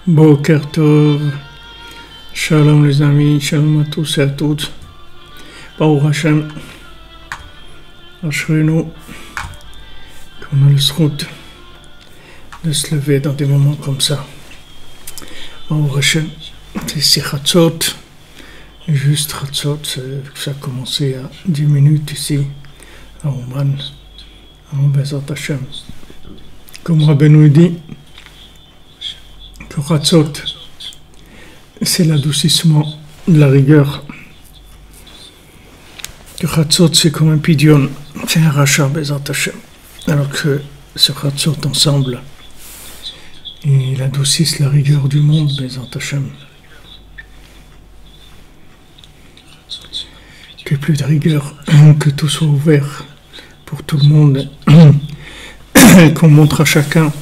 Boker Tov, Shalom les amis, Shalom à tous et à toutes. Baruch Hashem, Ashrenu, qu'on a le srout de se lever dans des moments comme ça. Baruch Hashem, c'est ici Chatzot, juste Chatzot, ça a commencé à 10 minutes ici, à Ouman, à Bezat Hashem. Comme Rabbeinu dit, que Chatzot, c'est l'adoucissement de la rigueur. Que Chatzot, c'est comme un pidion, c'est un rachat Bezat Hashem. Alors que ce Chatzot ensemble, il adoucisse la rigueur du monde Bezat Hashem. Qu'il n'y ait plus de rigueur, que tout soit ouvert pour tout le monde, qu'on montre à chacun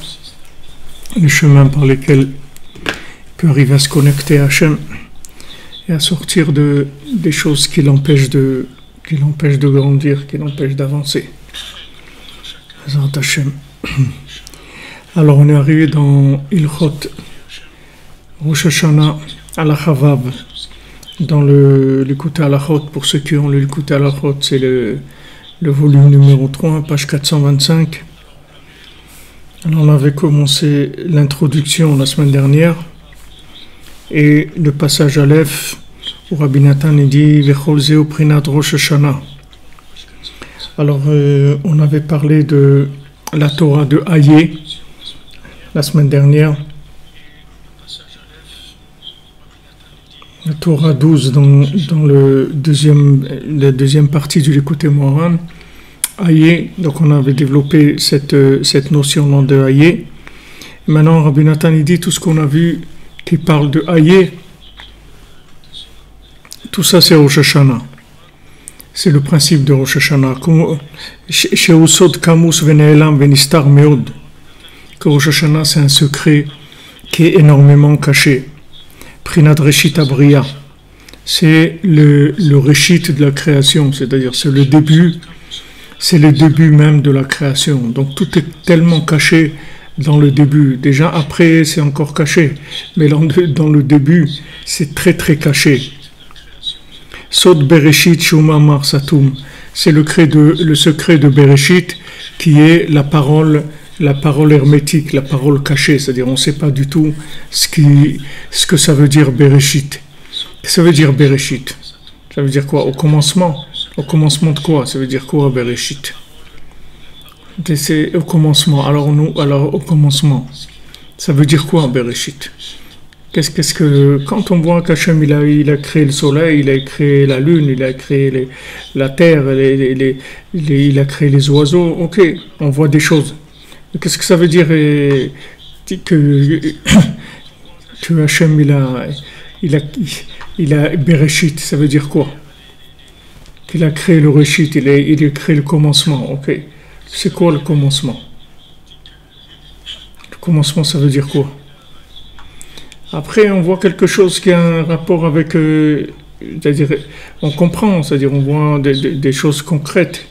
les chemins par lesquels il peut arriver à se connecter à Hachem et à sortir des choses qui l'empêchent de grandir, qui l'empêchent d'avancer. Alors on est arrivé dans Ilchot Rosh Hashanah Al-Chavav, dans le Likutei Halachot. Pour ceux qui ont le Likutei Halachot, c'est le volume numéro 3, page 425. Alors on avait commencé l'introduction la semaine dernière et le passage Aleph où Rabbi Nathan dit Vechol zeu prinat Rosh Hashanah. Alors on avait parlé de la Torah de Hayé la semaine dernière, la Torah 12 dans la deuxième partie du Likutei Moharan. Hayé, donc on avait développé cette notion de Hayé. Maintenant, Rabbi Nathan il dit tout ce qu'on a vu qui parle de Hayé, tout ça c'est Rosh Hashanah. C'est le principe de Rosh Hashanah. Sheusod kamus vene'elam venistar meod. Que Rosh Hashanah c'est un secret qui est énormément caché. Prinat Reshit Abriya. C'est le Reshit de la création, c'est-à-dire c'est le début. C'est le début même de la création. Donc tout est tellement caché dans le début. Déjà après, c'est encore caché. Mais dans le début, c'est très très caché. Sod Bereshit Shuma Mar Satum. C'est le secret de Bereshit qui est la parole hermétique, la parole cachée. C'est-à-dire on ne sait pas du tout ce que ça veut dire Bereshit. Ça veut dire Bereshit. Ça veut dire quoi? Au commencement. Au commencement de quoi? Ça veut dire quoi, Bereshit? C'est au commencement. Alors au commencement, ça veut dire quoi, Bereshit? Qu'est-ce que quand on voit qu'Hachem il a créé le soleil, il a créé la lune, il a créé la terre, il a créé les oiseaux. Ok, on voit des choses. Qu'est-ce que ça veut dire que Hachem il a Bereshit? Ça veut dire quoi? Il a créé le Reshit, il a créé le commencement, ok. C'est quoi le commencement? Le commencement, ça veut dire quoi? Après, on voit quelque chose qui a un rapport avec... c'est-à-dire, on comprend, c'est-à-dire on voit des choses concrètes.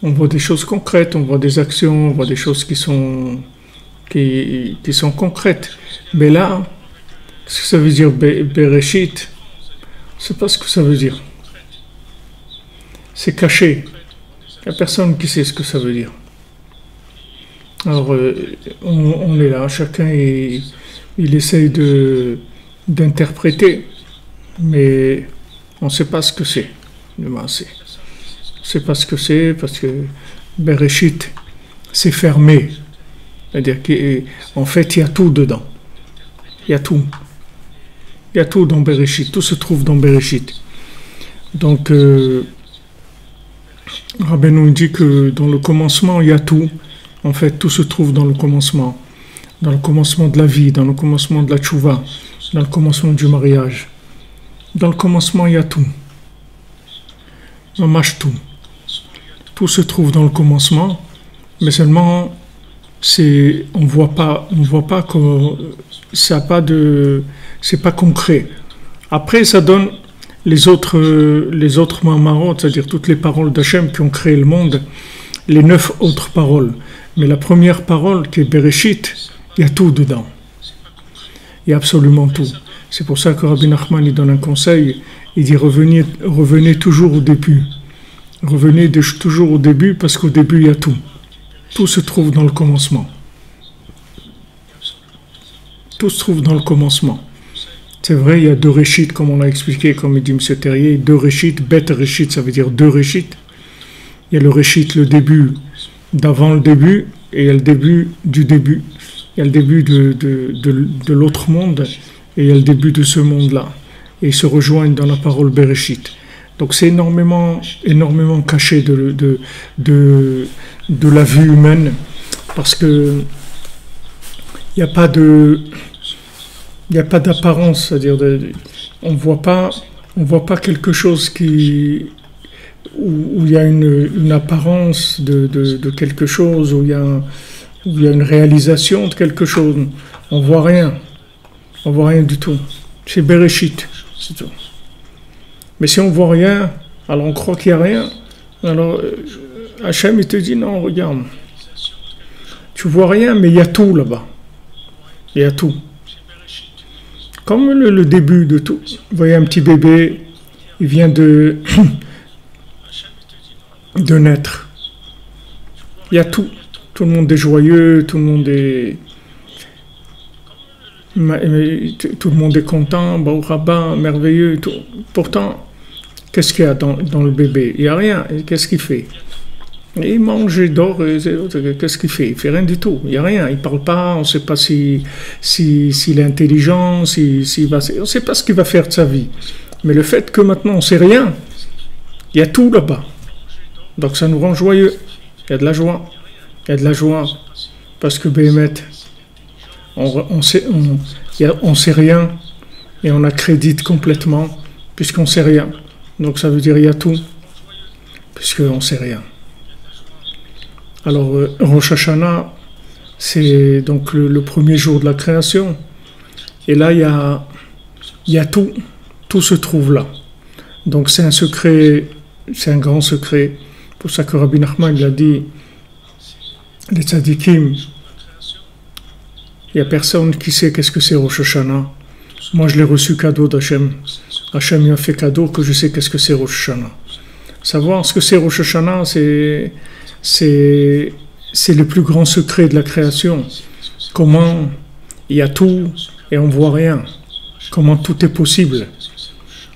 On voit des choses concrètes, on voit des actions, on voit des choses qui sont concrètes. Mais là, ce que ça veut dire Bereshit, je ne sais pas ce que ça veut dire. C'est caché. Il n'y a personne qui sait ce que ça veut dire. Alors, on est là, chacun il essaye d'interpréter, mais on ne sait pas ce que c'est. On ne sait pas ce que c'est, parce que Bereshit, c'est fermé. C'est-à-dire qu'en fait, il y a tout dedans. Il y a tout. Il y a tout dans Bereshit. Tout se trouve dans Bereshit. Donc, Rabbeinu dit que dans le commencement, il y a tout. En fait, tout se trouve dans le commencement. Dans le commencement de la vie, dans le commencement de la tchouva, dans le commencement du mariage. Dans le commencement, il y a tout. Mamash tout. Tout se trouve dans le commencement, mais seulement, on voit pas que c'est pas concret. Après, ça donne les autres mamarot, c'est-à-dire toutes les paroles d'Hachem qui ont créé le monde, les 9 autres paroles. Mais la première parole, qui est Bereshit, il y a tout dedans. il y a absolument tout. C'est pour ça que Rabbi Nachman il donne un conseil, il dit revenez toujours au début. Revenez toujours au début parce qu'au début il y a tout. Tout se trouve dans le commencement. Tout se trouve dans le commencement. C'est vrai, il y a deux réchites, comme on l'a expliqué, comme il dit M. Terrier, deux réchites, bête réchite, ça veut dire deux réchites. Il y a le réchite, le début d'avant le début, et il y a le début du début. Il y a le début de l'autre monde, et il y a le début de ce monde-là. Et ils se rejoignent dans la parole Bereshit. Donc c'est énormément caché de la vue humaine, parce que il n'y a pas d'apparence, c'est-à-dire on voit pas quelque chose où il y a une apparence de quelque chose, où il y a une réalisation de quelque chose. On voit rien du tout. C'est Bereshit, c'est tout. Mais si on voit rien, alors on croit qu'il n'y a rien. Alors Hachem il te dit non, regarde, tu vois rien, mais il y a tout là-bas. Il y a tout. Comme le début de tout. Vous voyez un petit bébé, il vient de naître. Il y a tout. Tout le monde est joyeux, tout le monde est content, Baruch haba, merveilleux. Tout. Pourtant, qu'est-ce qu'il y a dans le bébé? Il n'y a rien. Et qu'est-ce qu'il fait? Il mange, il dort, qu'est-ce qu'il fait? Il ne fait rien du tout, il n'y a rien, il ne parle pas, on ne sait pas s'il est intelligent, on ne sait pas ce qu'il va faire de sa vie. Mais le fait que maintenant on ne sait rien, il y a tout là-bas. Donc ça nous rend joyeux, il y a de la joie, parce que Béhémet, on sait rien et on accrédite complètement puisqu'on ne sait rien. Donc ça veut dire il y a tout, puisqu'on ne sait rien. Alors, Rosh Hashanah, c'est donc le premier jour de la création. Et là, il y a tout. Tout se trouve là. Donc, c'est un secret, c'est un grand secret. Pour ça que Rabbi Nachman, il a dit, les tzadikim, il n'y a personne qui sait qu'est-ce que c'est Rosh Hashanah. Moi, je l'ai reçu cadeau d'Hachem. Hachem m'a fait cadeau que je sais qu'est-ce que c'est Rosh Hashanah. Savoir ce que c'est Rosh Hashanah, c'est le plus grand secret de la création. Comment il y a tout et on ne voit rien. Comment tout est possible.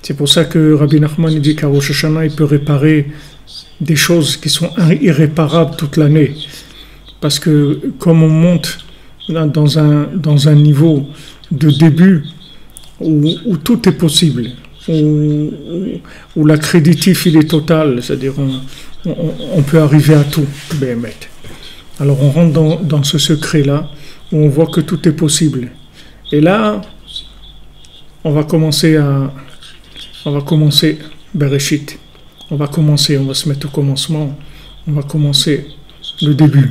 C'est pour ça que Rabbi Nachman dit qu'à Rosh Hashanah, il peut réparer des choses qui sont irréparables toute l'année. Parce que comme on monte dans un niveau de début où tout est possible, où l'accréditif il est total, c'est-à-dire on peut arriver à tout, Béhémet. Alors on rentre dans ce secret-là, où on voit que tout est possible. Et là, on va commencer Bereshit. On va se mettre au commencement, on va commencer le début.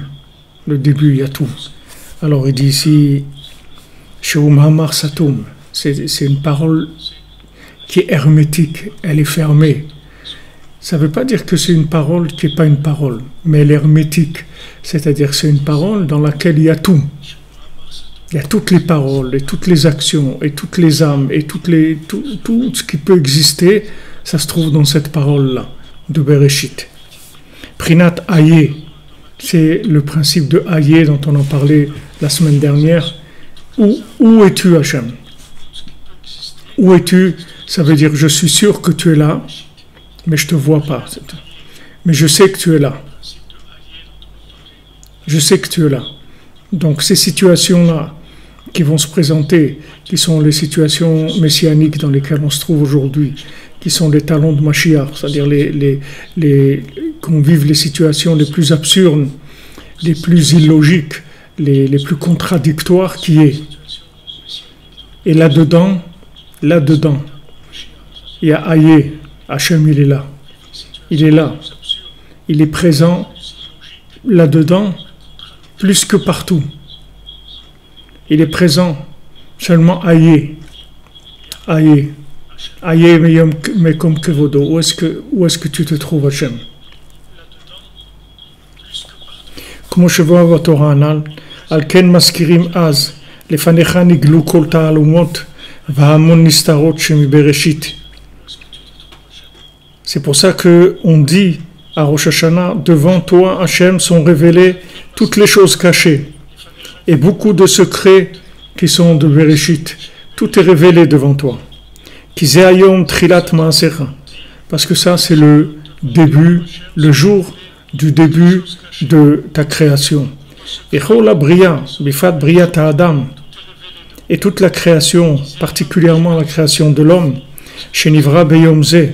Le début, il y a tout. Alors il dit ici, Sheum Hamar Satum, c'est une parole qui est hermétique, elle est fermée. Ça ne veut pas dire que c'est une parole qui n'est pas une parole, mais elle est hermétique. C'est-à-dire que c'est une parole dans laquelle il y a tout. Il y a toutes les paroles, et toutes les actions, et toutes les âmes, et tout ce qui peut exister, ça se trouve dans cette parole-là, de Bereshit. Prinat Aye, c'est le principe de Aye dont on en parlait la semaine dernière. Où es-tu, Hachem? Où es-tu? Ça veut dire, je suis sûr que tu es là, mais je ne te vois pas. Mais je sais que tu es là. Je sais que tu es là. Donc ces situations-là qui vont se présenter, qui sont les situations messianiques dans lesquelles on se trouve aujourd'hui, qui sont les talons de Mashiach, c'est-à-dire qu'on vive les situations les plus absurdes, les plus illogiques, les plus contradictoires qui est. Et là-dedans, il y a Aïe, Hachem il est là. Il est là. Il est présent là-dedans, plus que partout. Il est présent seulement Aïe. Aïe. Aïe, mais comme Kevodo. Où est-ce que tu te trouves, Hachem? כמו שבוע בתורה הנ"ל, על כן מזכירים אז לפניך נגלו כל תעלומות והמון נסתרות שמבראשית. C'est pour ça qu'on dit à Rosh Hashanah, devant toi, Hachem, sont révélées toutes les choses cachées et beaucoup de secrets qui sont de Bereshit. Tout est révélé devant toi. Kizeh hayom trilat maasecha. Parce que ça, c'est le début, le jour du début de ta création. Et chol bria, bifat bria ta adam. Et toute la création, particulièrement la création de l'homme, shenivra beyom ze,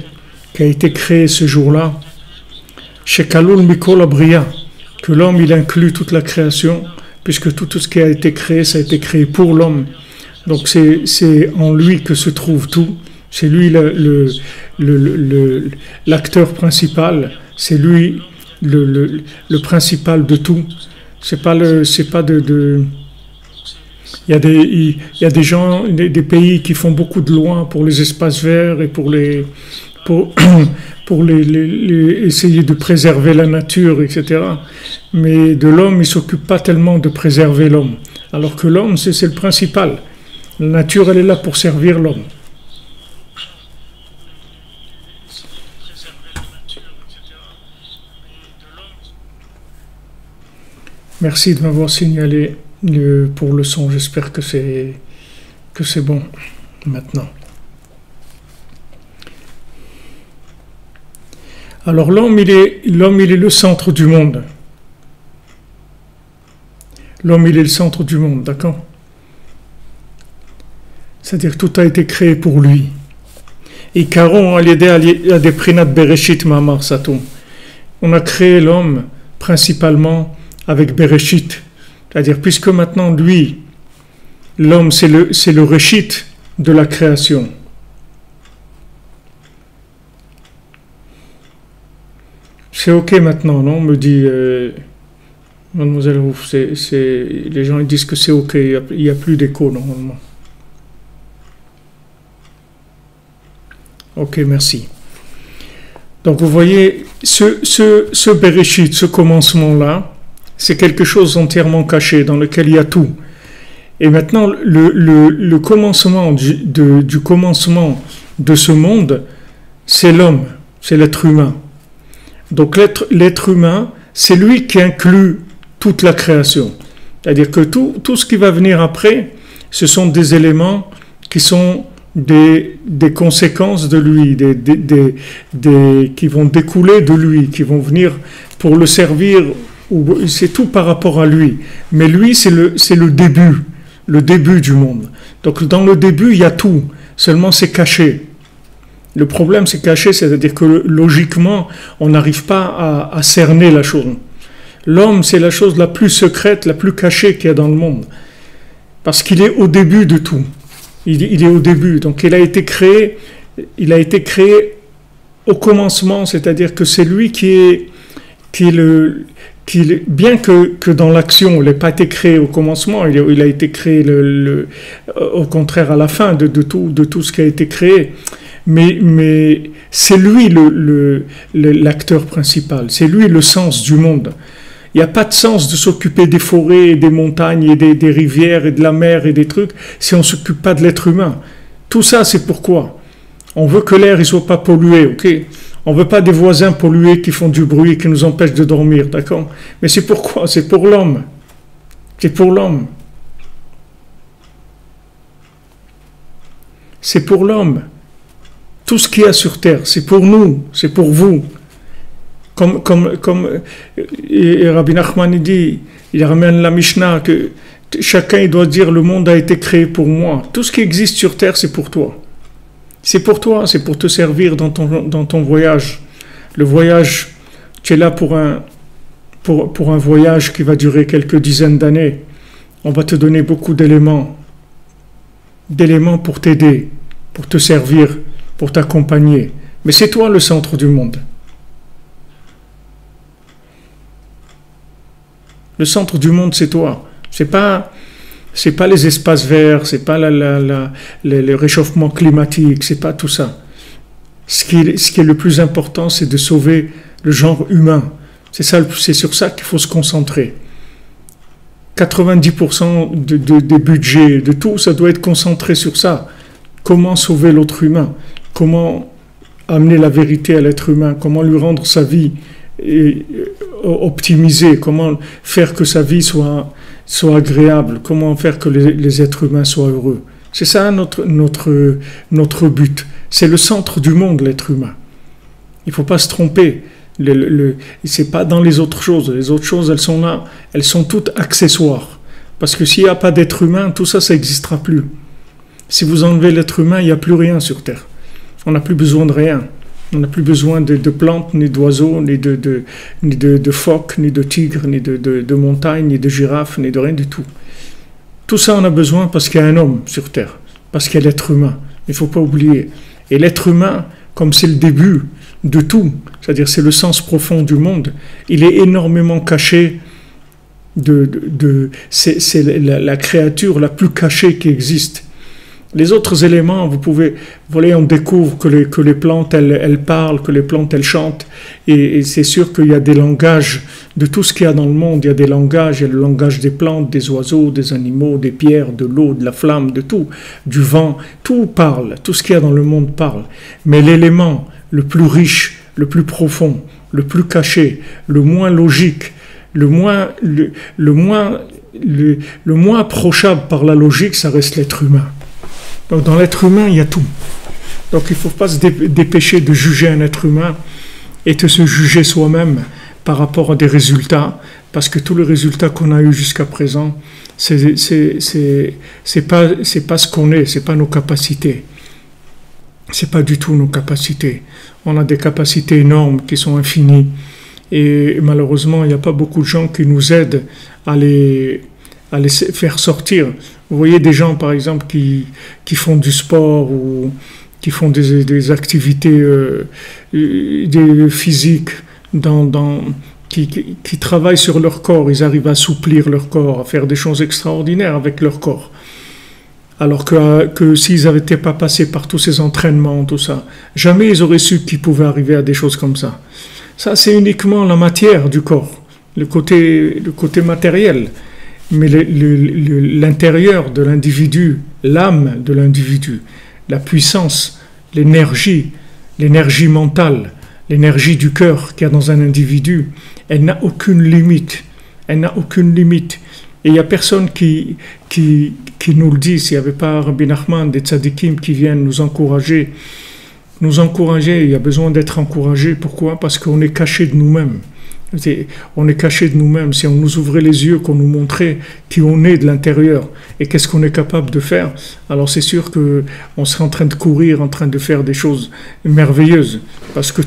qui a été créé ce jour-là, shekalul mikol bria, que l'homme il inclut toute la création, puisque tout ce qui a été créé, ça a été créé pour l'homme. Donc c'est en lui que se trouve tout. C'est lui l'acteur principal. C'est lui le principal de tout. C'est pas de il y a des gens, des pays qui font beaucoup de lois pour les espaces verts et pour essayer de préserver la nature, etc. Mais de l'homme, il ne s'occupe pas tellement de préserver l'homme. Alors que l'homme, c'est le principal. La nature, elle est là pour servir l'homme. Merci de m'avoir signalé pour le son. J'espère que c'est bon maintenant. Alors l'homme il est le centre du monde. L'homme il est le centre du monde, d'accord? C'est-à-dire que tout a été créé pour lui. Et Caron a des prinat bereshit mamar satum. On a créé l'homme principalement avec bereshit. C'est-à-dire puisque maintenant lui, l'homme c'est le reshit de la création. C'est ok maintenant, non? Me dit Mademoiselle Rouf, les gens ils disent que c'est ok, il n'y a plus d'écho normalement. Ok, merci. Donc vous voyez, ce Bereshit, ce commencement-là, c'est quelque chose entièrement caché, dans lequel il y a tout. Et maintenant, le commencement du commencement de ce monde, c'est l'homme, c'est l'être humain. Donc l'être humain, c'est lui qui inclut toute la création. C'est-à-dire que tout ce qui va venir après, ce sont des éléments qui sont des conséquences de lui, qui vont découler de lui, qui vont venir pour le servir, c'est tout par rapport à lui. Mais lui, c'est le début du monde. Donc dans le début, il y a tout, seulement c'est caché. Le problème, c'est caché, c'est-à-dire que logiquement, on n'arrive pas à cerner la chose. L'homme, c'est la chose la plus secrète, la plus cachée qu'il y a dans le monde. Parce qu'il est au début de tout. Il est au début. Donc il a été créé au commencement, c'est-à-dire que c'est lui bien que dans l'action, il n'ait pas été créé au commencement, il a été créé au contraire à la fin de tout ce qui a été créé. Mais c'est lui l'acteur principal, c'est lui le sens du monde. Il n'y a pas de sens de s'occuper des forêts, et des montagnes, et des rivières, et de la mer, et des trucs, si on ne s'occupe pas de l'être humain. Tout ça, c'est pourquoi. On veut que l'air ne soit pas pollué, ok? On ne veut pas des voisins pollués qui font du bruit, qui nous empêchent de dormir, d'accord? Mais c'est pourquoi? C'est pour l'homme. C'est pour l'homme. C'est pour l'homme. Tout ce qu'il y a sur terre, c'est pour nous, c'est pour vous. Comme Rabbi Nachman dit, il ramène la Mishnah que chacun il doit dire le monde a été créé pour moi. Tout ce qui existe sur terre, c'est pour toi. C'est pour toi, c'est pour te servir dans ton voyage. Le voyage, tu es là pour un voyage qui va durer quelques dizaines d'années. On va te donner beaucoup d'éléments pour t'aider, pour te servir, pour t'accompagner. Mais c'est toi le centre du monde. Le centre du monde, c'est toi. C'est pas les espaces verts, c'est pas le réchauffement climatique, c'est pas tout ça. Ce qui est le plus important, c'est de sauver le genre humain. C'est sur ça qu'il faut se concentrer. 90% des budgets, de tout, ça doit être concentré sur ça. Comment sauver l'autre humain? Comment amener la vérité à l'être humain? Comment lui rendre sa vie optimisée? Comment faire que sa vie soit agréable? Comment faire que les êtres humains soient heureux? C'est ça notre but. C'est le centre du monde, l'être humain. Il ne faut pas se tromper. C'est pas dans les autres choses. Les autres choses, elles sont là. Elles sont toutes accessoires. Parce que s'il n'y a pas d'être humain, tout ça, ça n'existera plus. Si vous enlevez l'être humain, il n'y a plus rien sur Terre. On n'a plus besoin de rien. On n'a plus besoin de plantes, ni d'oiseaux, ni de phoques, ni de tigres, ni de montagnes, ni de girafes, ni de rien du tout. Tout ça, on a besoin parce qu'il y a un homme sur Terre. Parce qu'il y a l'être humain. Il ne faut pas oublier. Et l'être humain, comme c'est le début de tout, c'est-à-dire c'est le sens profond du monde, il est énormément caché, c'est la créature la plus cachée qui existe. Les autres éléments, vous voyez, on découvre que les plantes, elles parlent, que les plantes, elles chantent, et c'est sûr qu'il y a des langages de tout ce qu'il y a dans le monde. Il y a des langages, il y a le langage des plantes, des oiseaux, des animaux, des pierres, de l'eau, de la flamme, de tout, du vent, tout parle, tout ce qu'il y a dans le monde parle. Mais l'élément le plus riche, le plus profond, le plus caché, le moins logique, le moins approchable par la logique, ça reste l'être humain. Donc dans l'être humain, il y a tout. Donc il ne faut pas se dépêcher de juger un être humain et de se juger soi-même par rapport à des résultats, parce que tous les résultats qu'on a eus jusqu'à présent, c'est pas ce qu'on est, c'est pas nos capacités. C'est pas du tout nos capacités. On a des capacités énormes qui sont infinies. Et malheureusement, il n'y a pas beaucoup de gens qui nous aident à les faire sortir. Vous voyez des gens, par exemple, qui font du sport ou qui font des activités physiques, qui travaillent sur leur corps. Ils arrivent à assouplir leur corps, à faire des choses extraordinaires avec leur corps. Alors que s'ils n'avaient pas passé par tous ces entraînements, tout ça, jamais ils auraient su qu'ils pouvaient arriver à des choses comme ça. Ça, c'est uniquement la matière du corps, le côté matériel. Mais l'intérieur de l'individu, l'âme de l'individu, la puissance, l'énergie mentale, l'énergie du cœur qu'il y a dans un individu, elle n'a aucune limite. Elle n'a aucune limite. Et il n'y a personne qui nous le dit. S'il n'y avait pas Rabbi Nachman, des tzadikim qui viennent nous encourager, il y a besoin d'être encouragé. Pourquoi? Parce qu'on est caché de nous-mêmes. On est caché de nous-mêmes. Si on nous ouvrait les yeux, qu'on nous montrait qui on est de l'intérieur et qu'est-ce qu'on est capable de faire, alors c'est sûr qu'on serait en train de courir, en train de faire des choses merveilleuses. Parce que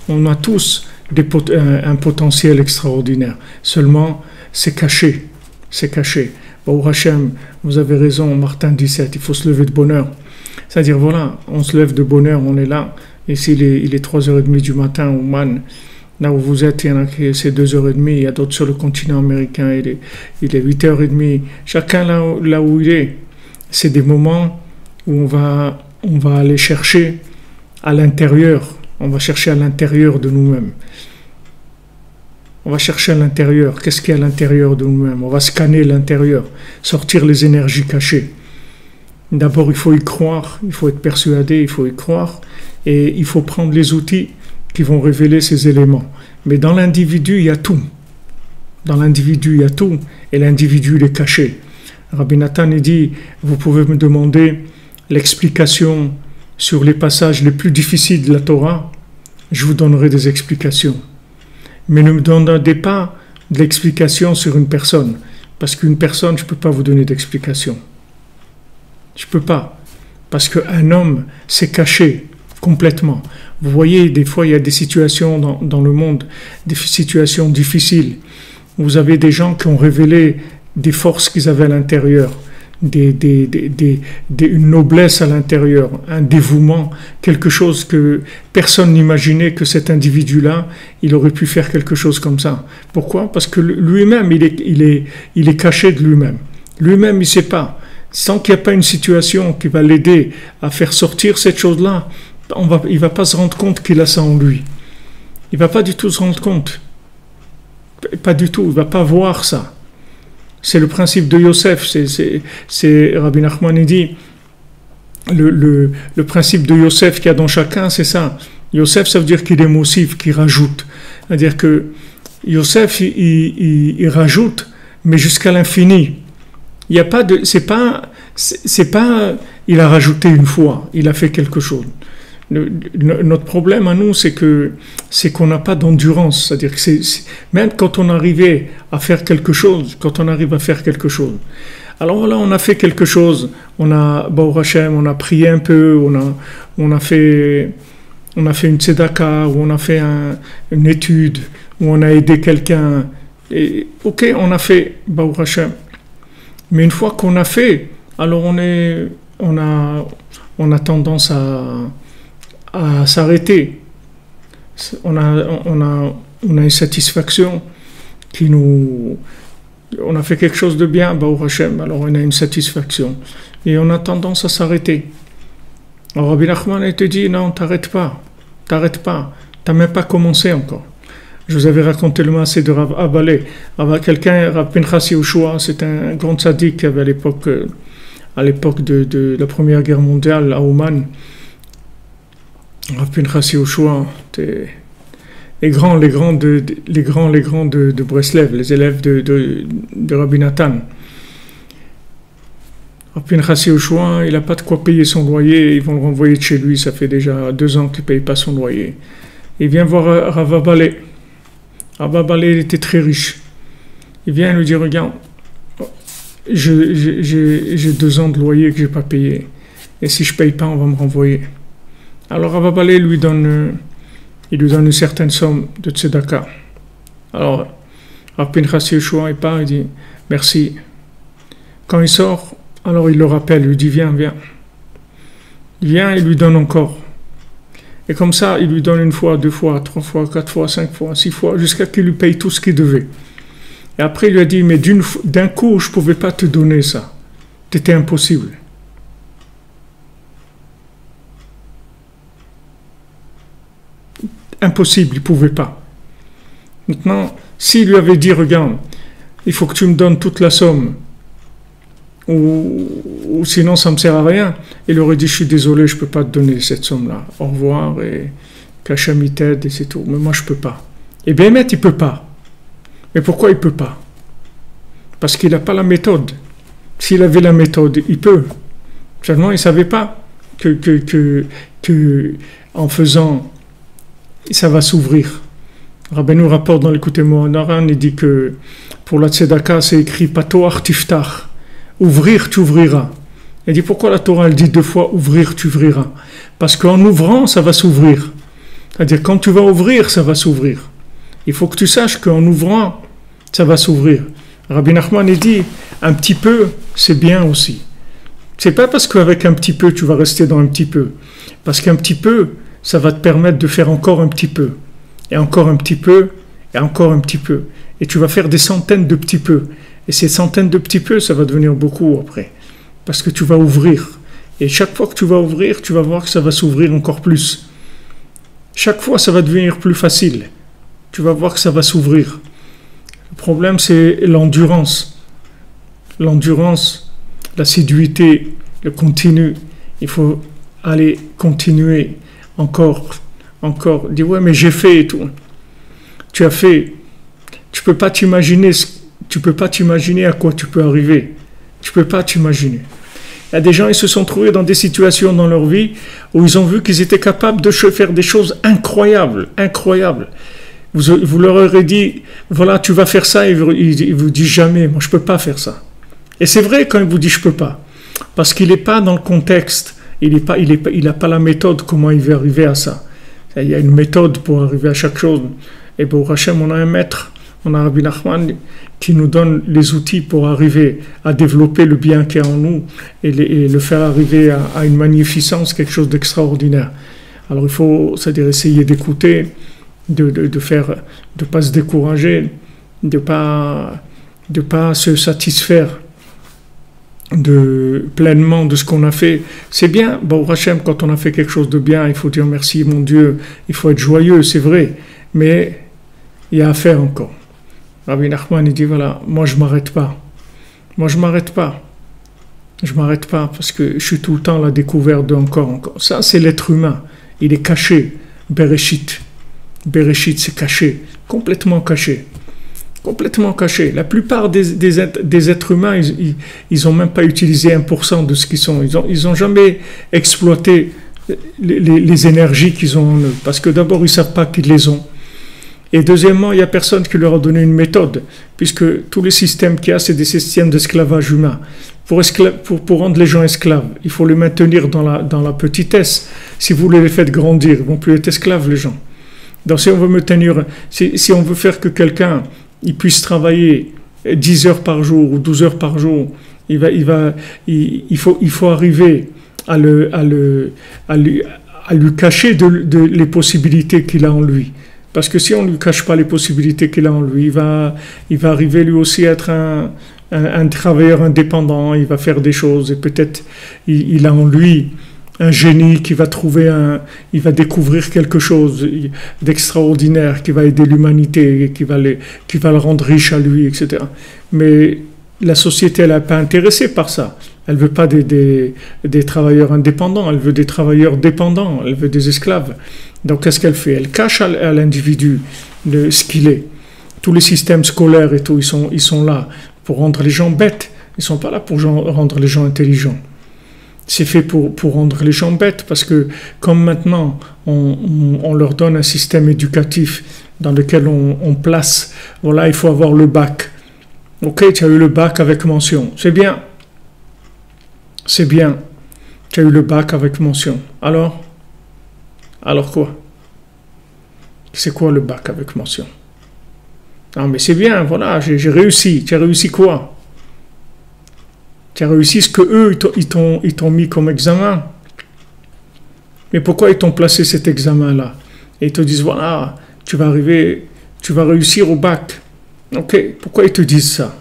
on a tous un potentiel extraordinaire. Seulement, c'est caché. C'est caché. Baruch Hashem, vous avez raison, Martin 17, il faut se lever de bonne heure. C'est-à-dire, voilà, on se lève de bonne heure, on est là. Ici, il est 3h30 du matin au Man. Là où vous êtes, il y en a qui c'est 2h30, il y a d'autres sur le continent américain, il est 8h30. Chacun là où il est, c'est des moments où on va aller chercher à l'intérieur. On va chercher à l'intérieur de nous-mêmes. On va chercher à l'intérieur. Qu'est-ce qu'il y a à l'intérieur de nous-mêmes? On va scanner l'intérieur, sortir les énergies cachées. D'abord, il faut y croire, il faut être persuadé, il faut y croire, et il faut prendre les outils qui vont révéler ces éléments. Mais dans l'individu, il y a tout. Dans l'individu, il y a tout, et l'individu, il est caché. Rabbi Nathan dit, vous pouvez me demander l'explication sur les passages les plus difficiles de la Torah, je vous donnerai des explications. Mais ne me demandez pas de l'explication sur une personne, parce qu'une personne, je ne peux pas vous donner d'explication. Je ne peux pas, parce qu'un homme, c'est caché complètement. Vous voyez, des fois, il y a des situations dans le monde, des situations difficiles. Vous avez des gens qui ont révélé des forces qu'ils avaient à l'intérieur, une noblesse à l'intérieur, un dévouement, quelque chose que personne n'imaginait que cet individu-là, il aurait pu faire quelque chose comme ça. Pourquoi? Parce que lui-même, il est caché de lui-même. Lui-même, il ne sait pas. Sans qu'il n'y ait pas une situation qui va l'aider à faire sortir cette chose-là, il ne va pas se rendre compte qu'il a ça en lui. Il ne va pas du tout se rendre compte. Pas du tout, il ne va pas voir ça. C'est le principe de Yosef. C'est Rabbi Nachman, il dit, le principe de Yosef qu'il y a dans chacun, c'est ça. Yosef, ça veut dire qu'il est moussif, qu'il rajoute. C'est-à-dire que Yosef, il rajoute, mais jusqu'à l'infini. Il n'y a pas de, c'est pas, il a rajouté une fois, il a fait quelque chose. Notre problème à nous, c'est qu'on n'a pas d'endurance. C'est-à-dire que même quand on arrive à faire quelque chose, alors là, on a fait quelque chose, Baruch Hashem, on a prié un peu, on a fait une tzedaka, ou on a fait une étude, ou on a aidé quelqu'un. Et, ok, on a fait Baruch Hashem. Mais une fois qu'on a fait, alors on a tendance à s'arrêter. On a une satisfaction on a fait quelque chose de bien, Baruch Hashem, alors on a une satisfaction. Et on a tendance à s'arrêter. Alors Rabbi Nachman, il te dit, non, t'arrêtes pas, t'as même pas commencé encore. Je vous avais raconté le maaseh de Rav Abalé. Quelqu'un, Rav Pinchas Yehoshua, c'est un grand tzaddik qui avait à l'époque de la Première Guerre mondiale à Ouman. Rav Pinchas Yehoshua, les grands de Breslev, les élèves de Rabbi Nathan. Rav Pinchas Yehoshua, il n'a pas de quoi payer son loyer, ils vont le renvoyer de chez lui, ça fait déjà 2 ans qu'il ne paye pas son loyer. Il vient voir Rav Abalé. Rav Abalé, il était très riche. Il vient lui dire, regarde, j'ai 2 ans de loyer que je n'ai pas payé. Et si je ne paye pas, on va me renvoyer. Alors Rav Abalé lui donne une certaine somme de tzedaka. Alors Rav Pinchas Yehoshua, il part, il dit, merci. Quand il sort, alors il le rappelle, il lui dit, viens. Il vient, il lui donne encore. Et comme ça, il lui donne 1 fois, 2 fois, 3 fois, 4 fois, 5 fois, 6 fois, jusqu'à qu'il lui paye tout ce qu'il devait. Et après, il lui a dit, mais d'un coup, je ne pouvais pas te donner ça. C'était impossible. Impossible, il ne pouvait pas. Maintenant, s'il lui avait dit, regarde, il faut que tu me donnes toute la somme, ou sinon ça ne me sert à rien, il aurait dit, je suis désolé, je ne peux pas te donner cette somme-là. Au revoir, et qu'Hachem il t'aide, et c'est tout. Mais moi, je ne peux pas. Et bien, il ne peut pas. Mais pourquoi il ne peut pas? Parce qu'il n'a pas la méthode. S'il avait la méthode, il peut. Seulement, il ne savait pas que en faisant, ça va s'ouvrir. Rabbeinu rapporte dans l'écoute-moi en Aran, il dit que pour la tzedaka, c'est écrit Patoach tiftach. Ouvrir, tu ouvriras. Il dit pourquoi la Torah elle dit 2 fois ouvrir, tu ouvriras? Parce qu'en ouvrant, ça va s'ouvrir. C'est-à-dire quand tu vas ouvrir, ça va s'ouvrir. Il faut que tu saches qu'en ouvrant, ça va s'ouvrir. Rabbi Nachman il dit un petit peu, c'est bien aussi. C'est pas parce qu'avec un petit peu, tu vas rester dans un petit peu. Parce qu'un petit peu, ça va te permettre de faire encore un petit peu. Et encore un petit peu, et encore un petit peu. Et tu vas faire des centaines de petits peu. Et ces centaines de petits peu, ça va devenir beaucoup après. Parce que tu vas ouvrir. Et chaque fois que tu vas ouvrir, tu vas voir que ça va s'ouvrir encore plus. Chaque fois, ça va devenir plus facile. Tu vas voir que ça va s'ouvrir. Le problème, c'est l'endurance. L'endurance, l'assiduité, le continu. Il faut aller continuer encore. Dis, ouais, mais j'ai fait et tout. Tu as fait. Tu peux pas t'imaginer à quoi tu peux arriver. Tu peux pas t'imaginer. Il y a des gens, ils se sont trouvés dans des situations dans leur vie où ils ont vu qu'ils étaient capables de faire des choses incroyables. Vous leur aurez dit, voilà, tu vas faire ça, et ils vous disent jamais, moi je peux pas faire ça. Et c'est vrai quand il vous dit je peux pas, parce qu'il n'est pas dans le contexte, il n'a pas la méthode comment il veut arriver à ça. Il y a une méthode pour arriver à chaque chose. Et pour Hachem, on a un maître, on a Rabbi Nachman qui nous donne les outils pour arriver à développer le bien qui est en nous et le faire arriver à une magnificence, quelque chose d'extraordinaire. Alors il faut, c'est-à-dire essayer d'écouter, de pas se décourager, de pas se satisfaire pleinement de ce qu'on a fait. C'est bien, Baruch Hashem, quand on a fait quelque chose de bien, il faut dire merci mon Dieu, il faut être joyeux, c'est vrai, mais il y a à faire encore. Rabbi Nachman, il dit voilà, moi je m'arrête pas. Moi, je m'arrête pas. Je m'arrête pas parce que je suis tout le temps à la découverte de encore. Ça, c'est l'être humain. Il est caché. Bereshit. Bereshit, c'est caché. Complètement caché. Complètement caché. La plupart des êtres humains, ils ont même pas utilisé 1% de ce qu'ils sont. Ils ont jamais exploité les énergies qu'ils ont en eux. Parce que d'abord, ils savent pas qu'ils les ont. Et deuxièmement, il n'y a personne qui leur a donné une méthode, puisque tous les systèmes qu'il y a, c'est des systèmes d'esclavage humain. Pour rendre les gens esclaves, il faut les maintenir dans la petitesse. Si vous les faites grandir, ils ne vont plus être esclaves, les gens. Donc si on veut si on veut faire que quelqu'un il puisse travailler 10 heures par jour ou 12 heures par jour, il faut arriver à lui cacher les possibilités qu'il a en lui. Parce que si on ne lui cache pas les possibilités qu'il a en lui, il va arriver lui aussi à être un travailleur indépendant, il va faire des choses et peut-être il a en lui un génie qui va il va découvrir quelque chose d'extraordinaire qui va aider l'humanité, qui va le rendre riche à lui, etc. Mais la société, elle n'est pas intéressée par ça. Elle ne veut pas des travailleurs indépendants, elle veut des travailleurs dépendants, elle veut des esclaves. Donc qu'est-ce qu'elle fait? Elle cache à l'individu ce qu'il est. Tous les systèmes scolaires et tout, ils sont là pour rendre les gens bêtes. Ils ne sont pas là pour rendre les gens intelligents. C'est fait pour rendre les gens bêtes, parce que comme maintenant, on leur donne un système éducatif dans lequel on place, voilà, il faut avoir le bac. Ok, tu as eu le bac avec mention. C'est bien. C'est bien. Tu as eu le bac avec mention. Alors quoi? C'est quoi le bac avec mention? Non, mais c'est bien, voilà, j'ai réussi. Tu as réussi quoi? Tu as réussi ce que eux ils t'ont mis comme examen. Mais pourquoi ils t'ont placé cet examen-là? Et ils te disent, voilà, tu vas réussir au bac. Ok, pourquoi ils te disent ça?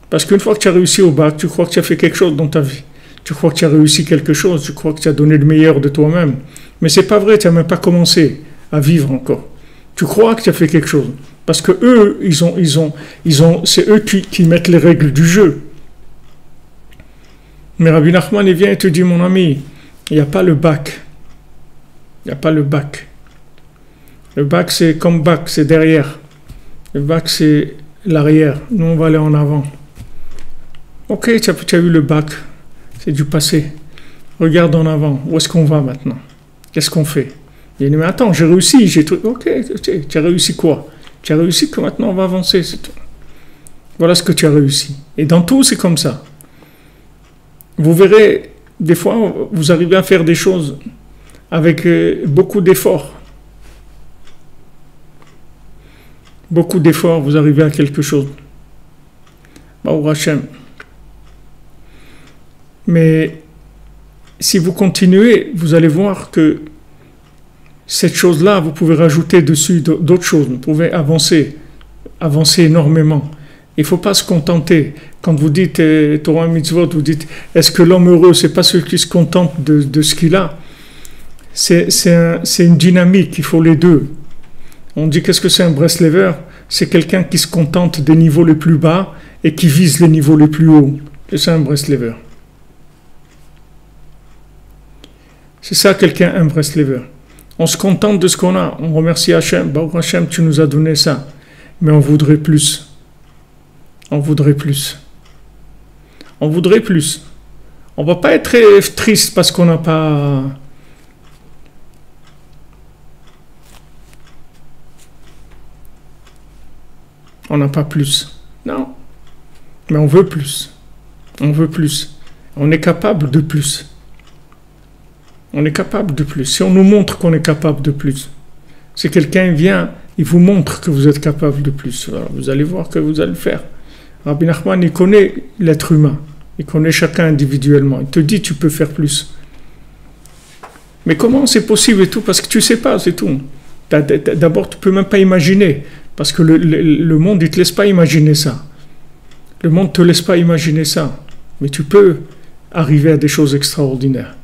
Parce qu'une fois que tu as réussi au bac, tu crois que tu as fait quelque chose dans ta vie. Tu crois que tu as réussi quelque chose, tu crois que tu as donné le meilleur de toi-même. Mais c'est pas vrai, tu n'as même pas commencé à vivre encore. Tu crois que tu as fait quelque chose. Parce que eux, c'est eux qui mettent les règles du jeu. Mais Rabbi Nachman, il vient et te dit, mon ami, il n'y a pas le bac. Il n'y a pas le bac. Le bac, c'est comme bac, c'est derrière. Le bac, c'est l'arrière. Nous, on va aller en avant. Ok, tu as eu le bac. C'est du passé. Regarde en avant. Où est-ce qu'on va maintenant? Qu'est-ce qu'on fait? Il dit, mais attends, j'ai réussi. Ok, tu as réussi quoi? Tu as réussi que maintenant on va avancer. C'est tout. Voilà ce que tu as réussi. Et dans tout, c'est comme ça. Vous verrez, des fois, vous arrivez à faire des choses avec beaucoup d'efforts. Beaucoup d'efforts, vous arrivez à quelque chose. Baruch Hashem. Mais si vous continuez, vous allez voir que cette chose-là, vous pouvez rajouter dessus d'autres choses. Vous pouvez avancer énormément. Il ne faut pas se contenter. Quand vous dites Torah Mitzvot, vous dites, est-ce que l'homme heureux, c'est pas celui qui se contente de ce qu'il a? C'est une dynamique, il faut les deux. On dit, qu'est-ce que c'est un Breslever? C'est quelqu'un qui se contente des niveaux les plus bas et qui vise les niveaux les plus hauts. C'est un Breslever. C'est ça, un Breslever. On se contente de ce qu'on a. On remercie Hachem. Baruch Hachem, tu nous as donné ça. Mais on voudrait plus. On voudrait plus. On voudrait plus. On ne va pas être très triste parce qu'on n'a pas... On n'a pas plus. Non. Mais on veut plus. On veut plus. On est capable de plus. On est capable de plus. Si on nous montre qu'on est capable de plus, si quelqu'un vient, il vous montre que vous êtes capable de plus, alors vous allez voir que vous allez le faire. Rabbi Nachman, il connaît l'être humain. Il connaît chacun individuellement. Il te dit, tu peux faire plus. Mais comment c'est possible et tout? Parce que tu ne sais pas, c'est tout. D'abord, tu ne peux même pas imaginer. Parce que le monde, il ne te laisse pas imaginer ça. Le monde ne te laisse pas imaginer ça. Mais tu peux arriver à des choses extraordinaires.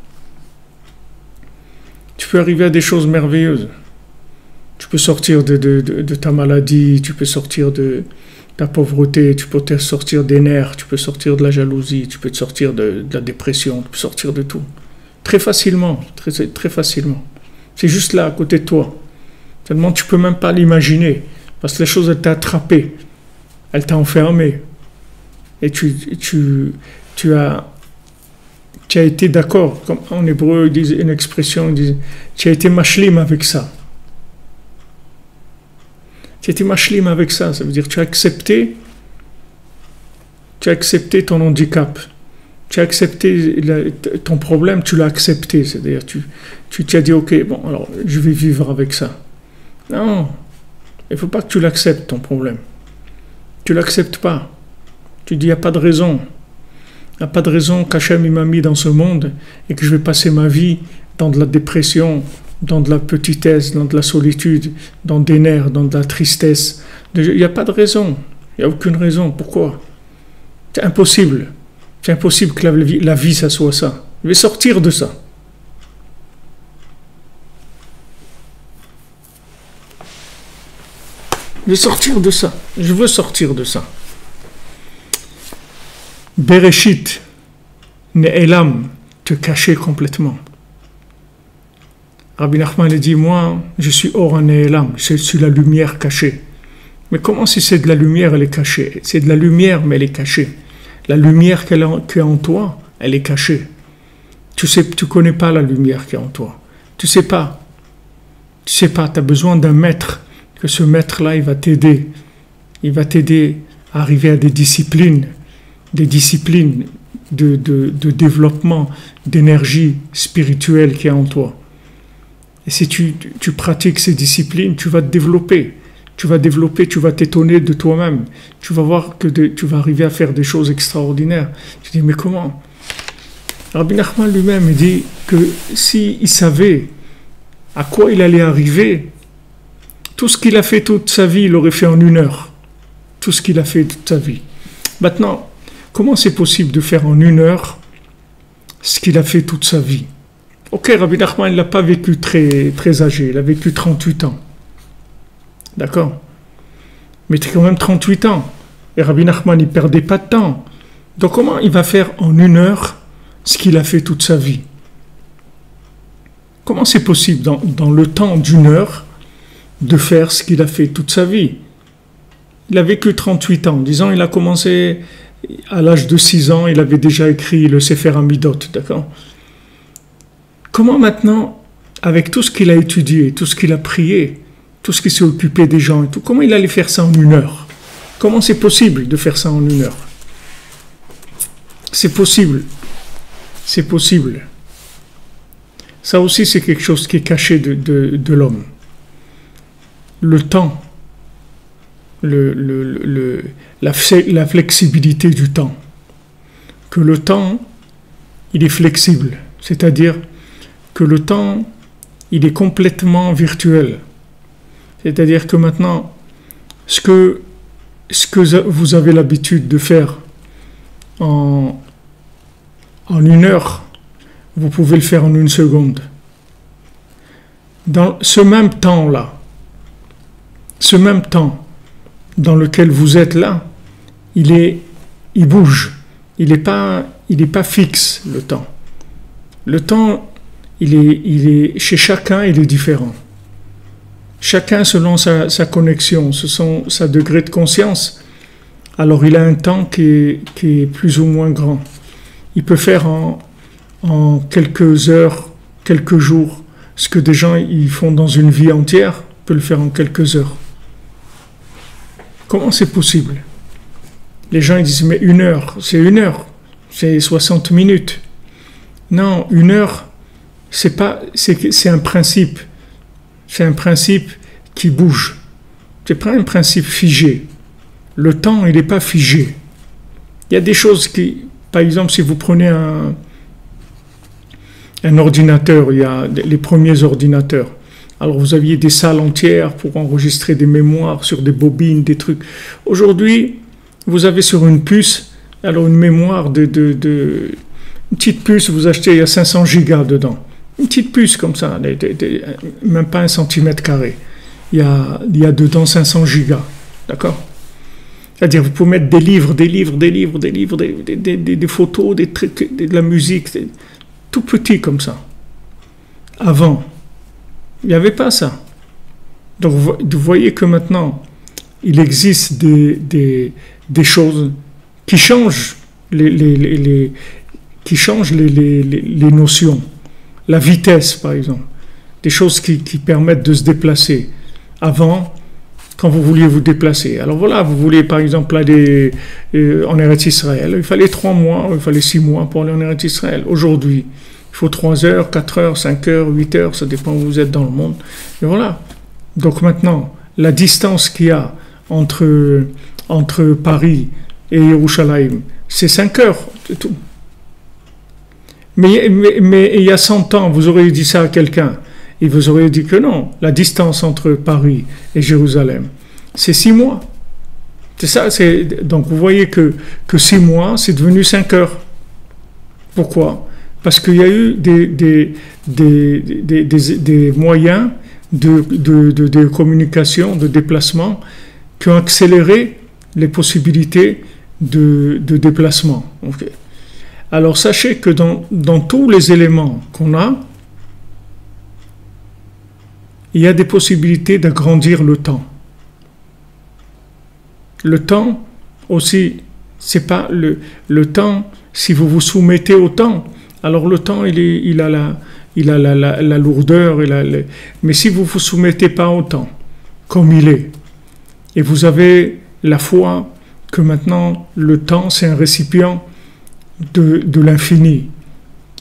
Tu peux arriver à des choses merveilleuses. Tu peux sortir de ta maladie, tu peux sortir de ta pauvreté, tu peux te sortir des nerfs, tu peux sortir de la jalousie, tu peux te sortir de la dépression, tu peux sortir de tout. Très facilement, très facilement. C'est juste là, à côté de toi. Tellement tu peux même pas l'imaginer, parce que la chose, elle t'a attrapé, elle t'a enfermé. Et tu as été d'accord, comme en hébreu, ils disent une expression, ils disent, tu as été mashlim avec ça. Tu as été mashlim avec ça, ça veut dire tu as accepté ton handicap, tu as accepté ton problème, tu l'as accepté, c'est-à-dire tu t'es dit ok, bon alors je vais vivre avec ça. Non, il ne faut pas que tu l'acceptes ton problème. Tu l'acceptes pas. Tu dis il n'y a pas de raison. Il n'y a pas de raison qu'Hachem m'a mis dans ce monde et que je vais passer ma vie dans de la dépression, dans de la petitesse, dans de la solitude, dans des nerfs, dans de la tristesse. Il n'y a pas de raison. Il n'y a aucune raison. Pourquoi? C'est impossible. C'est impossible que la vie, ça soit ça. Je vais sortir de ça. Je vais sortir de ça. Je veux sortir de ça. Bereshit, Ne'elam, te cacher complètement. Rabbi Nachman a dit, moi, je suis Or Ne'elam, je suis la lumière cachée. Mais comment si c'est de la lumière, elle est cachée? C'est de la lumière, mais elle est cachée. La lumière qui est en toi, elle est cachée. Tu connais pas la lumière qui est en toi. Tu sais pas, tu as besoin d'un maître, que ce maître-là, il va t'aider. Il va t'aider à arriver à des disciplines de développement, d'énergie spirituelle qui est en toi. Et si tu pratiques ces disciplines, tu vas te développer. Tu vas t'étonner de toi-même. Tu vas voir que tu vas arriver à faire des choses extraordinaires. Tu dis, mais comment? Rabbi Nachman lui-même dit que s'il savait à quoi il allait arriver, tout ce qu'il a fait toute sa vie, il l'aurait fait en 1 heure. Tout ce qu'il a fait toute sa vie. Maintenant, comment c'est possible de faire en 1 heure ce qu'il a fait toute sa vie? Ok, Rabbi Nachman, il n'a pas vécu très, très âgé, il a vécu 38 ans. D'accord? Mais c'est quand même 38 ans. Et Rabbi Nachman, il ne perdait pas de temps. Donc comment il va faire en 1 heure ce qu'il a fait toute sa vie? Comment c'est possible dans le temps d'1 heure de faire ce qu'il a fait toute sa vie? Il a vécu 38 ans. Disons, il a commencé à l'âge de 6 ans, il avait déjà écrit le Sefer Amidot, d'accord? Comment maintenant, avec tout ce qu'il a étudié, tout ce qu'il a prié, tout ce qui s'est occupé des gens et tout, comment il allait faire ça en 1 heure? Comment c'est possible de faire ça en 1 heure? C'est possible. C'est possible. Ça aussi, c'est quelque chose qui est caché de l'homme. Le temps, la flexibilité du temps. Que le temps, il est flexible. C'est-à-dire que le temps, il est complètement virtuel. C'est-à-dire que maintenant, ce que vous avez l'habitude de faire en 1 heure, vous pouvez le faire en 1 seconde. Dans ce même temps-là, ce même temps dans lequel vous êtes là, il bouge. Il n'est pas fixe, le temps. Le temps, il est chez chacun, il est différent. Chacun selon sa connexion, sa degré de conscience. Alors il a un temps qui est plus ou moins grand. Il peut faire en quelques heures, quelques jours, ce que des gens ils font dans une vie entière, peut le faire en quelques heures. Comment c'est possible? Les gens ils disent, mais 1 heure, c'est 1 heure, c'est 60 minutes. Non, 1 heure, c'est un principe. C'est un principe qui bouge. C'est pas un principe figé. Le temps, il n'est pas figé. Il y a des choses qui, par exemple, si vous prenez un ordinateur, il y a les premiers ordinateurs. Alors vous aviez des salles entières pour enregistrer des mémoires sur des bobines, des trucs. Aujourd'hui, vous avez sur une puce, alors une mémoire une petite puce, vous achetez, il y a 500 gigas dedans. Une petite puce comme ça, même pas 1 centimètre carré. Il y a dedans 500 gigas, d'accord? C'est-à-dire, vous pouvez mettre des livres, des photos, des trucs, de la musique, tout petit comme ça. Avant, il n'y avait pas ça. Donc, vous voyez que maintenant, il existe des choses qui changent les notions. La vitesse, par exemple. Des choses qui permettent de se déplacer. Avant, quand vous vouliez vous déplacer. Alors voilà, vous vouliez par exemple aller en Eretz Israël. Il fallait 3 mois, il fallait 6 mois pour aller en Eretz Israël. Aujourd'hui, il faut 3 heures, 4 heures, 5 heures, 8 heures, ça dépend où vous êtes dans le monde. Et voilà. Donc maintenant, la distance qu'il y a entre Paris et Yerushalayim, c'est 5 heures, c'est tout. Mais il y a 100 ans, vous auriez dit ça à quelqu'un. Il vous aurait dit que non, la distance entre Paris et Jérusalem, c'est 6 mois. C'est ça, donc vous voyez que 6 mois, c'est devenu 5 heures. Pourquoi? Parce qu'il y a eu des moyens de communication, de déplacement, qui ont accéléré les possibilités de déplacement. Okay. Alors sachez que dans tous les éléments qu'on a, il y a des possibilités d'agrandir le temps. Le temps aussi, c'est pas le temps, si vous vous soumettez au temps, alors le temps, il a la lourdeur, mais si vous ne vous soumettez pas au temps, comme il est, et vous avez la foi que maintenant le temps, c'est un récipient de l'infini,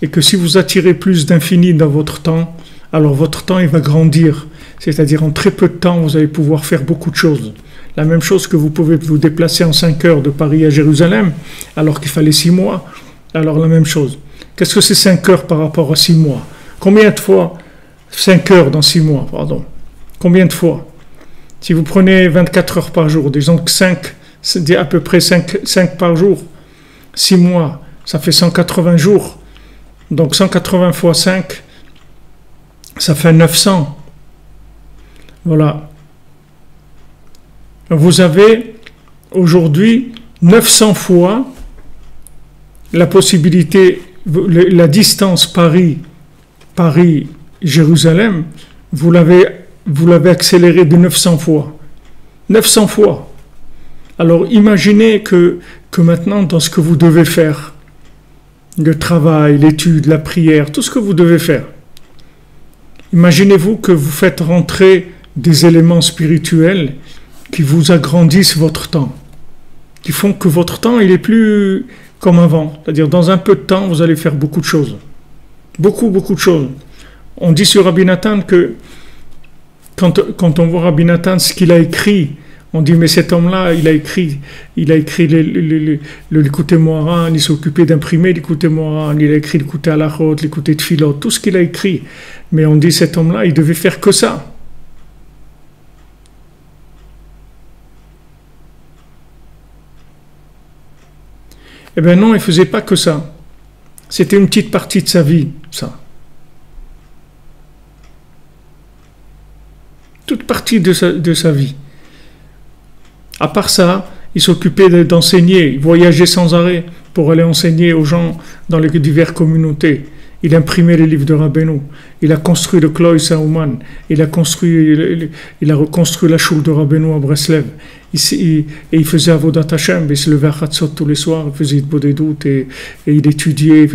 et que si vous attirez plus d'infini dans votre temps, alors votre temps, il va grandir. C'est-à-dire, en très peu de temps, vous allez pouvoir faire beaucoup de choses. La même chose que vous pouvez vous déplacer en 5 heures de Paris à Jérusalem, alors qu'il fallait 6 mois. Alors, la même chose. Qu'est-ce que c'est 5 heures par rapport à 6 mois? Combien de fois 5 heures dans 6 mois, pardon. Combien de fois? Si vous prenez 24 heures par jour, disons que 5, c'est à peu près 5 par jour. 6 mois, ça fait 180 jours. Donc, 180 fois 5, ça fait 900. Voilà. Vous avez aujourd'hui 900 fois la possibilité, la distance Paris-Jérusalem, vous l'avez accéléré de 900 fois. 900 fois. Alors imaginez que maintenant, dans ce que vous devez faire, le travail, l'étude, la prière, tout ce que vous devez faire, imaginez-vous que vous faites rentrer des éléments spirituels qui vous agrandissent votre temps, qui font que votre temps, il est plus comme avant. C'est-à-dire, dans un peu de temps, vous allez faire beaucoup de choses. Beaucoup de choses. On dit sur Rabbi Nathan que quand on voit Rabbi Nathan, ce qu'il a écrit, on dit, mais cet homme-là, il a écrit l'écouté Moharan, il s'est occupé d'imprimer l'écouté Moharan, il a écrit l'écouté Halachot, l'écouté Tfilot, tout ce qu'il a écrit. Mais on dit, cet homme-là, il devait faire que ça. Eh bien non, il ne faisait pas que ça. C'était une petite partie de sa vie, ça. Toute partie de sa vie. À part ça, il s'occupait d'enseigner, il voyageait sans arrêt pour aller enseigner aux gens dans les diverses communautés. Il imprimait les livres de Rabbeinu. Il a construit le Kloï Saouman. Il a reconstruit la choule de Rabbeinu à Breslev. Et il faisait Avodat Hashem. Il se levait à Chatzot tous les soirs. Il faisait des doutes et il étudiait.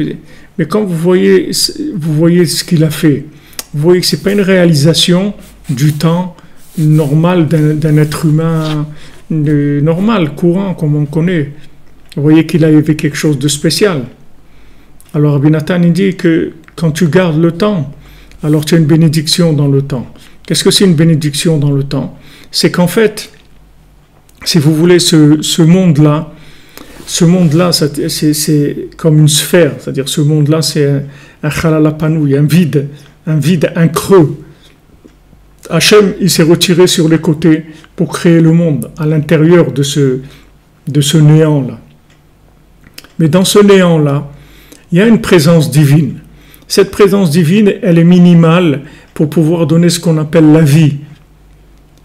Mais quand vous voyez ce qu'il a fait, vous voyez que ce n'est pas une réalisation du temps normal d'un être humain normal, courant, comme on connaît. Vous voyez qu'il avait quelque chose de spécial. Alors Rabbi Nathan il dit que quand tu gardes le temps, alors tu as une bénédiction dans le temps. Qu'est-ce que c'est une bénédiction dans le temps? C'est qu'en fait, si vous voulez, ce monde-là, c'est comme une sphère. C'est-à-dire ce monde-là, c'est un chalalapanou, un vide, un creux. Hachem, il s'est retiré sur les côtés pour créer le monde à l'intérieur de ce néant-là. Mais dans ce néant-là, il y a une présence divine. Cette présence divine, elle est minimale pour pouvoir donner ce qu'on appelle la vie.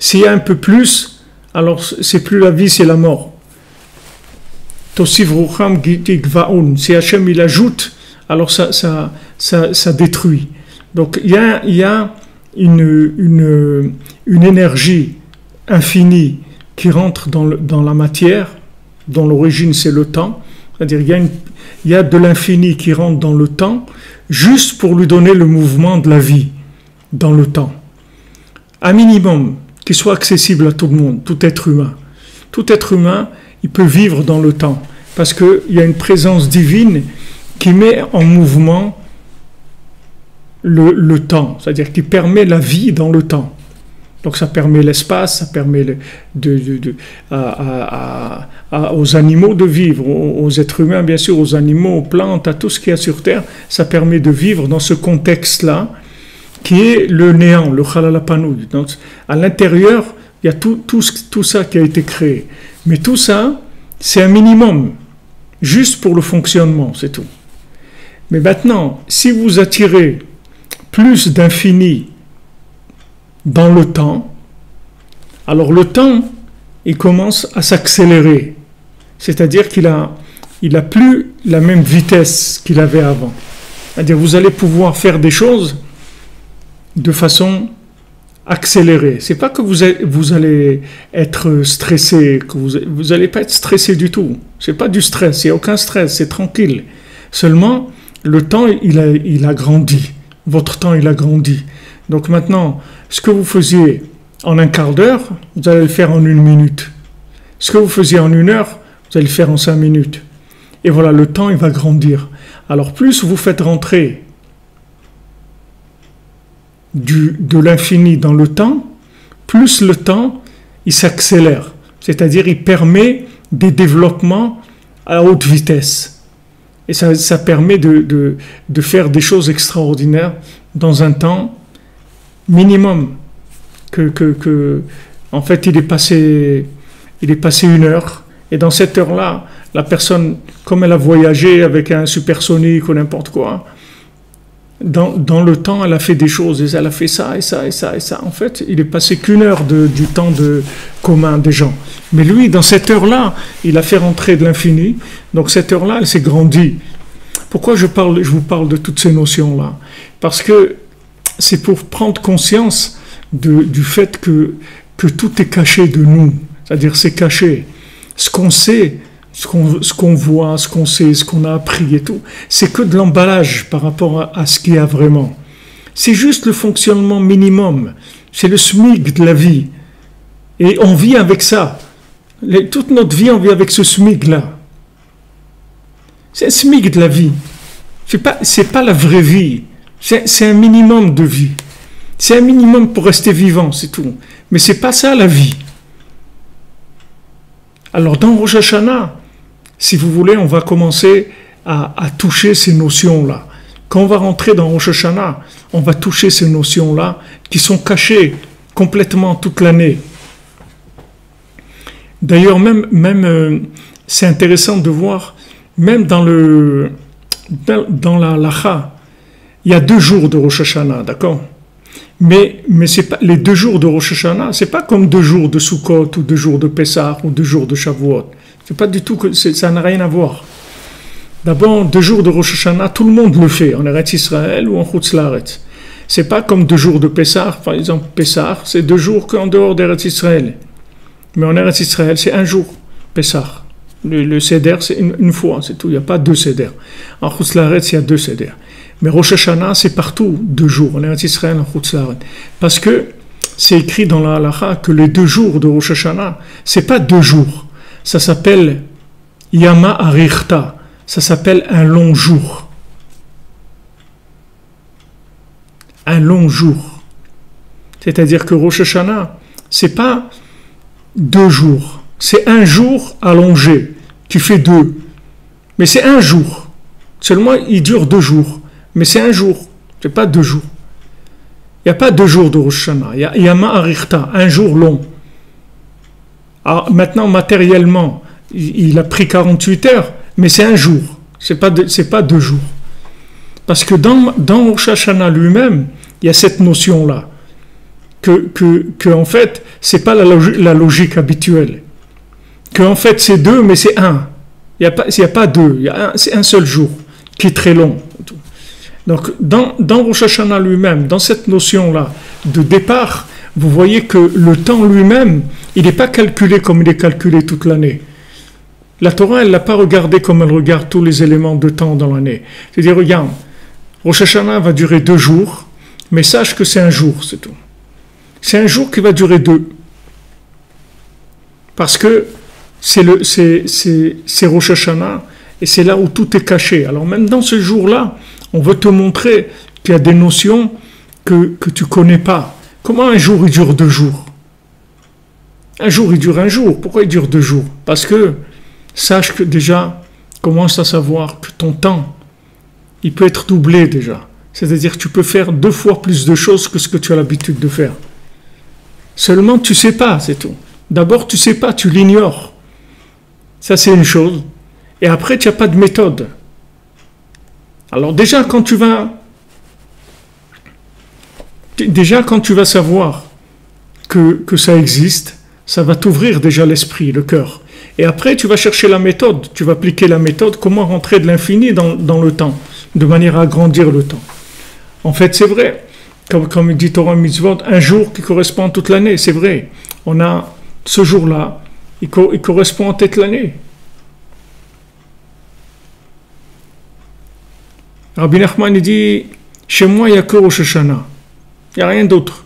S'il y a un peu plus, alors c'est plus la vie, c'est la mort. Tosiv Rucham Gvaun. Si Hachem il ajoute, alors ça détruit. Donc il y a une énergie infinie qui rentre dans la matière, dont l'origine c'est le temps. C'est-à-dire il y a de l'infini qui rentre dans le temps, juste pour lui donner le mouvement de la vie dans le temps. Un minimum qui soit accessible à tout le monde, tout être humain. Tout être humain, il peut vivre dans le temps, parce qu'il y a une présence divine qui met en mouvement le temps, c'est-à-dire qui permet la vie dans le temps. Donc ça permet l'espace, ça permet aux animaux de vivre, aux êtres humains bien sûr, aux animaux, aux plantes, à tout ce qu'il y a sur Terre, ça permet de vivre dans ce contexte-là, qui est le néant, le Chalalapanoud. Donc à l'intérieur, il y a tout ça qui a été créé. Mais tout ça, c'est un minimum, juste pour le fonctionnement, c'est tout. Mais maintenant, si vous attirez plus d'infini dans le temps, alors le temps, il commence à s'accélérer. C'est-à-dire qu'il a plus la même vitesse qu'il avait avant. C'est-à-dire vous allez pouvoir faire des choses de façon accélérée. C'est pas que vous allez être stressé, que vous allez pas être stressé du tout. C'est pas du stress, il n'y a aucun stress, c'est tranquille. Seulement, le temps, il a grandi. Votre temps, il a grandi. Donc maintenant, ce que vous faisiez en un quart d'heure, vous allez le faire en 1 minute. Ce que vous faisiez en 1 heure, vous allez le faire en 5 minutes. Et voilà, le temps, il va grandir. Alors plus vous faites rentrer de l'infini dans le temps, plus le temps, il s'accélère. C'est-à-dire, il permet des développements à haute vitesse. Et ça permet de faire des choses extraordinaires dans un temps minimum. En fait, il est passé 1 heure, et dans cette heure-là, la personne, comme elle a voyagé avec un supersonique ou n'importe quoi, dans le temps, elle a fait des choses, et elle a fait ça, et ça, et ça, et ça. En fait, il est passé qu'1 heure du temps commun des gens. Mais lui, dans cette heure-là, il a fait rentrer de l'infini. Donc cette heure-là, elle s'est grandie. Pourquoi je vous parle de toutes ces notions-là? Parce que c'est pour prendre conscience du fait que tout est caché de nous. C'est-à-dire, c'est caché. Ce qu'on sait, ce qu'on voit, ce qu'on sait, ce qu'on a appris et tout, c'est que de l'emballage par rapport à ce qu'il y a vraiment. C'est juste le fonctionnement minimum. C'est le SMIC de la vie. Et on vit avec ça. Toute notre vie, on vit avec ce SMIC-là. C'est un SMIC de la vie. C'est pas la vraie vie. C'est un minimum de vie. C'est un minimum pour rester vivant, c'est tout. Mais c'est pas ça la vie. Alors dans Rosh Hashanah, si vous voulez, on va commencer à toucher ces notions-là. Quand on va rentrer dans Rosh Hashanah, on va toucher ces notions-là qui sont cachées complètement toute l'année. D'ailleurs, même c'est intéressant de voir, même dans la halacha, il y a 2 jours de Rosh Hashanah, d'accord? Mais c'est pas, les 2 jours de Rosh Hashanah, c'est pas comme 2 jours de Sukkot ou 2 jours de Pessah ou 2 jours de Shavuot. C'est pas du tout que ça n'a rien à voir. D'abord, 2 jours de Rosh Hashanah, tout le monde le fait, en Eretz Israël ou en Chutz La'aretz. C'est pas comme 2 jours de Pessah, par exemple, Pessah, c'est 2 jours qu'en dehors d'Eretz Israël. Mais en Eretz Israël, c'est 1 jour, Pessah. Le Seder, c'est une fois, c'est tout, il n'y a pas 2 Seder. En Chutz La'aretz, il y a 2 Seder. Mais Rosh Hashanah, c'est partout 2 jours, en Eretz Israël, en Chutz La'aretz. Parce que c'est écrit dans la halacha que les 2 jours de Rosh Hashanah, c'est pas 2 jours. Ça s'appelle Yama Arichta. Ça s'appelle un long jour. Un long jour. C'est-à-dire que Rosh Hashanah, c'est pas 2 jours. C'est 1 jour allongé, qui fait 2. Mais c'est 1 jour. Seulement, il dure 2 jours. Mais c'est 1 jour. C'est pas 2 jours. Il n'y a pas 2 jours de Rosh Hashanah. Il y a Yama Arichta, 1 jour long. Alors, maintenant, matériellement, il a pris 48 heures, mais c'est 1 jour. C'est pas 2 jours. Parce que dans Rosh Hashanah lui-même, il y a cette notion-là. Que en fait, c'est pas la logique habituelle. Que en fait, c'est 2, mais c'est 1. Il y a pas deux, c'est un seul jour qui est très long. Donc, dans Rosh Hashanah lui-même, dans cette notion-là de départ, vous voyez que le temps lui-même, il n'est pas calculé comme il est calculé toute l'année. La Torah, elle ne l'a pas regardé comme elle regarde tous les éléments de temps dans l'année. C'est-à-dire, regarde, Rosh Hashanah va durer 2 jours, mais sache que c'est un jour, c'est tout. C'est un jour qui va durer 2. Parce que c'est Rosh Hashanah, et c'est là où tout est caché. Alors même dans ce jour-là, on veut te montrer qu'il y a des notions que tu ne connais pas. Comment un jour, il dure 2 jours? Un jour, il dure un jour. Pourquoi il dure 2 jours? Parce que, sache que déjà, commence à savoir que ton temps, il peut être doublé déjà. C'est-à-dire que tu peux faire 2 fois plus de choses que ce que tu as l'habitude de faire. Seulement, tu ne sais pas, c'est tout. D'abord, tu ne sais pas, tu l'ignores. Ça, c'est une chose. Et après, tu n'as pas de méthode. Alors déjà, quand tu vas savoir que ça existe, ça va t'ouvrir déjà l'esprit, le cœur. Et après, tu vas chercher la méthode. Tu vas appliquer la méthode, comment rentrer de l'infini dans le temps, de manière à agrandir le temps. En fait, c'est vrai. Comme il dit Torah Mitzvot, un jour qui correspond à toute l'année. C'est vrai. On a ce jour-là, il correspond à toute l'année. Rabbi Nachman dit, chez moi, il n'y a que Rosh Hashanah. Il n'y a rien d'autre.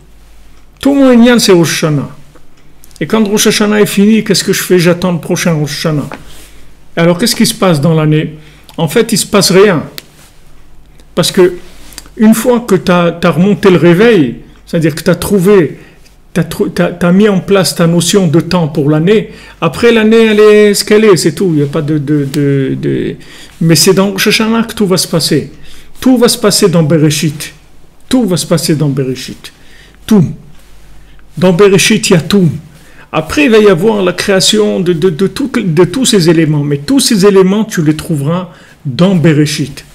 Tout mon inyan, c'est Rosh Hashanah. Et quand Rosh Hashanah est fini, qu'est-ce que je fais? J'attends le prochain Rosh Hashanah. Alors, qu'est-ce qui se passe dans l'année? En fait, il ne se passe rien. Parce que, une fois que tu as remonté le réveil, c'est-à-dire que tu as trouvé, tu as mis en place ta notion de temps pour l'année, après l'année, elle est ce qu'elle est, c'est tout. Il n'y a pas Mais c'est dans Rosh Hashanah que tout va se passer. Tout va se passer dans Bereshit. Tout va se passer dans Bereshit. Tout. Dans Bereshit, il y a tout. Après, il va y avoir la création de tous ces éléments. Mais tous ces éléments, tu les trouveras dans Bereshit.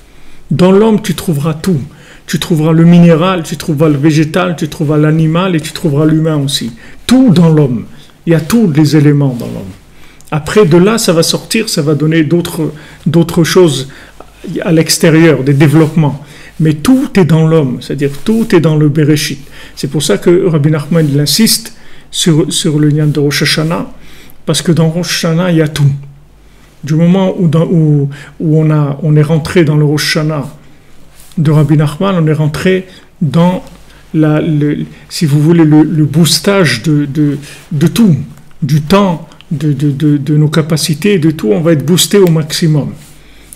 Dans l'homme, tu trouveras tout. Tu trouveras le minéral, tu trouveras le végétal, tu trouveras l'animal et tu trouveras l'humain aussi. Tout dans l'homme. Il y a tous les éléments dans l'homme. Après, de là, ça va sortir, ça va donner d'autres choses à l'extérieur, des développements. Mais tout est dans l'homme, c'est-à-dire tout est dans le Bereshit. C'est pour ça que Rabbi Nachman il insiste sur le lien de Rosh Hashanah, parce que dans Rosh Hashanah, il y a tout. Du moment où on est rentré dans le Rosh Hashanah de Rabbi Nachman, on est rentré dans si vous voulez, le boostage de tout, du temps, de nos capacités, de tout, on va être boosté au maximum.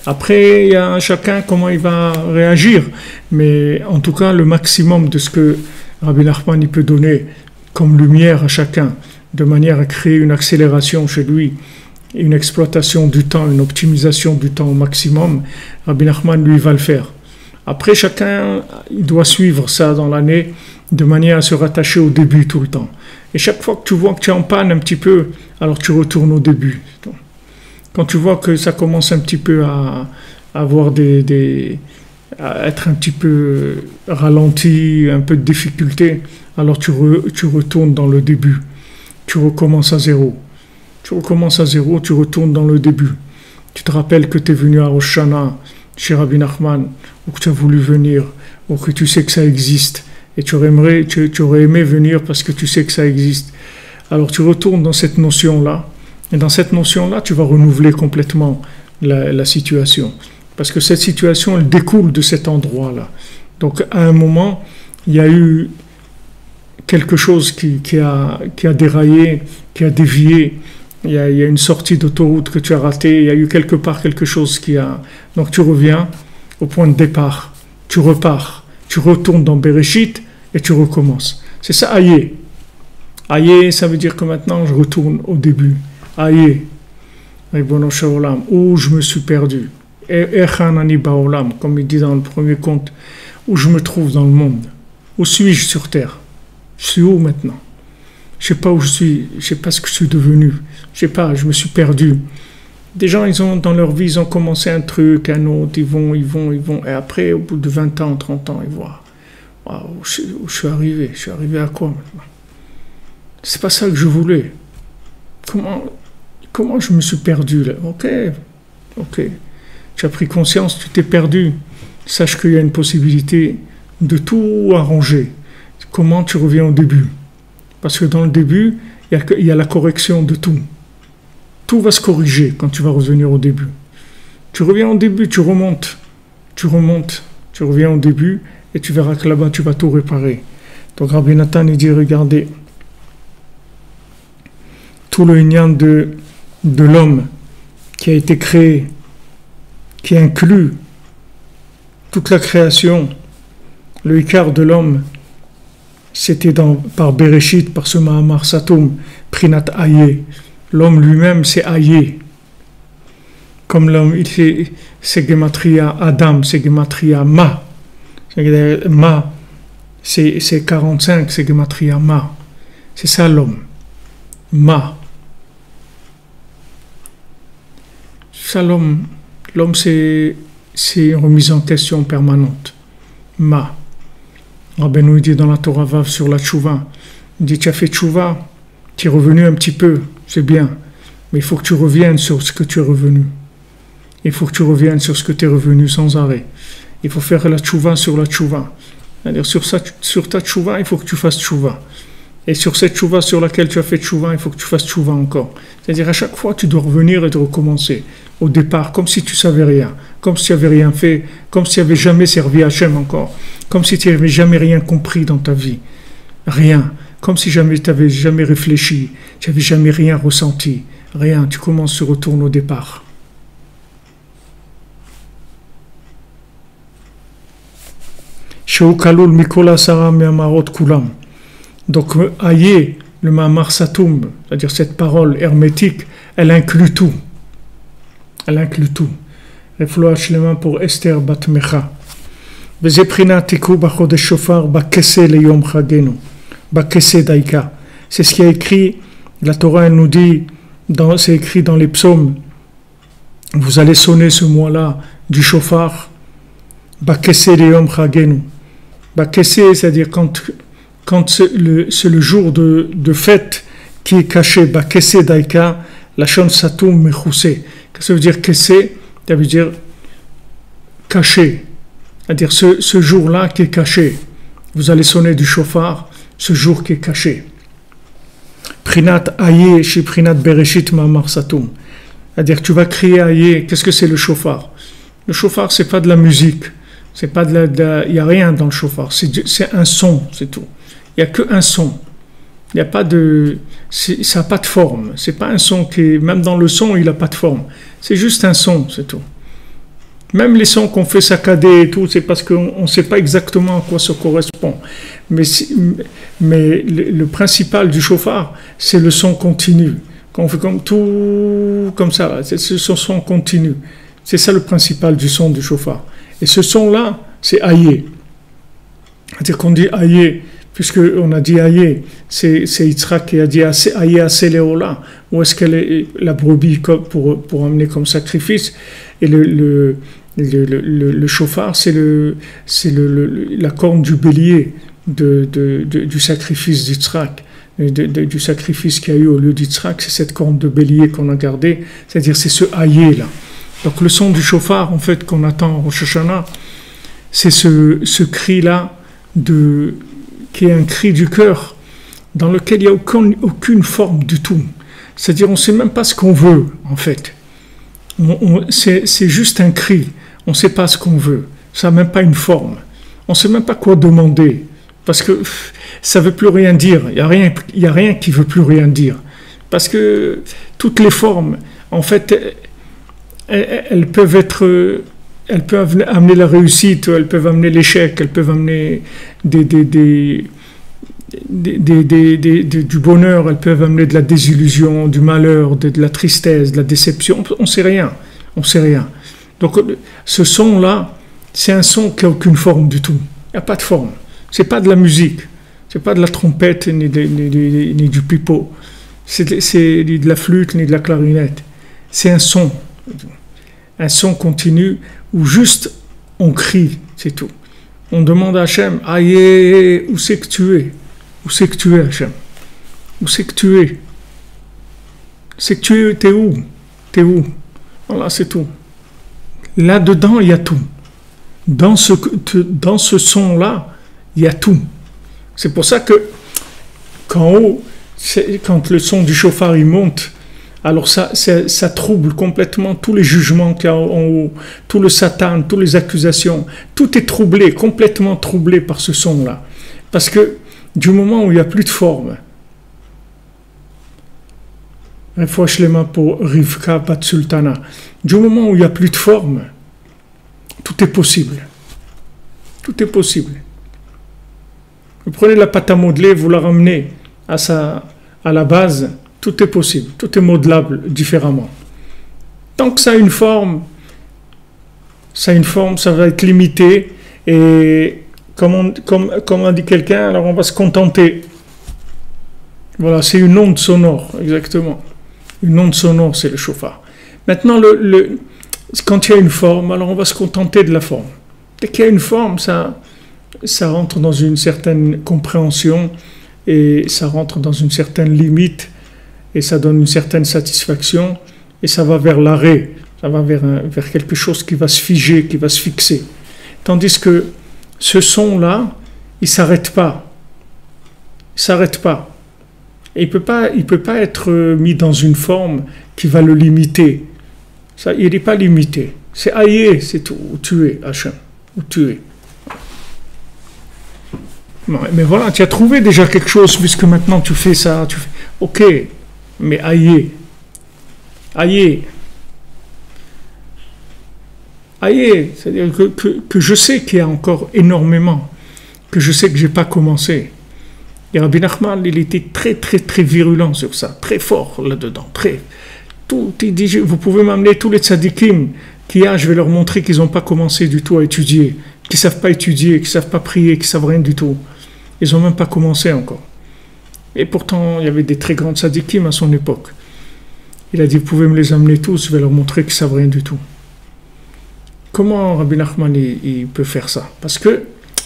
Après, il y a chacun comment il va réagir, mais en tout cas, le maximum de ce que Rabbi Nachman il peut donner comme lumière à chacun, de manière à créer une accélération chez lui, une exploitation du temps, une optimisation du temps au maximum, Rabbi Nachman, lui, va le faire. Après, chacun, il doit suivre ça dans l'année de manière à se rattacher au début tout le temps. Et chaque fois que tu vois que tu es en panne un petit peu, alors tu retournes au début. Quand tu vois que ça commence un petit peu à avoir à être un petit peu ralenti, un peu de difficulté, alors tu retournes dans le début. Tu recommences à zéro. Tu recommences à zéro, tu retournes dans le début. Tu te rappelles que tu es venu à Rosh Hashanah, chez Rabbi Nachman, ou que tu as voulu venir, ou que tu sais que ça existe, et tu aurais aimé venir parce que tu sais que ça existe. Alors tu retournes dans cette notion-là, et dans cette notion-là, tu vas renouveler complètement la situation. Parce que cette situation, elle découle de cet endroit-là. Donc à un moment, il y a eu quelque chose qui a déraillé, qui a dévié. Il y a une sortie d'autoroute que tu as ratée, il y a eu quelque part quelque chose qui a... Donc tu reviens au point de départ, tu repars, tu retournes dans Bereshit et tu recommences. C'est ça, Aïe. Aïe, ça veut dire que maintenant je retourne au début. Aïe, où je me suis perdu. Echanani baolam, comme il dit dans le premier conte, où je me trouve dans le monde. Où suis-je sur terre? Je suis où maintenant? Je ne sais pas où je suis, je ne sais pas ce que je suis devenu, je ne sais pas, je me suis perdu. Des gens, dans leur vie, ils ont commencé un truc, un autre, ils vont, et après, au bout de 20 ans, 30 ans, ils voient, waouh, où je suis arrivé à quoi maintenant? C'est pas ça que je voulais. Comment je me suis perdu là? Ok, Ok. Tu as pris conscience, tu t'es perdu. Sache qu'il y a une possibilité de tout arranger. Comment tu reviens au début? Parce que dans le début, il y a la correction de tout. Tout va se corriger quand tu vas revenir au début. Tu reviens au début, tu remontes, tu reviens au début et tu verras que là-bas tu vas tout réparer. Donc Rabbi Nathan il dit, regardez, tout le lien de l'homme qui a été créé, qui inclut toute la création, le Ikar de l'homme, c'était par Bereshit, par ce Mahamar Satum, Prinat Aye. L'homme lui-même, c'est Aye. Comme l'homme, c'est Gematria Adam, c'est Gematria Ma. Ma, c'est 45, c'est Gematria Ma. C'est ça l'homme. Ma. Ça l'homme. L'homme, c'est une remise en question permanente. Ma. Rabbeinu dit dans la Torah Vav sur la tchouva, il dit tu as fait tchouva, tu es revenu un petit peu, c'est bien, mais il faut que tu reviennes sur ce que tu es revenu. Il faut que tu reviennes sur ce que tu es revenu sans arrêt. Il faut faire la tchouva sur la tchouva. C'est-à-dire sur ta tchouva, il faut que tu fasses tchouva. Et sur cette tchouva sur laquelle tu as fait tchouva, il faut que tu fasses tchouva encore. C'est-à-dire à chaque fois, tu dois revenir et te recommencer. Au départ, comme si tu savais rien, comme si tu n'avais rien fait, comme si tu n'avais jamais servi Hachem encore, comme si tu n'avais jamais rien compris dans ta vie. Rien. Comme si tu n'avais jamais réfléchi, tu n'avais jamais rien ressenti. Rien. Tu commences, tu retournes au départ. Donc, Aye, le Mahamar Satum, c'est-à-dire cette parole hermétique, elle inclut tout. Elle inclut tout. Refloa Shlema pour Esther Bat Mecha. Vezeprinat tiku bachodesh shofar bakese leyom chagenu. Bakese daika. C'est ce qui est écrit, la Torah elle nous dit, c'est écrit dans les psaumes, vous allez sonner ce mois-là du shofar, bakese leyom chagenu. Bakese, c'est-à-dire quand c'est le jour de fête qui est caché, bakese daika, la shon satum mechuse. Qu'est-ce que ça veut dire kessé? Ça veut dire caché. C'est-à-dire ce jour-là qui est caché. Vous allez sonner du shofar, ce jour qui est caché. Prinat aye chez Prinat Bereshit Mahamar Satum. C'est-à-dire tu vas crier aye. Qu'est-ce que c'est le shofar? Le shofar, c'est pas de la musique. C'est pas il n'y a rien dans le shofar. C'est un son, c'est tout. Il n'y a qu'un son. Il n'y a pas de... Ça n'a pas de forme. C'est pas un son qui... Même dans le son, il n'a pas de forme. C'est juste un son, c'est tout. Même les sons qu'on fait saccader et tout, c'est parce qu'on ne sait pas exactement à quoi ça correspond. Mais le principal du shofar, c'est le son continu. Quand on fait comme tout, comme ça, c'est ce son continu. C'est ça le principal du son du shofar. Et ce son-là, c'est aïe. C'est-à-dire qu'on dit aïe, puisqu'on a dit aïe, c'est Yitzhak qui a dit aïe à Séléola, où est-ce qu'elle est la brebis pour amener comme sacrifice. Et le shofar, c'est la corne du bélier du sacrifice d'Yitzhak, du sacrifice qu'il y a eu au lieu d'Yitzhak. C'est cette corne de bélier qu'on a gardée, c'est-à-dire c'est ce haillé là. Donc le son du shofar, en fait, qu'on attend au Rosh Hashanah, c'est ce cri-là, qui est un cri du cœur, dans lequel il n'y a aucune forme du tout. C'est-à-dire on ne sait même pas ce qu'on veut, en fait. C'est juste un cri. On ne sait pas ce qu'on veut. Ça n'a même pas une forme. On ne sait même pas quoi demander. Parce que ça ne veut plus rien dire. Il n'y a rien qui ne veut plus rien dire. Parce que toutes les formes, en fait, elles peuvent amener la réussite, elles peuvent amener l'échec, elles peuvent amener du bonheur, elles peuvent amener de la désillusion, du malheur, de la tristesse, de la déception. On ne sait rien. Donc ce son-là, c'est un son qui n'a aucune forme du tout. Il n'y a pas de forme. Ce n'est pas de la musique. Ce n'est pas de la trompette ni du pipeau. C'est ni de la flûte ni de la clarinette. C'est un son. Un son continu où juste on crie, c'est tout. On demande à Hachem, aïe, où c'est que tu es? Où c'est que tu es, Hachem? Où c'est que tu es? C'est que tu es, t'es où? T'es où? Voilà, c'est tout. Là-dedans, il y a tout. Dans ce son-là, il y a tout. C'est pour ça que quand le son du chauffard il monte, alors ça trouble complètement tous les jugements qu'il y a en haut, tout le Satan, toutes les accusations. Tout est troublé, complètement troublé par ce son-là. Parce que du moment où il n'y a plus de forme, pour Rivka Bat Sultana, du moment où il n'y a plus de forme, tout est possible. Tout est possible. Vous prenez la pâte à modeler, vous la ramenez à la base, tout est possible, tout est modelable différemment. Tant que ça a une forme, ça va être limité, et comme a dit quelqu'un, alors on va se contenter. Voilà, c'est une onde sonore, exactement. Une onde sonore, c'est le chauffard. Maintenant, quand il y a une forme, alors on va se contenter de la forme. Dès qu'il y a une forme, ça rentre dans une certaine compréhension, et ça rentre dans une certaine limite, et ça donne une certaine satisfaction, et ça va vers l'arrêt, ça va vers quelque chose qui va se figer, qui va se fixer. Tandis que ce son-là, il ne s'arrête pas. Il ne s'arrête pas. Et il peut pas être mis dans une forme qui va le limiter. Ça, il n'est pas limité. C'est aïe, c'est tout. Où tu es, Hachem. Où tu es. Mais voilà, tu as trouvé déjà quelque chose, puisque maintenant tu fais ça. Ok, mais aïe. Aïe. Aïe, c'est-à-dire que je sais qu'il y a encore énormément, que je sais que je n'ai pas commencé. Et Rabbi Nachman, il était très, très, très virulent sur ça, très fort là-dedans, il dit, vous pouvez m'amener tous les tzadikim qu'il y a, je vais leur montrer qu'ils n'ont pas commencé du tout à étudier, qu'ils ne savent pas étudier, qu'ils ne savent pas prier, qu'ils ne savent rien du tout. Ils n'ont même pas commencé encore. Et pourtant, il y avait des très grands tzadikim à son époque. Il a dit, vous pouvez me les amener tous, je vais leur montrer qu'ils ne savent rien du tout. Comment Rabbi Nachman il peut faire ça? Parce que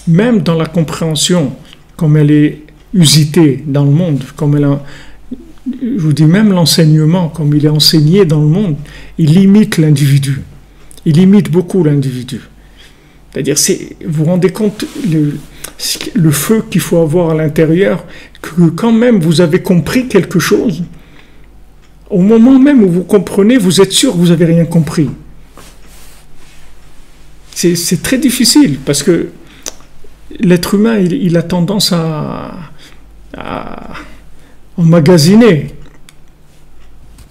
même dans la compréhension, comme elle est usitée dans le monde, je vous dis même l'enseignement, comme il est enseigné dans le monde, il limite l'individu. Il limite beaucoup l'individu. C'est-à-dire, vous vous rendez compte le feu qu'il faut avoir à l'intérieur, que quand même vous avez compris quelque chose, au moment même où vous comprenez, vous êtes sûr que vous n'avez rien compris. C'est très difficile, parce que l'être humain, il a tendance à emmagasiner.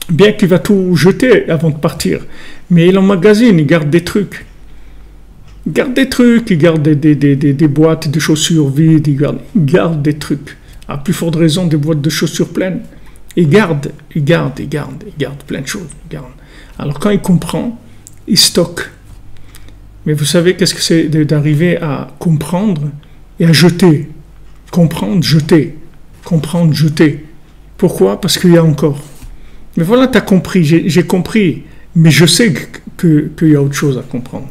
Bien qu'il va tout jeter avant de partir, mais il emmagasine, il garde des trucs. Il garde des boîtes de chaussures vides, il garde des trucs. À plus forte raison, des boîtes de chaussures pleines. Il garde plein de choses. Alors quand il comprend, il stocke. Mais vous savez qu'est-ce que c'est d'arriver à comprendre et à jeter. Comprendre, jeter. Comprendre, jeter. Pourquoi? Parce qu'il y a encore. Mais voilà, tu as compris, j'ai compris, mais je sais qu'il y a autre chose à comprendre.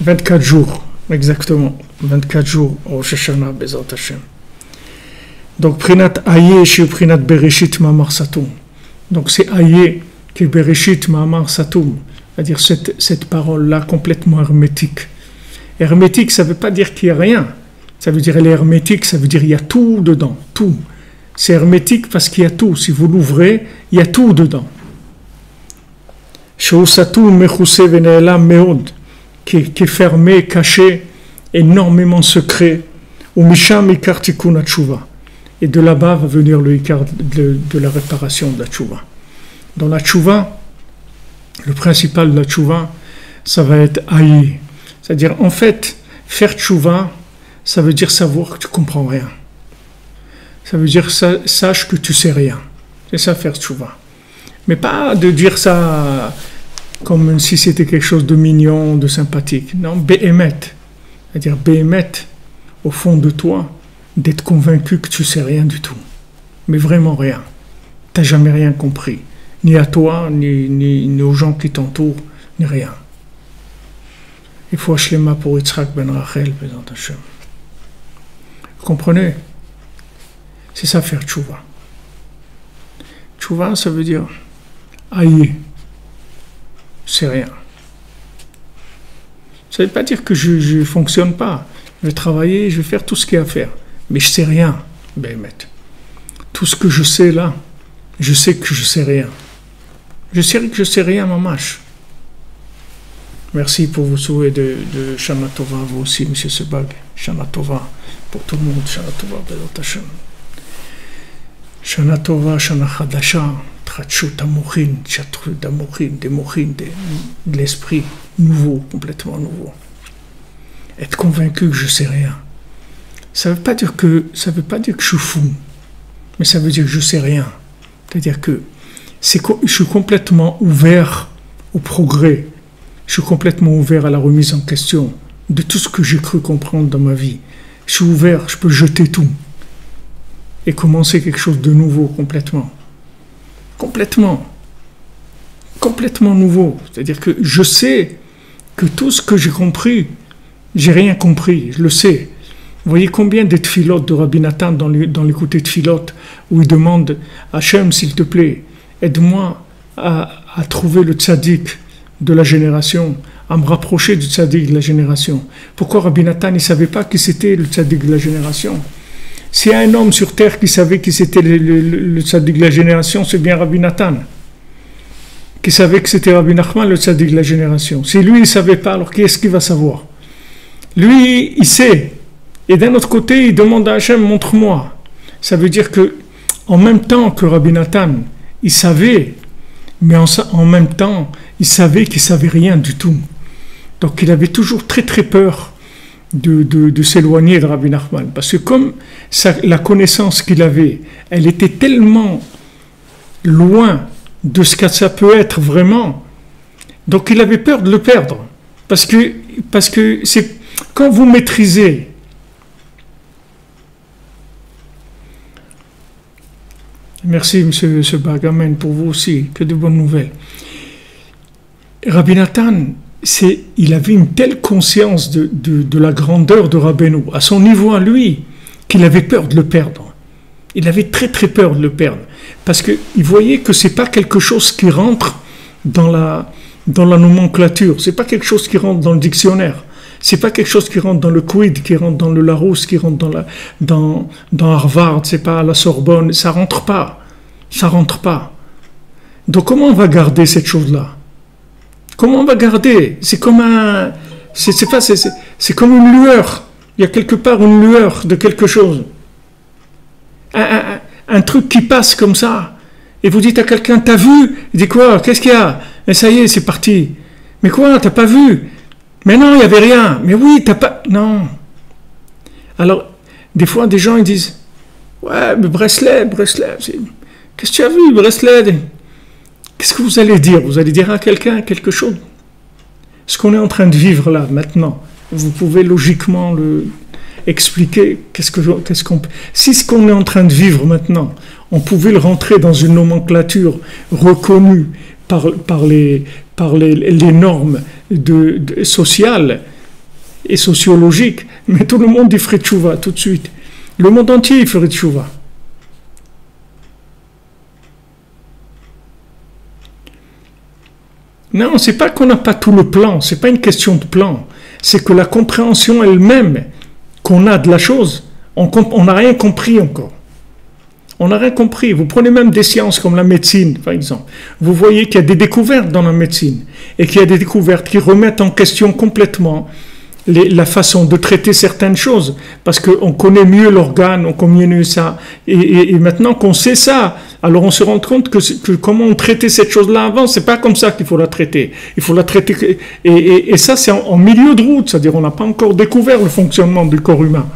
24 jours, exactement. 24 jours au Rosh Hashanah, Bezat Hashem. Donc, Prinat Aye, chez Prinat Bereshit Ma'amar Satum. Donc, c'est Aye qui est Bereshit Ma'amar Satum. C'est-à-dire cette parole-là complètement hermétique. Hermétique, ça ne veut pas dire qu'il n'y a rien. Ça veut dire elle est hermétique, ça veut dire il y a tout dedans, tout. C'est hermétique parce qu'il y a tout. Si vous l'ouvrez, il y a tout dedans. Shousatum mechuse vene'elam meod, qui est fermé, caché, énormément secret. Ou misham ikar tikun hatshuva. Et de là-bas va venir le ikar de la réparation de la tchouva. Dans la tchouva, le principal de la tchouva, ça va être aïe. C'est-à-dire, en fait, faire tchouva, ça veut dire savoir que tu ne comprends rien. Ça veut dire sache que tu ne sais rien. C'est ça, faire tchouva. Mais pas de dire ça comme si c'était quelque chose de mignon, de sympathique. Non, béhémet. C'est-à-dire, béhémet, au fond de toi, d'être convaincu que tu ne sais rien du tout. Mais vraiment rien. Tu n'as jamais rien compris. Ni à toi, ni aux gens qui t'entourent, ni rien. Il faut Hashlema pour Yitzhak ben Rachel, Bezat Hashem. Vous comprenez? C'est ça faire tchouva. Tchouva, ça veut dire Aïe, c'est rien. Ça ne veut pas dire que je ne fonctionne pas. Je vais travailler, je vais faire tout ce qu'il y a à faire. Mais je ne sais rien, Béhémet. Tout ce que je sais là, je sais que je ne sais rien. Je sais que je ne sais rien, mamash. Merci pour vos souhaits de Shana Tova, vous aussi, M. Sebag. Shana Tova, pour tout le monde. Shana Tova, Bezat Hashem. Shana Tova, Shana Chadasha, Tratchut Amochin, Chatrut Amochin, des Mochin, de l'esprit nouveau, complètement nouveau. Être convaincu que je ne sais rien. Ça ne veut pas dire que je suis fou, mais ça veut dire que je ne sais rien. C'est-à-dire que je suis complètement ouvert au progrès. Je suis complètement ouvert à la remise en question de tout ce que j'ai cru comprendre dans ma vie. Je suis ouvert, je peux jeter tout et commencer quelque chose de nouveau complètement. Complètement nouveau. C'est-à-dire que je sais que tout ce que j'ai compris, j'ai rien compris, je le sais. Vous voyez combien de tfilotes de Rabbi Nathan dans l'écouté tfilotes où il demande « Hachem, s'il te plaît, aide-moi à trouver le tzaddik de la génération, à me rapprocher du tzaddik de la génération. » Pourquoi Rabbi Nathan, il ne savait pas qui c'était le tzaddik de la génération? S'il y a un homme sur terre qui savait qui c'était le tzaddik de la génération, c'est bien Rabbi Nathan. Qui savait que c'était Rabbi Nachman, le tzaddik de la génération. Si lui, il ne savait pas, alors qui est-ce qu'il va savoir? Lui, il sait. Et d'un autre côté, il demande à Hachem, montre-moi. Ça veut dire que, en même temps que Rabbi Nathan, il savait, mais en même temps, il savait qu'il ne savait rien du tout. Donc il avait toujours très très peur de s'éloigner de Rabbi Nachman. Parce que comme la connaissance qu'il avait, elle était tellement loin de ce que ça peut être vraiment, donc il avait peur de le perdre. Parce que c'est quand vous maîtrisez merci M. Bagamen pour vous aussi, que de bonnes nouvelles. Rabbi Nathan, il avait une telle conscience de la grandeur de Rabbeinu, à son niveau à lui, qu'il avait peur de le perdre. Il avait très très peur de le perdre, parce qu'il voyait que ce n'est pas quelque chose qui rentre dans la nomenclature, ce n'est pas quelque chose qui rentre dans le dictionnaire, ce n'est pas quelque chose qui rentre dans le Quid, qui rentre dans le Larousse, qui rentre dans Harvard, c'est pas à la Sorbonne, ça rentre pas. Donc comment on va garder cette chose-là? Comment on va garder? C'est comme c'est comme une lueur. Il y a quelque part une lueur de quelque chose. Un truc qui passe comme ça. Et vous dites à quelqu'un, t'as vu? Il dit quoi? Qu'est-ce qu'il y a? Et ça y est, c'est parti. Mais quoi? T'as pas vu? Mais non, il n'y avait rien. Mais oui, t'as pas... Non. Alors, des fois, des gens, ils disent, ouais, mais Breslev, qu'est-ce que tu as vu, Breslev? Qu'est-ce que vous allez dire? Vous allez dire à quelqu'un quelque chose? Ce qu'on est en train de vivre là, maintenant, vous pouvez logiquement expliquer si ce qu'on est en train de vivre maintenant, on pouvait le rentrer dans une nomenclature reconnue par les normes sociales et sociologiques, mais tout le monde y ferait tchouva tout de suite. Le monde entier y ferait tchouva. Non, c'est pas qu'on n'a pas tout le plan, c'est pas une question de plan, c'est que la compréhension elle-même qu'on a de la chose, on n'a rien compris encore. On n'a rien compris. Vous prenez même des sciences comme la médecine, par exemple. Vous voyez qu'il y a des découvertes dans la médecine et qu'il y a des découvertes qui remettent en question complètement la façon de traiter certaines choses, parce qu'on connaît mieux l'organe, on connaît mieux ça, et maintenant qu'on sait ça, alors on se rend compte que comment on traitait cette chose-là avant, c'est pas comme ça qu'il faut la traiter. Il faut la traiter, et ça c'est en milieu de route, c'est-à-dire on n'a pas encore découvert le fonctionnement du corps humain.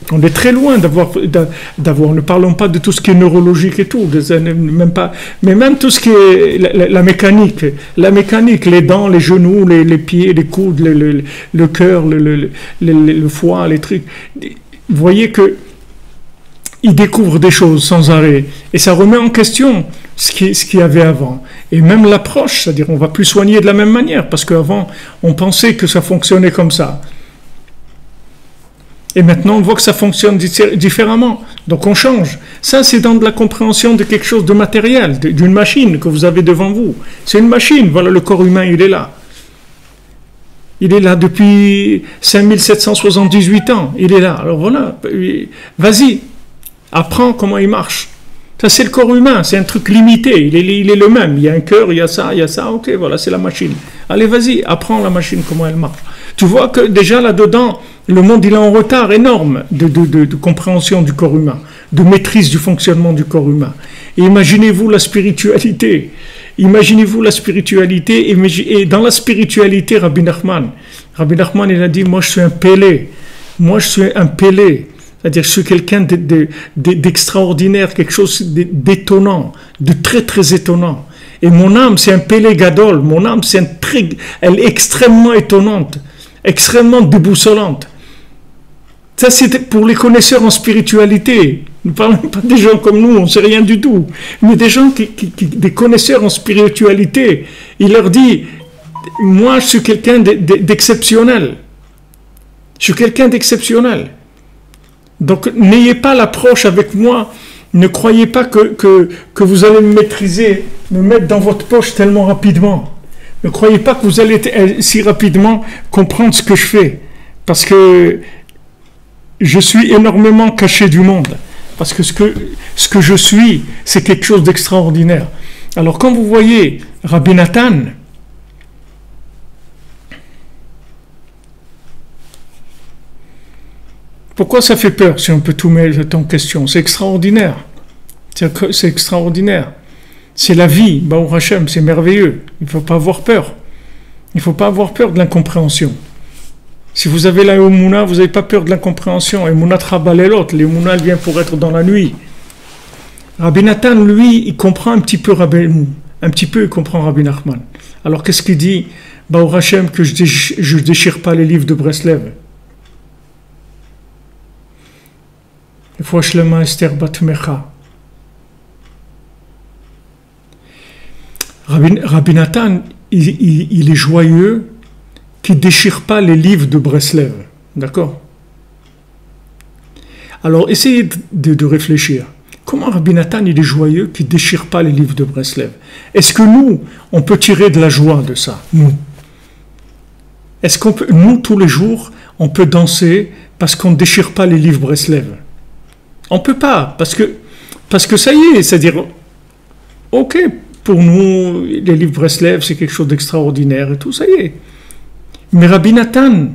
On est très loin d'avoir, ne parlons pas de tout ce qui est neurologique et tout, même pas, mais même tout ce qui est la mécanique, les dents, les genoux, les pieds, les coudes, le cœur, le foie, les trucs. Vous voyez que il découvre des choses sans arrêt, et ça remet en question ce qu'il y avait avant. Et même l'approche, c'est-à-dire on va plus soigner de la même manière, parce qu'avant on pensait que ça fonctionnait comme ça. Et maintenant, on voit que ça fonctionne différemment. Donc on change. Ça, c'est dans de la compréhension de quelque chose de matériel, d'une machine que vous avez devant vous. C'est une machine. Voilà, le corps humain, il est là. Il est là depuis 5778 ans. Il est là. Alors voilà, vas-y, apprends comment il marche. Ça, c'est le corps humain, c'est un truc limité, il est le même. Il y a un cœur, il y a ça, ok, voilà, c'est la machine. Allez, vas-y, apprends la machine, comment elle marche. Tu vois que déjà là-dedans, le monde, il est en retard énorme de compréhension du corps humain, de maîtrise du fonctionnement du corps humain. Et imaginez-vous la spiritualité. Imaginez-vous la spiritualité, et dans la spiritualité, Rabbi Nachman, il a dit, moi je suis un pélé, moi je suis un pélé. C'est-à-dire, je suis quelqu'un d'extraordinaire, quelque chose d'étonnant, de très très étonnant. Et mon âme, c'est un Pélé Gadol. Mon âme, elle est extrêmement étonnante, extrêmement déboussolante. Ça, c'est pour les connaisseurs en spiritualité. Ne parlons pas des gens comme nous, on ne sait rien du tout. Mais des gens des connaisseurs en spiritualité. Il leur dit, moi, je suis quelqu'un d'exceptionnel. Je suis quelqu'un d'exceptionnel. Donc, n'ayez pas l'approche avec moi. Ne croyez pas que vous allez me maîtriser, me mettre dans votre poche tellement rapidement. Ne croyez pas que vous allez si rapidement comprendre ce que je fais. Parce que je suis énormément caché du monde. Parce que ce que je suis, c'est quelque chose d'extraordinaire. Alors, quand vous voyez Rabbi Nathan, pourquoi ça fait peur si on peut tout mettre en question? C'est extraordinaire. C'est extraordinaire. C'est la vie, Baruch Hashem, c'est merveilleux. Il ne faut pas avoir peur. Il ne faut pas avoir peur de l'incompréhension. Si vous avez la Emouna, vous n'avez pas peur de l'incompréhension. Emouna Trabalelot, l'Emouna, elle vient pour être dans la nuit. Rabbi Nathan, lui, il comprend un petit peu Rabbeinu. Un petit peu, il comprend Rabbi Nachman. Alors, qu'est-ce qu'il dit? Baruch Hashem, que je déchire pas les livres de Breslev. Esther Batmecha. Rabbi Nathan, il est joyeux qu'il ne déchire pas les livres de Breslev. D'accord? Alors, essayez de réfléchir. Comment Rabbi Nathan, il est joyeux qu'il ne déchire pas les livres de Breslev? Est-ce que nous, on peut tirer de la joie de ça? Nous. Est-ce qu'on peut, nous, tous les jours, on peut danser parce qu'on ne déchire pas les livres Breslev? On ne peut pas, parce que ça y est, c'est-à-dire, ok, pour nous, les livres Breslev, c'est quelque chose d'extraordinaire et tout, ça y est. Mais Rabbi Nathan,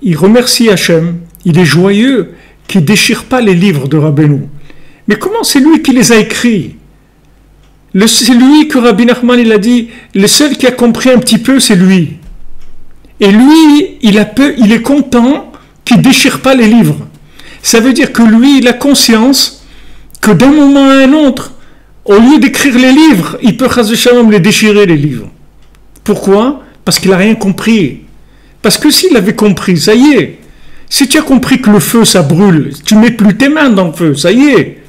il remercie Hachem, il est joyeux qu'il ne déchire pas les livres de Rabbeinu. Mais comment c'est lui qui les a écrits? C'est lui que Rabbi Nachman, il a dit, le seul qui a compris un petit peu, c'est lui. Et lui, il est content qu'il ne déchire pas les livres. Ça veut dire que lui, il a conscience que d'un moment à un autre, au lieu d'écrire les livres, il peut chas v'shalom les déchirer, les livres. Pourquoi? Parce qu'il n'a rien compris. Parce que s'il avait compris, ça y est. Si tu as compris que le feu, ça brûle, tu ne mets plus tes mains dans le feu, ça y est.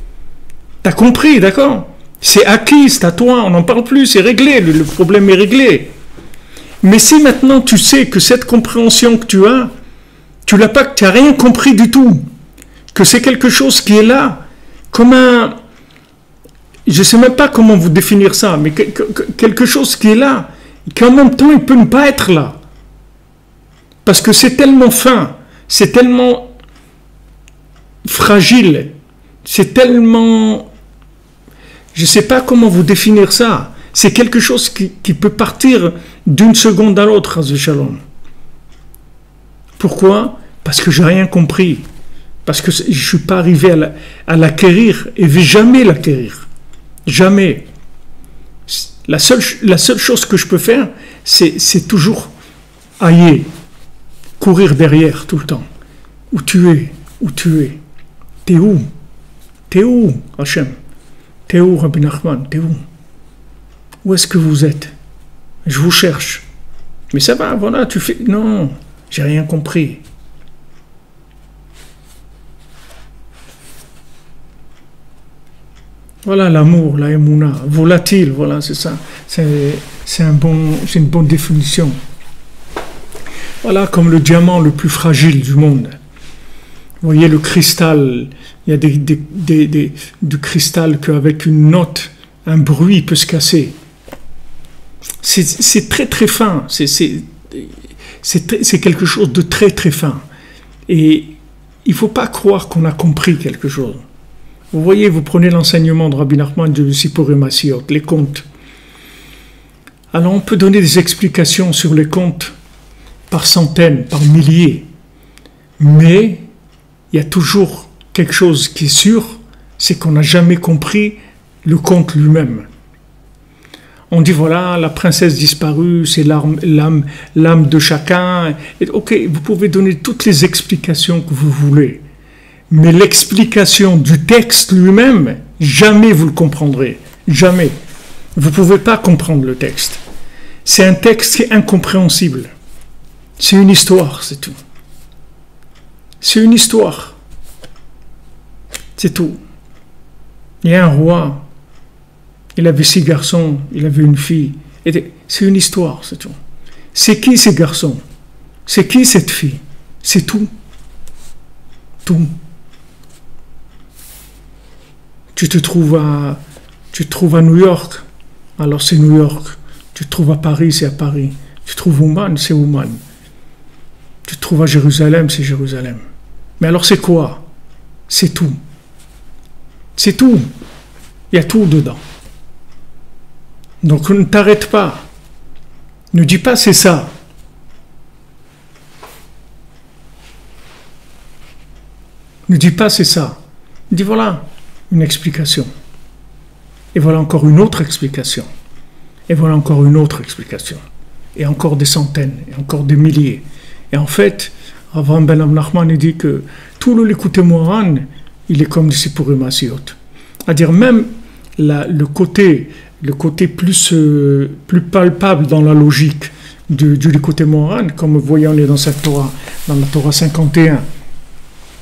Tu as compris, d'accord? C'est acquis, c'est à toi, on n'en parle plus, c'est réglé, le problème est réglé. Mais si maintenant tu sais que cette compréhension que tu l'as pas, que tu n'as rien compris du tout, que c'est quelque chose qui est là, comme un... Je ne sais même pas comment vous définir ça, mais quelque chose qui est là, qu'en même temps, il peut ne pas être là. Parce que c'est tellement fin, c'est tellement fragile, c'est tellement... Je ne sais pas comment vous définir ça. C'est quelque chose qui peut partir d'une seconde à l'autre, Chas v'shalom. Pourquoi? Parce que je n'ai rien compris. Parce que je ne suis pas arrivé à l'acquérir et je ne vais jamais l'acquérir. Jamais. La seule chose que je peux faire, c'est toujours ailler, courir derrière tout le temps. Où tu es? Où tu es? T'es où? T'es où, Hachem? T'es où, Rabbi Nachman? T'es où? Où est-ce que vous êtes? Je vous cherche. Mais ça va, voilà, tu fais... Non, j'ai rien compris. Voilà l'amour, la émouna, volatile, voilà, c'est ça. C'est une bonne définition. Voilà, comme le diamant le plus fragile du monde. Vous voyez le cristal, il y a du cristal qu'avec une note, un bruit peut se casser. C'est très très fin, c'est quelque chose de très très fin. Et il ne faut pas croire qu'on a compris quelque chose. Vous voyez, vous prenez l'enseignement de Rabbi Nachman de Sipurei Masiot, les contes. Alors on peut donner des explications sur les contes par centaines, par milliers. Mais il y a toujours quelque chose qui est sûr, c'est qu'on n'a jamais compris le conte lui-même. On dit voilà, la princesse disparue, c'est l'âme de chacun. Et, ok, vous pouvez donner toutes les explications que vous voulez. Mais l'explication du texte lui-même, jamais vous le comprendrez. Jamais. Vous ne pouvez pas comprendre le texte. C'est un texte qui est incompréhensible. C'est une histoire, c'est tout. C'est une histoire. C'est tout. Il y a un roi. Il avait 6 garçons, il avait une fille. C'est une histoire, c'est tout. C'est qui ces garçons? C'est qui cette fille? C'est tout. Tout. Tu te trouves à New York, alors c'est New York. Tu te trouves à Paris, c'est à Paris. Tu te trouves Ouman, c'est Ouman. Tu te trouves à Jérusalem, c'est Jérusalem. Mais alors c'est quoi? C'est tout. C'est tout. Il y a tout dedans. Donc ne t'arrête pas. Ne dis pas c'est ça. Ne dis pas c'est ça. Dis voilà une explication. Et voilà encore une autre explication. Et voilà encore une autre explication. Et encore des centaines, et encore des milliers. Et en fait, Avraham ben Nachman dit que tout le Likutei Moharan, il est comme des Sipurei Masiot. C'est-à-dire même le côté plus palpable dans la logique du Likutei Moharan, comme vous voyez, on est dans cette Torah, dans la Torah 51,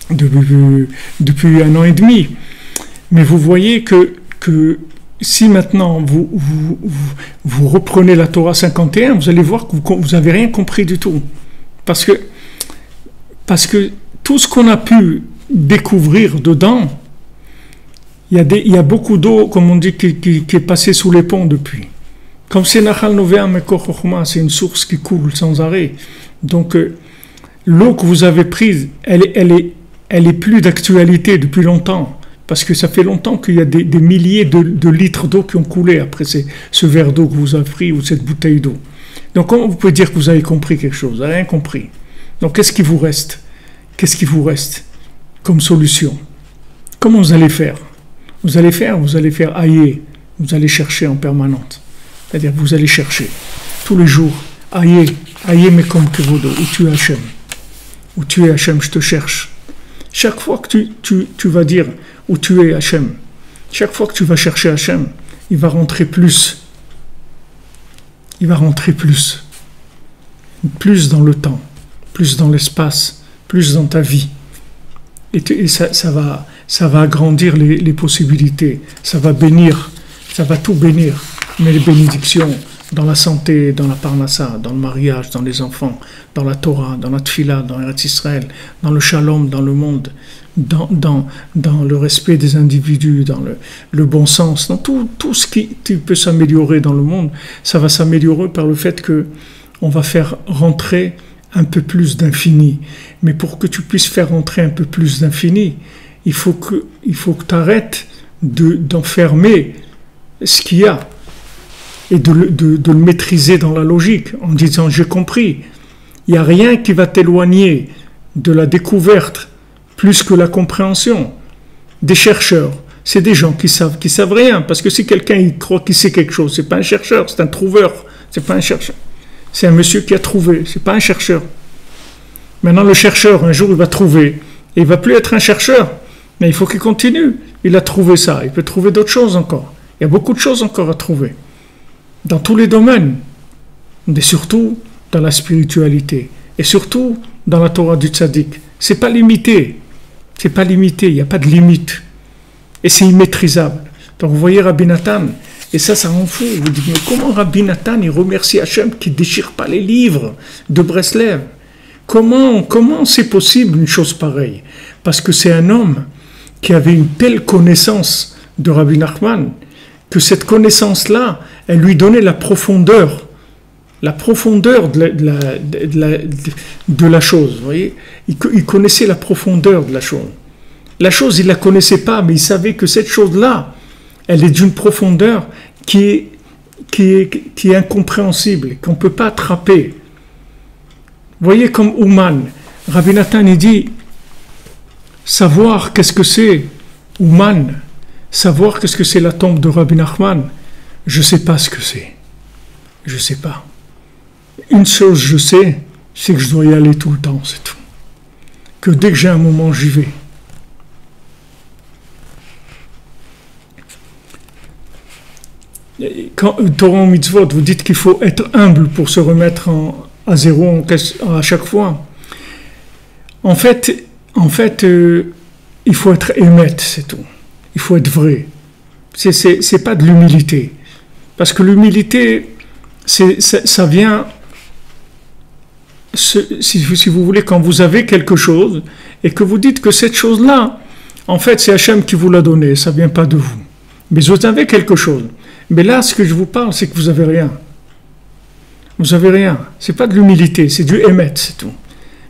depuis 1 an et demi. Mais vous voyez que si maintenant vous reprenez la Torah 51, vous allez voir que vous n'avez rien compris du tout. Parce que tout ce qu'on a pu découvrir dedans, il y a beaucoup d'eau, comme on dit, qui est passée sous les ponts depuis. Comme c'est Nachal Novea Mekor Chochma, c'est une source qui coule sans arrêt. Donc, l'eau que vous avez prise, elle est plus d'actualité depuis longtemps. Parce que ça fait longtemps qu'il y a des milliers de litres d'eau qui ont coulé après ce verre d'eau que vous avez pris ou cette bouteille d'eau. Donc, comment vous pouvez dire que vous avez compris quelque chose? Vous n'avez rien compris. Donc, qu'est-ce qui vous reste? Qu'est-ce qui vous reste comme solution? Comment vous allez faire? Vous allez faire aïe, vous allez chercher en permanente. C'est-à-dire vous allez chercher tous les jours, aïe, mais comme que vous, où tu es Hachem. Où tu es Hachem, je te cherche. Chaque fois que tu vas dire où tu es Hachem, chaque fois que tu vas chercher Hachem, il va rentrer plus. Il va rentrer plus. Plus dans le temps, plus dans l'espace, plus dans ta vie. Et ça va agrandir les possibilités, ça va bénir, ça va tout bénir. Mais les bénédictions dans la santé, dans la parnassa, dans le mariage, dans les enfants, dans la Torah, dans la Tfila, dans Eretz Israël, dans le shalom, dans le monde, dans le respect des individus, dans le bon sens, dans tout ce qui peut s'améliorer dans le monde, ça va s'améliorer par le fait que on va faire rentrer un peu plus d'infini. Mais pour que tu puisses faire rentrer un peu plus d'infini, il faut que tu arrêtes d'enfermer ce qu'il y a et de le maîtriser dans la logique en disant j'ai compris. Il n'y a rien qui va t'éloigner de la découverte plus que la compréhension. Des chercheurs, c'est des gens qui savent rien, parce que si quelqu'un il croit qu'il sait quelque chose, c'est pas un chercheur, c'est un trouveur, c'est pas un chercheur. C'est un monsieur qui a trouvé, c'est pas un chercheur. Maintenant le chercheur, un jour il va trouver, et il va plus être un chercheur, mais il faut qu'il continue. Il a trouvé ça, il peut trouver d'autres choses encore. Il y a beaucoup de choses encore à trouver, dans tous les domaines, mais surtout dans la spiritualité, et surtout dans la Torah du Tzaddik. C'est pas limité, il n'y a pas de limite, et c'est immaîtrisable. Donc vous voyez Rabbi Nathan, et ça rend fou. Vous dites, mais comment Rabbi Nathan il remercie Hachem qui ne déchire pas les livres de Breslev? Comment c'est possible une chose pareille? Parce que c'est un homme qui avait une telle connaissance de Rabbi Nachman, que cette connaissance-là, elle lui donnait la profondeur de la chose. Vous voyez, il connaissait la profondeur de la chose. La chose, il ne la connaissait pas, mais il savait que cette chose-là, elle est d'une profondeur qui est incompréhensible, qu'on ne peut pas attraper. Vous voyez, comme Ouman, Rabbi Nathan, il dit, savoir qu'est-ce que c'est Ouman, savoir qu'est-ce que c'est la tombe de Rabbi Nachman, je ne sais pas ce que c'est. Je ne sais pas. Une chose je sais, c'est que je dois y aller tout le temps, c'est tout. Que dès que j'ai un moment, j'y vais. Quand Torah Mitzvot, vous dites qu'il faut être humble pour se remettre à zéro à chaque fois. En fait, il faut être émet, c'est tout. Il faut être vrai. C'est pas de l'humilité. Parce que l'humilité, ça vient, si vous voulez, quand vous avez quelque chose et que vous dites que cette chose-là, en fait, c'est Hachem qui vous l'a donné, ça ne vient pas de vous. Mais vous avez quelque chose. Mais là, ce que je vous parle, c'est que vous n'avez rien. Vous n'avez rien. Ce n'est pas de l'humilité, c'est du émet, c'est tout.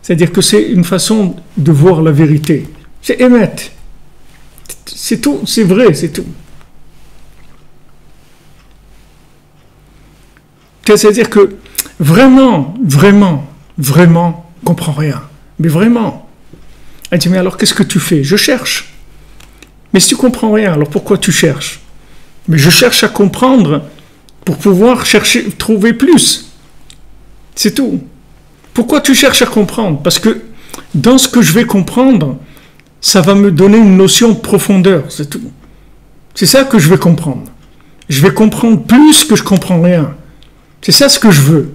C'est-à-dire que c'est une façon de voir la vérité. C'est émet. C'est tout, c'est vrai, c'est tout. C'est-à-dire que vraiment, on ne comprend rien. Mais vraiment. Elle dit, mais alors qu'est-ce que tu fais? Je cherche. Mais si tu ne comprends rien, alors pourquoi tu cherches? Mais je cherche à comprendre pour pouvoir trouver plus. C'est tout. Pourquoi tu cherches à comprendre? Parce que dans ce que je vais comprendre, ça va me donner une notion de profondeur, c'est tout. C'est ça que je vais comprendre. Je vais comprendre plus que je comprends rien. C'est ça ce que je veux.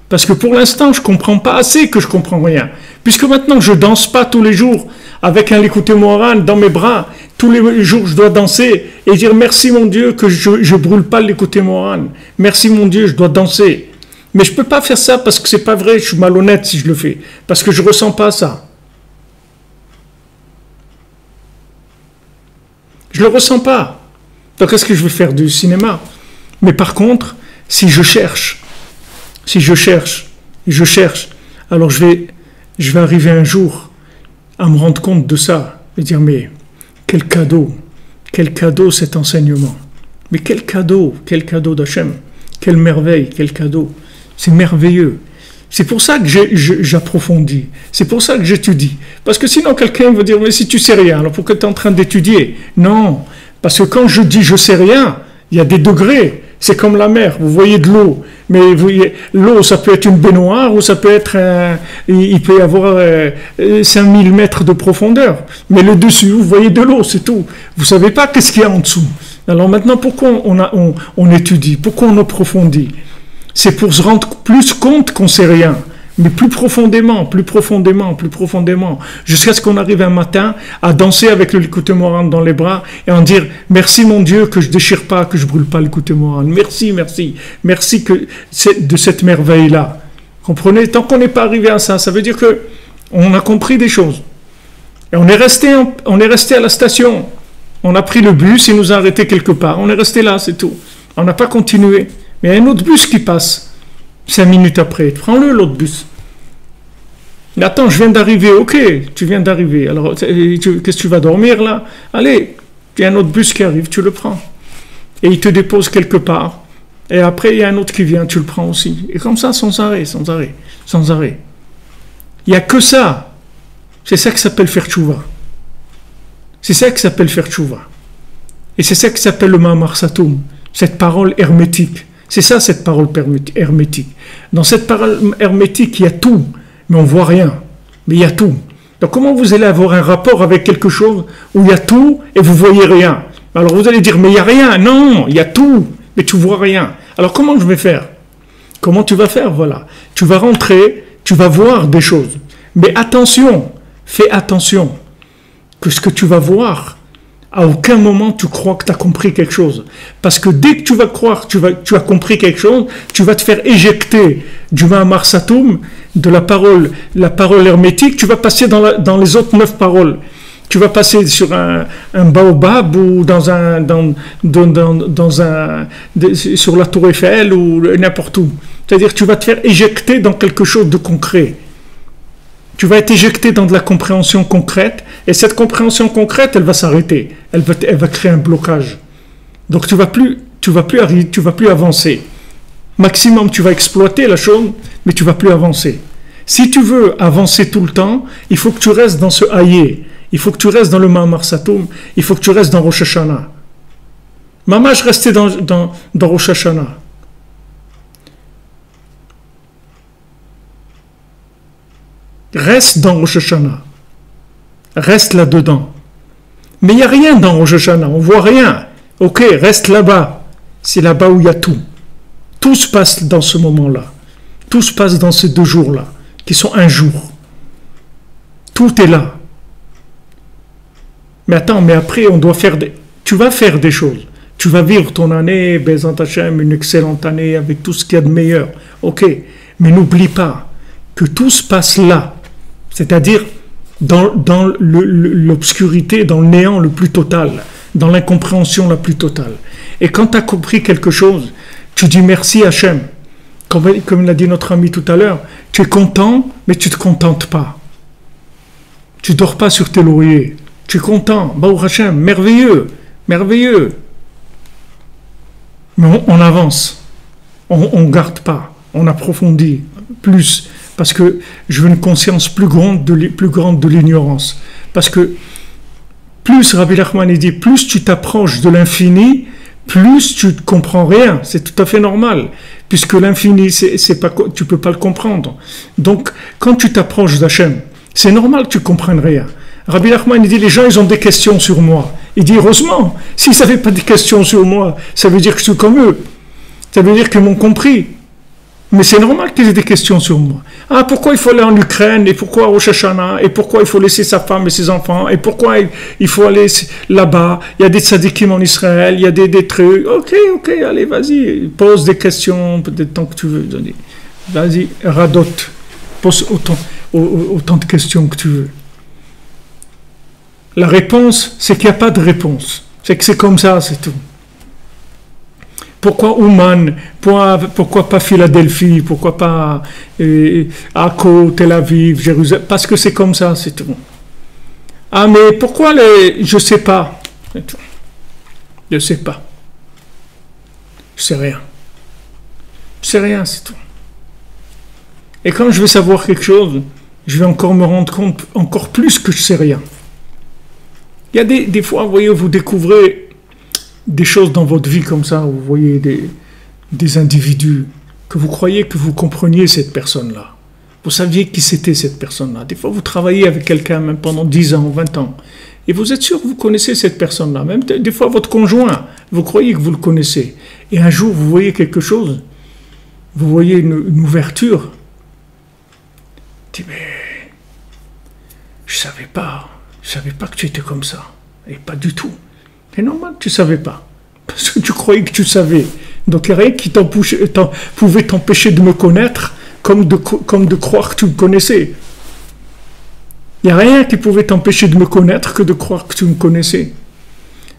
Parce que pour l'instant, je ne comprends pas assez que je ne comprends rien. Puisque maintenant, je ne danse pas tous les jours avec un Likutei Moharan dans mes bras. Tous les jours, je dois danser et dire merci mon Dieu que je ne brûle pas le Likutei Moharan. Merci mon Dieu, je dois danser. Mais je ne peux pas faire ça parce que ce n'est pas vrai, je suis malhonnête si je le fais. Parce que je ne ressens pas ça. Je ne le ressens pas. Donc est-ce que je vais faire du cinéma? Mais par contre, si je cherche, alors je vais arriver un jour à me rendre compte de ça et dire mais quel cadeau cet enseignement. Mais quel cadeau d'Hachem, quelle merveille, quel cadeau. C'est merveilleux. C'est pour ça que j'approfondis. C'est pour ça que j'étudie. Parce que sinon, quelqu'un va dire, mais si tu sais rien, alors pourquoi tu es en train d'étudier? Non. Parce que quand je dis je sais rien, il y a des degrés. C'est comme la mer. Vous voyez de l'eau. Mais vous voyez, l'eau, ça peut être une baignoire ou ça peut être il peut y avoir 5000 mètres de profondeur. Mais le dessus, vous voyez de l'eau, c'est tout. Vous ne savez pas qu'est-ce qu'il y a en dessous. Alors maintenant, pourquoi on étudie? Pourquoi on approfondit? C'est pour se rendre plus compte qu'on ne sait rien, mais plus profondément, jusqu'à ce qu'on arrive un matin à danser avec le Likutei Moharan dans les bras et en dire merci mon Dieu que je ne déchire pas, que je ne brûle pas le Likutei Moharan. Merci de cette merveille-là. Comprenez? Tant qu'on n'est pas arrivé à ça, ça veut dire que on a compris des choses. Et on est resté à la station. On a pris le bus, il nous a arrêtés quelque part. On est resté là, c'est tout. On n'a pas continué. Mais il y a un autre bus qui passe 5 minutes après. Prends-le, l'autre bus. Mais attends, je viens d'arriver. Ok, tu viens d'arriver. Alors, qu'est-ce que tu vas dormir là? Allez, il y a un autre bus qui arrive, tu le prends. Et il te dépose quelque part. Et après, il y a un autre qui vient, tu le prends aussi. Et comme ça, sans arrêt. Il n'y a que ça. C'est ça qui s'appelle faire tchouva. Et c'est ça qui s'appelle le Ma'amar Satoum. Cette parole hermétique. C'est ça, cette parole hermétique. Dans cette parole hermétique, il y a tout, mais on ne voit rien. Mais il y a tout. Donc comment vous allez avoir un rapport avec quelque chose où il y a tout et vous ne voyez rien? Alors vous allez dire, mais il n'y a rien. Non, il y a tout, mais tu ne vois rien. Alors comment je vais faire? Comment tu vas faire? Voilà. Tu vas rentrer, tu vas voir des choses. Mais attention, fais attention, que ce que tu vas voir, à aucun moment tu crois que tu as compris quelque chose. Parce que dès que tu vas croire que tu as compris quelque chose, tu vas te faire éjecter du Ma'amar Satoum, de la parole hermétique, tu vas passer dans les autres 9 paroles. Tu vas passer sur un baobab ou sur la tour Eiffel ou n'importe où. C'est-à-dire que tu vas te faire éjecter dans quelque chose de concret. Tu vas être éjecté dans de la compréhension concrète et cette compréhension concrète, elle va s'arrêter. Elle va créer un blocage. Donc tu vas plus avancer. Maximum, tu vas exploiter la chose, mais tu vas plus avancer. Si tu veux avancer tout le temps, il faut que tu restes dans ce haïe. Il faut que tu restes dans le Ma'amar Satoum. Il faut que tu restes dans Rosh Hashanah. Mamash restait dans Rosh Hashanah. Reste dans Rosh Hashanah. Reste là-dedans. Mais il n'y a rien dans Rosh Hashanah. On ne voit rien. Ok, reste là-bas. C'est là-bas où il y a tout. Tout se passe dans ce moment-là. Tout se passe dans ces 2 jours-là, qui sont un jour. Tout est là. Mais attends, mais après, on doit faire tu vas faire des choses. Tu vas vivre ton année, Bezant Hashem, une excellente année, avec tout ce qu'il y a de meilleur. Ok, mais n'oublie pas que tout se passe là. C'est-à-dire dans l'obscurité, dans le néant le plus total, dans l'incompréhension la plus totale. Et quand tu as compris quelque chose, tu dis merci Hachem. Comme l'a dit notre ami tout à l'heure, tu es content, mais tu ne te contentes pas. Tu ne dors pas sur tes lauriers. Tu es content, Baruch Hachem, merveilleux, merveilleux. Mais on avance. On ne garde pas. On approfondit plus. Parce que je veux une conscience plus grande de l'ignorance. Parce que plus, Rabbi Nachman dit, plus tu t'approches de l'infini, plus tu ne comprends rien. C'est tout à fait normal. Puisque l'infini, tu ne peux pas le comprendre. Donc, quand tu t'approches d'Hachem, c'est normal que tu ne comprennes rien. Rabbi Nachman dit, les gens, ils ont des questions sur moi. Il dit, heureusement, s'ils n'avaient pas de questions sur moi, ça veut dire que je suis comme eux. Ça veut dire qu'ils m'ont compris. Mais c'est normal qu'ils aient des questions sur moi. Ah, pourquoi il faut aller en Ukraine? Et pourquoi à Rosh Hashanah? Et pourquoi il faut laisser sa femme et ses enfants? Et pourquoi il faut aller là-bas? Il y a des tzadikim en Israël, il y a des trucs. Ok, allez, vas-y. Pose des questions, peut-être tant que tu veux. Vas-y, radote. Pose autant de questions que tu veux. La réponse, c'est qu'il n'y a pas de réponse. C'est que c'est comme ça, c'est tout. Pourquoi Ouman? Pourquoi pas Philadelphie? Pourquoi pas Akko, Tel Aviv, Jérusalem? Parce que c'est comme ça, c'est tout. Ah, mais pourquoi je sais pas. Je sais pas. Je sais rien. Je sais rien, c'est tout. Et quand je vais savoir quelque chose, je vais encore me rendre compte encore plus que je sais rien. Il y a des fois, vous voyez, vous découvrez des choses dans votre vie comme ça, vous voyez des individus que vous croyez que vous compreniez cette personne-là. Vous saviez qui c'était cette personne-là. Des fois, vous travaillez avec quelqu'un même pendant 10 ans, 20 ans, et vous êtes sûr que vous connaissez cette personne-là. Même des fois, votre conjoint, vous croyez que vous le connaissez. Et un jour, vous voyez quelque chose, vous voyez une ouverture. Vous dites, mais je savais pas que tu étais comme ça. Et pas du tout. C'est normal, tu ne savais pas. Parce que tu croyais que tu savais. Donc il n'y a rien qui pouvait t'empêcher de me connaître comme de croire que tu me connaissais. Il n'y a rien qui pouvait t'empêcher de me connaître que de croire que tu me connaissais.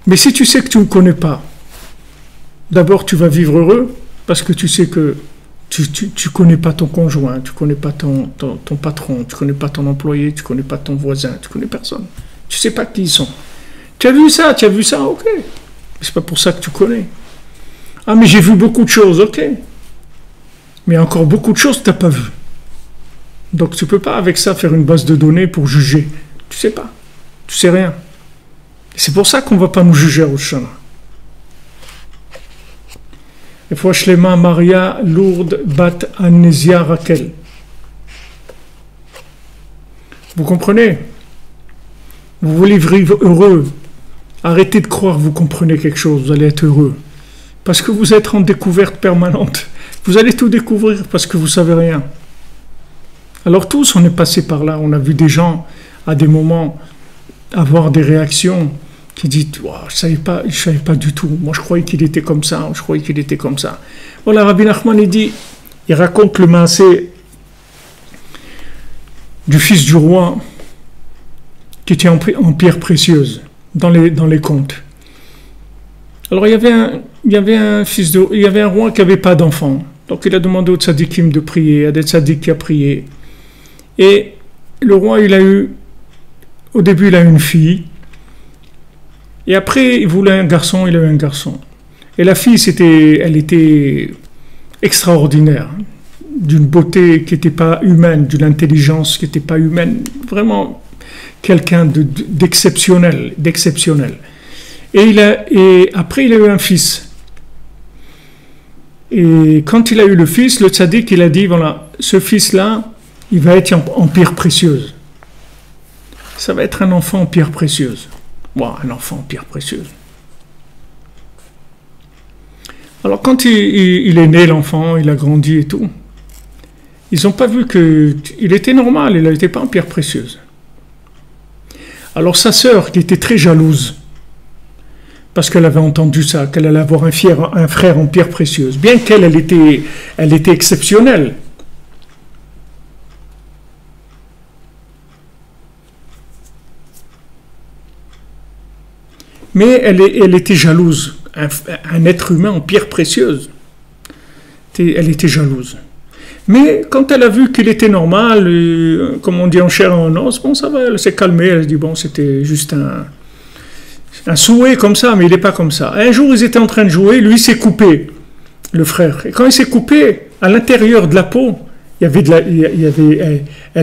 Mais si tu sais que tu ne me connais pas, d'abord tu vas vivre heureux parce que tu sais que tu ne connais pas ton conjoint, tu ne connais pas ton patron, tu ne connais pas ton employé, tu ne connais pas ton voisin, tu ne connais personne. Tu ne sais pas qui ils sont. Tu as vu ça, ok. C'est pas pour ça que tu connais. Ah, mais j'ai vu beaucoup de choses, ok. Mais il y a encore beaucoup de choses que tu n'as pas vues. Donc tu ne peux pas avec ça faire une base de données pour juger. Tu sais pas. Tu sais rien. Et c'est pour ça qu'on ne va pas nous juger à Rosh Hashanah. Et fois Shlema Maria Lourdes Bat Anésia Raquel. Vous comprenez? Vous voulez vivre heureux. Arrêtez de croire que vous comprenez quelque chose, vous allez être heureux. Parce que vous êtes en découverte permanente. Vous allez tout découvrir parce que vous ne savez rien. Alors tous, on est passé par là. On a vu des gens, à des moments, avoir des réactions qui disent oh, « je ne savais pas du tout. Moi, je croyais qu'il était comme ça. Je croyais qu'il était comme ça. » Voilà, Rabbi Nachman, il raconte le maasé du fils du roi qui était en pierre précieuse dans les contes. Alors il y avait un roi qui n'avait pas d'enfant. Donc il a demandé aux tzadikim de prier, à des tzadiks qui a prié. Et le roi, au début il a eu une fille. Et après il voulait un garçon, il a eu un garçon. Et la fille, elle était extraordinaire, d'une beauté qui n'était pas humaine, d'une intelligence qui n'était pas humaine, vraiment quelqu'un d'exceptionnel. Et après, il a eu un fils. Et quand il a eu le fils, le tzaddik, il a dit, voilà, ce fils-là, il va être en pierre précieuse. Ça va être un enfant en pierre précieuse. Wow, un enfant en pierre précieuse. Alors quand il est né, l'enfant, il a grandi et tout, ils n'ont pas vu qu'il était normal, il n'était pas en pierre précieuse. Alors sa sœur, qui était très jalouse, parce qu'elle avait entendu ça, qu'elle allait avoir un frère en pierre précieuse, bien elle était exceptionnelle. Mais elle était jalouse. Un être humain en pierre précieuse. Elle était jalouse. Mais quand elle a vu qu'il était normal, comme on dit en chair et en os, bon ça va, elle s'est calmée, elle se dit bon c'était juste un souhait comme ça, mais il n'est pas comme ça. Un jour ils étaient en train de jouer, lui s'est coupé, le frère. Et quand il s'est coupé, à l'intérieur de la peau, elle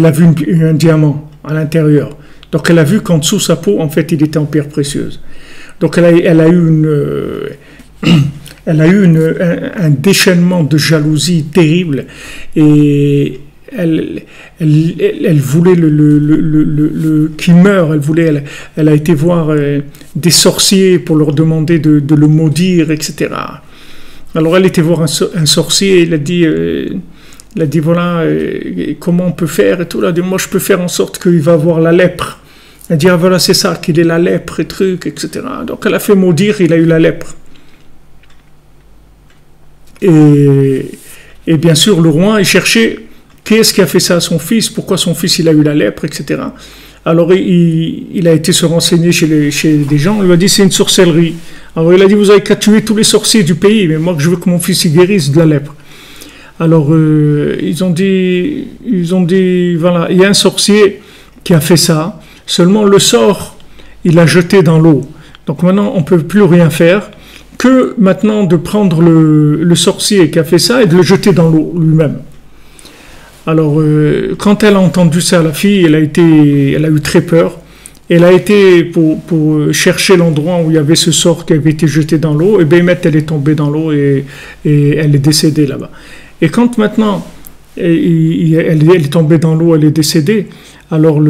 a vu un diamant à l'intérieur. Donc elle a vu qu'en dessous sa peau, en fait, il était en pierre précieuse. Donc elle a eu un déchaînement de jalousie terrible et elle voulait qu'il meure. Elle a été voir des sorciers pour leur demander de le maudire, etc. Alors elle était voir un sorcier, il a dit voilà comment on peut faire et tout. Elle a dit moi je peux faire en sorte qu'il va avoir la lèpre. Elle dit, ah voilà, c'est ça, qu'il ait la lèpre et trucs, etc. Donc elle a fait maudire, il a eu la lèpre. Et bien sûr, le roi, il cherchait qui est-ce qui a fait ça à son fils, pourquoi son fils il a eu la lèpre, etc. Alors il a été se renseigner chez des gens, il lui a dit, c'est une sorcellerie. Alors il a dit, vous avez qu'à tuer tous les sorciers du pays, mais moi je veux que mon fils il guérisse de la lèpre. Alors ils ont dit, voilà, il y a un sorcier qui a fait ça. Seulement le sort, il l'a jeté dans l'eau. Donc maintenant, on ne peut plus rien faire que maintenant de prendre le sorcier qui a fait ça et de le jeter dans l'eau lui-même. Alors, quand elle a entendu ça, la fille, elle a eu très peur. Elle a été pour chercher l'endroit où il y avait ce sort qui avait été jeté dans l'eau. Et bien, elle est tombée dans l'eau et elle est décédée là-bas. Et quand maintenant, elle est tombée dans l'eau, elle est décédée, alors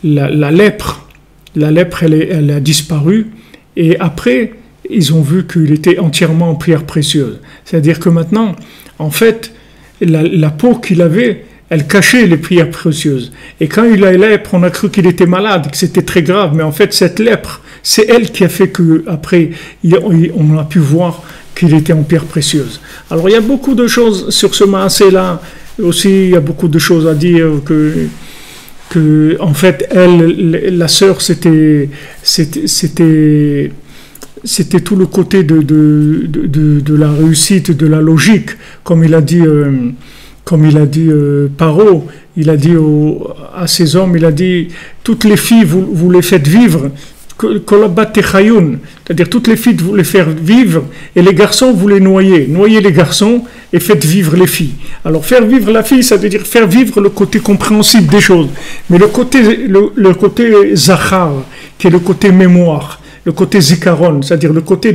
la lèpre, elle a disparu, et après, ils ont vu qu'il était entièrement en pierre précieuse. C'est-à-dire que maintenant, en fait, la peau qu'il avait, elle cachait les pierres précieuses. Et quand il a eu la lèpre, on a cru qu'il était malade, que c'était très grave, mais en fait, cette lèpre, c'est elle qui a fait qu'après, on a pu voir qu'il était en pierre précieuse. Alors, il y a beaucoup de choses sur ce maasé-là, aussi, il y a beaucoup de choses à dire que en fait, la sœur, c'était tout le côté de la réussite, de la logique, comme il a dit Paro, il a dit à ses hommes, il a dit, toutes les filles, vous les faites vivre, c'est-à-dire toutes les filles, vous les faire vivre, et les garçons, vous les noyez les garçons, et faites vivre les filles. Alors faire vivre la fille, ça veut dire faire vivre le côté compréhensible des choses. Mais le côté zachar, qui est le côté mémoire, le côté zikaron, c'est-à-dire le côté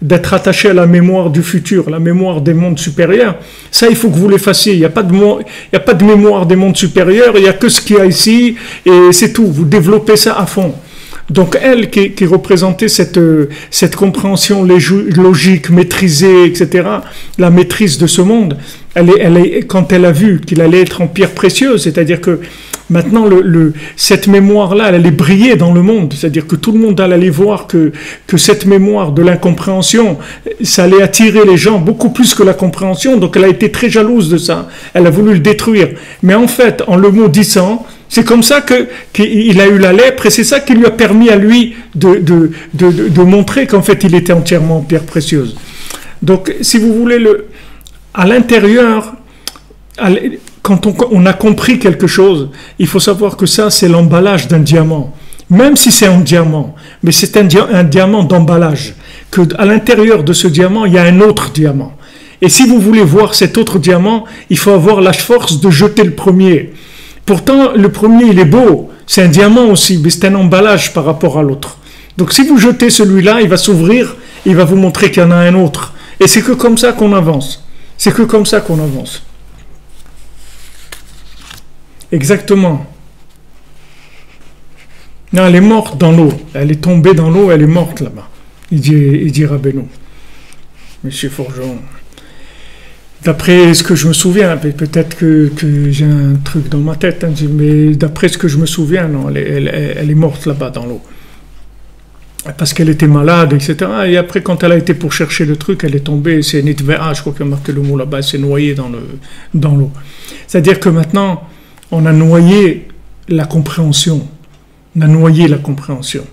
d'être attaché à la mémoire du futur, la mémoire des mondes supérieurs, ça il faut que vous l'effaciez. Il n'y a pas de mémoire des mondes supérieurs, il n'y a que ce qu'il y a ici, et c'est tout. Vous développez ça à fond. Donc elle qui représentait cette compréhension logique, maîtrisée, etc., la maîtrise de ce monde, quand elle a vu qu'il allait être en pierre précieuse, c'est-à-dire que Maintenant, cette mémoire-là, elle allait briller dans le monde. C'est-à-dire que tout le monde allait voir que cette mémoire de l'incompréhension, ça allait attirer les gens beaucoup plus que la compréhension. Donc elle a été très jalouse de ça. Elle a voulu le détruire. Mais en fait, en le maudissant, c'est comme ça qu'il a eu la lèpre et c'est ça qui lui a permis à lui de montrer qu'en fait il était entièrement en pierre précieuse. Donc si vous voulez, à l'intérieur, quand on a compris quelque chose, il faut savoir que ça c'est l'emballage d'un diamant. Même si c'est un diamant, mais c'est un diamant d'emballage. Que à l'intérieur de ce diamant, il y a un autre diamant. Et si vous voulez voir cet autre diamant, il faut avoir la force de jeter le premier. Pourtant, le premier, il est beau. C'est un diamant aussi, mais c'est un emballage par rapport à l'autre. Donc, si vous jetez celui-là, il va s'ouvrir, il va vous montrer qu'il y en a un autre. Et c'est que comme ça qu'on avance. C'est que comme ça qu'on avance. Exactement. Non, elle est morte dans l'eau. Elle est tombée dans l'eau, elle est morte là-bas. Il dit Rabbeinu. Monsieur Forgeron. D'après ce que je me souviens, peut-être que j'ai un truc dans ma tête, hein, mais d'après ce que je me souviens, non, elle est morte là-bas dans l'eau. Parce qu'elle était malade, etc. Et après, quand elle a été pour chercher le truc, elle est tombée, c'est Nitvea, je crois qu'il y a marqué le mot là-bas, elle s'est noyée dans l'eau. C'est-à-dire que maintenant, on a noyé la compréhension. On a noyé la compréhension.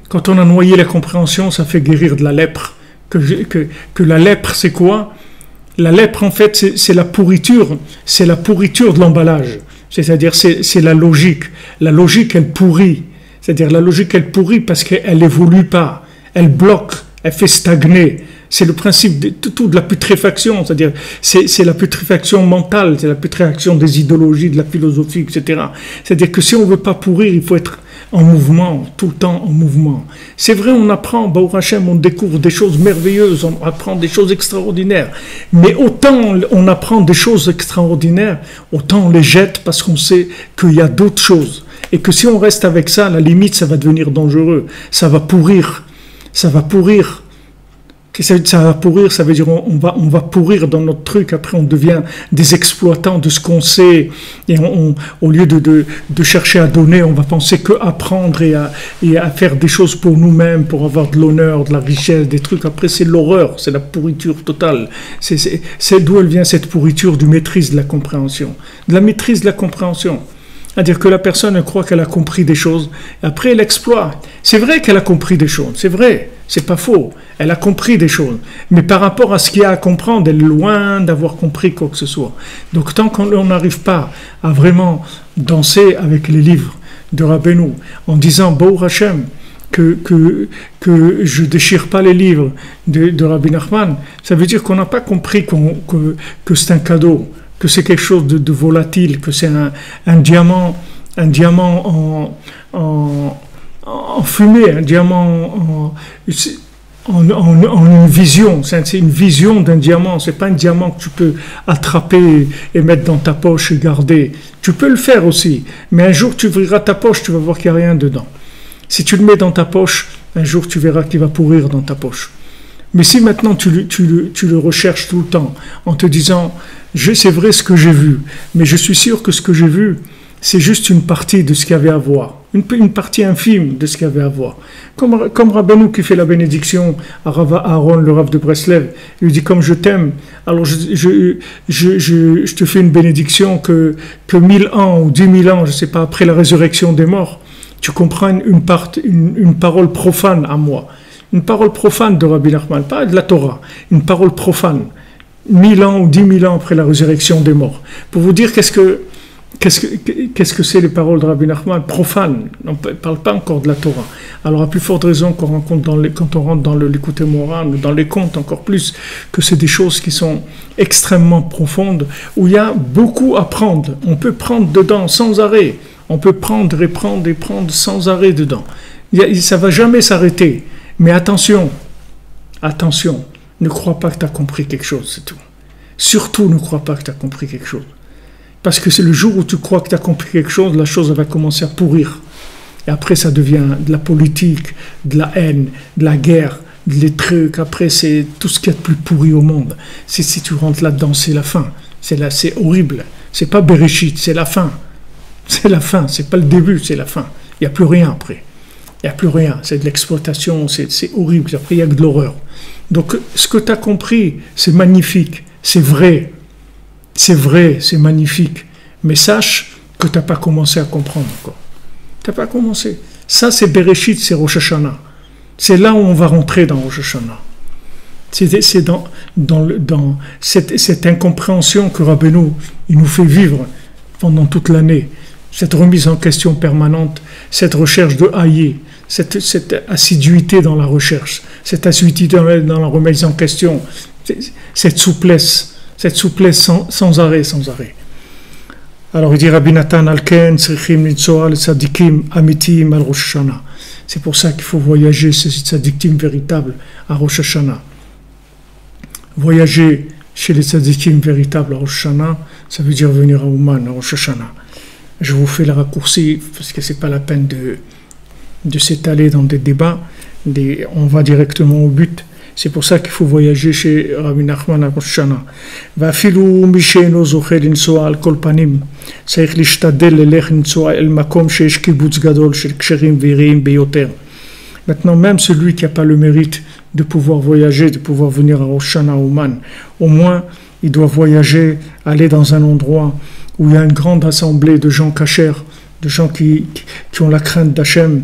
Quand on a noyé la compréhension, ça fait guérir de la lèpre. Que la lèpre, c'est quoi ? La lèpre, en fait, c'est la pourriture de l'emballage. C'est-à-dire, c'est la logique. La logique, elle pourrit. C'est-à-dire, la logique, elle pourrit parce qu'elle évolue pas. Elle bloque, elle fait stagner. C'est le principe de la putréfaction. C'est-à-dire, c'est la putréfaction mentale, c'est la putréfaction des idéologies, de la philosophie, etc. C'est-à-dire que si on veut pas pourrir, il faut être en mouvement, tout le temps en mouvement. C'est vrai, on apprend, Baruch Hashem, on découvre des choses merveilleuses, on apprend des choses extraordinaires. Mais autant on apprend des choses extraordinaires, autant on les jette parce qu'on sait qu'il y a d'autres choses. Et que si on reste avec ça, à la limite, ça va devenir dangereux. Ça va pourrir. Ça va pourrir. Ça va pourrir, ça veut dire on va pourrir dans notre truc. Après, on devient des exploitants de ce qu'on sait. Et au lieu de chercher à donner, on va penser que apprendre et à faire des choses pour nous-mêmes, pour avoir de l'honneur, de la richesse, des trucs. Après, c'est l'horreur, c'est la pourriture totale. C'est d'où elle vient cette pourriture du maîtrise de la compréhension. De la maîtrise de la compréhension. C'est-à-dire que la personne croit qu'elle a compris des choses, et après elle exploite. C'est vrai qu'elle a compris des choses, c'est vrai, c'est pas faux, elle a compris des choses, mais par rapport à ce qu'il y a à comprendre, elle est loin d'avoir compris quoi que ce soit. Donc tant qu'on n'arrive pas à vraiment danser avec les livres de Rabbeinu, en disant Baruch Hashem, que je ne déchire pas les livres de Rabbi Nachman, ça veut dire qu'on n'a pas compris que c'est un cadeau, que c'est quelque chose de volatile, que c'est un diamant en fumée, un diamant en une vision. C'est une vision d'un diamant. C'est pas un diamant que tu peux attraper et mettre dans ta poche et garder. Tu peux le faire aussi, mais un jour tu ouvriras ta poche, tu vas voir qu'il n'y a rien dedans. Si tu le mets dans ta poche, un jour tu verras qu'il va pourrir dans ta poche. Mais si maintenant tu le recherches tout le temps en te disant c'est vrai ce que j'ai vu, mais je suis sûr que ce que j'ai vu, c'est juste une partie de ce qu'il y avait à voir, une partie infime de ce qu'il y avait à voir. Comme Rabbeinu qui fait la bénédiction à Aaron, le Rav de Breslev, il lui dit comme je t'aime, alors je te fais une bénédiction que 1000 ans ou 10 000 ans, je ne sais pas, après la résurrection des morts, tu comprends une parole profane à moi. Une parole profane de Rabbi Nachman, pas de la Torah, une parole profane. 1000 ans ou 10 000 ans après la résurrection des morts. Pour vous dire qu'est-ce que c'est les paroles de Rabbi Nachman, profanes. On ne parle pas encore de la Torah. Alors à plus forte raison quand on rentre dans l'écouté moral, dans les contes encore plus, que c'est des choses qui sont extrêmement profondes, où il y a beaucoup à prendre. On peut prendre dedans sans arrêt. On peut prendre et prendre et prendre sans arrêt dedans. Ça ne va jamais s'arrêter. Mais attention, ne crois pas que tu as compris quelque chose, c'est tout. Surtout ne crois pas que tu as compris quelque chose. Parce que c'est le jour où tu crois que tu as compris quelque chose, la chose va commencer à pourrir. Et après, ça devient de la politique, de la haine, de la guerre, des trucs. Après, c'est tout ce qu'il y a de plus pourri au monde. Si tu rentres là-dedans, c'est la fin. C'est horrible. C'est pas Bereshit, c'est la fin. C'est la fin, c'est pas le début, c'est la fin. Il n'y a plus rien après. Il n'y a plus rien, c'est de l'exploitation, c'est horrible. Après, il y a que de l'horreur. Donc, ce que tu as compris, c'est magnifique, c'est vrai, c'est magnifique. Mais sache que tu n'as pas commencé à comprendre encore. Tu n'as pas commencé. Ça, c'est Bereshit, c'est Rosh Hashanah. C'est là où on va rentrer dans Rosh Hashanah. C'est dans cette incompréhension que Rabbeinu il nous fait vivre pendant toute l'année. Cette remise en question permanente, cette recherche de haïe, cette assiduité dans la recherche, cette assiduité dans la remise en question, cette souplesse sans arrêt. Alors il dit Rabbi Nathan Alken, Tzrichim Nitzoa, les tzadikim amitim al Rosh Hashanah. C'est pour ça qu'il faut voyager, ces tzadikim véritables à Rosh Hashanah. Voyager chez les tzadikim véritables à Rosh Hashanah, ça veut dire venir à Ouman, à Rosh Hashanah. Je vous fais le raccourci parce que c'est pas la peine de s'étaler dans des débats. On va directement au but. C'est pour ça qu'il faut voyager chez Rabbi Nachman à Rosh Hashanah. ואפילו מי שאינו זוכה לנסוע על כל פנים, צריך להשתדל ללך לנסוע אל מקום שיש קיבוץ גדול של קשרים ויריים ביותר. Maintenant, même celui qui n'a pas le mérite de pouvoir voyager, de pouvoir venir à Rosh Hashanah ou Man, au moins, il doit voyager, aller dans un endroit où il y a une grande assemblée de gens cachers, de gens qui ont la crainte d'Hachem,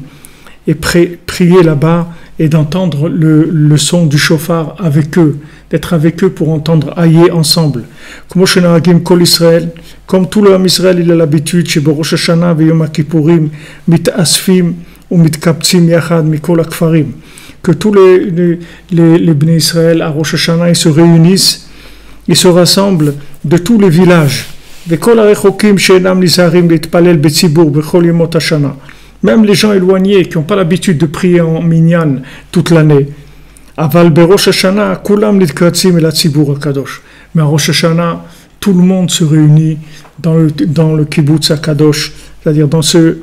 et prier là-bas et d'entendre le son du shofar avec eux, d'être avec eux pour entendre aïe ensemble. Comme tout le Ham Israël, il a l'habitude, chez Rosh Hashanah et Yom Kippourim, mitasfim ou mitkaptzim yachad mikol akfarim, que tous les Bnei Israël à Rosh Hashanah, ils se réunissent, ils se rassemblent de tous les villages. Même les gens éloignés qui n'ont pas l'habitude de prier en minyan toute l'année. Mais à Rosh Hashanah, tout le monde se réunit dans le kibbutz HaKadosh, c'est-à-dire dans ce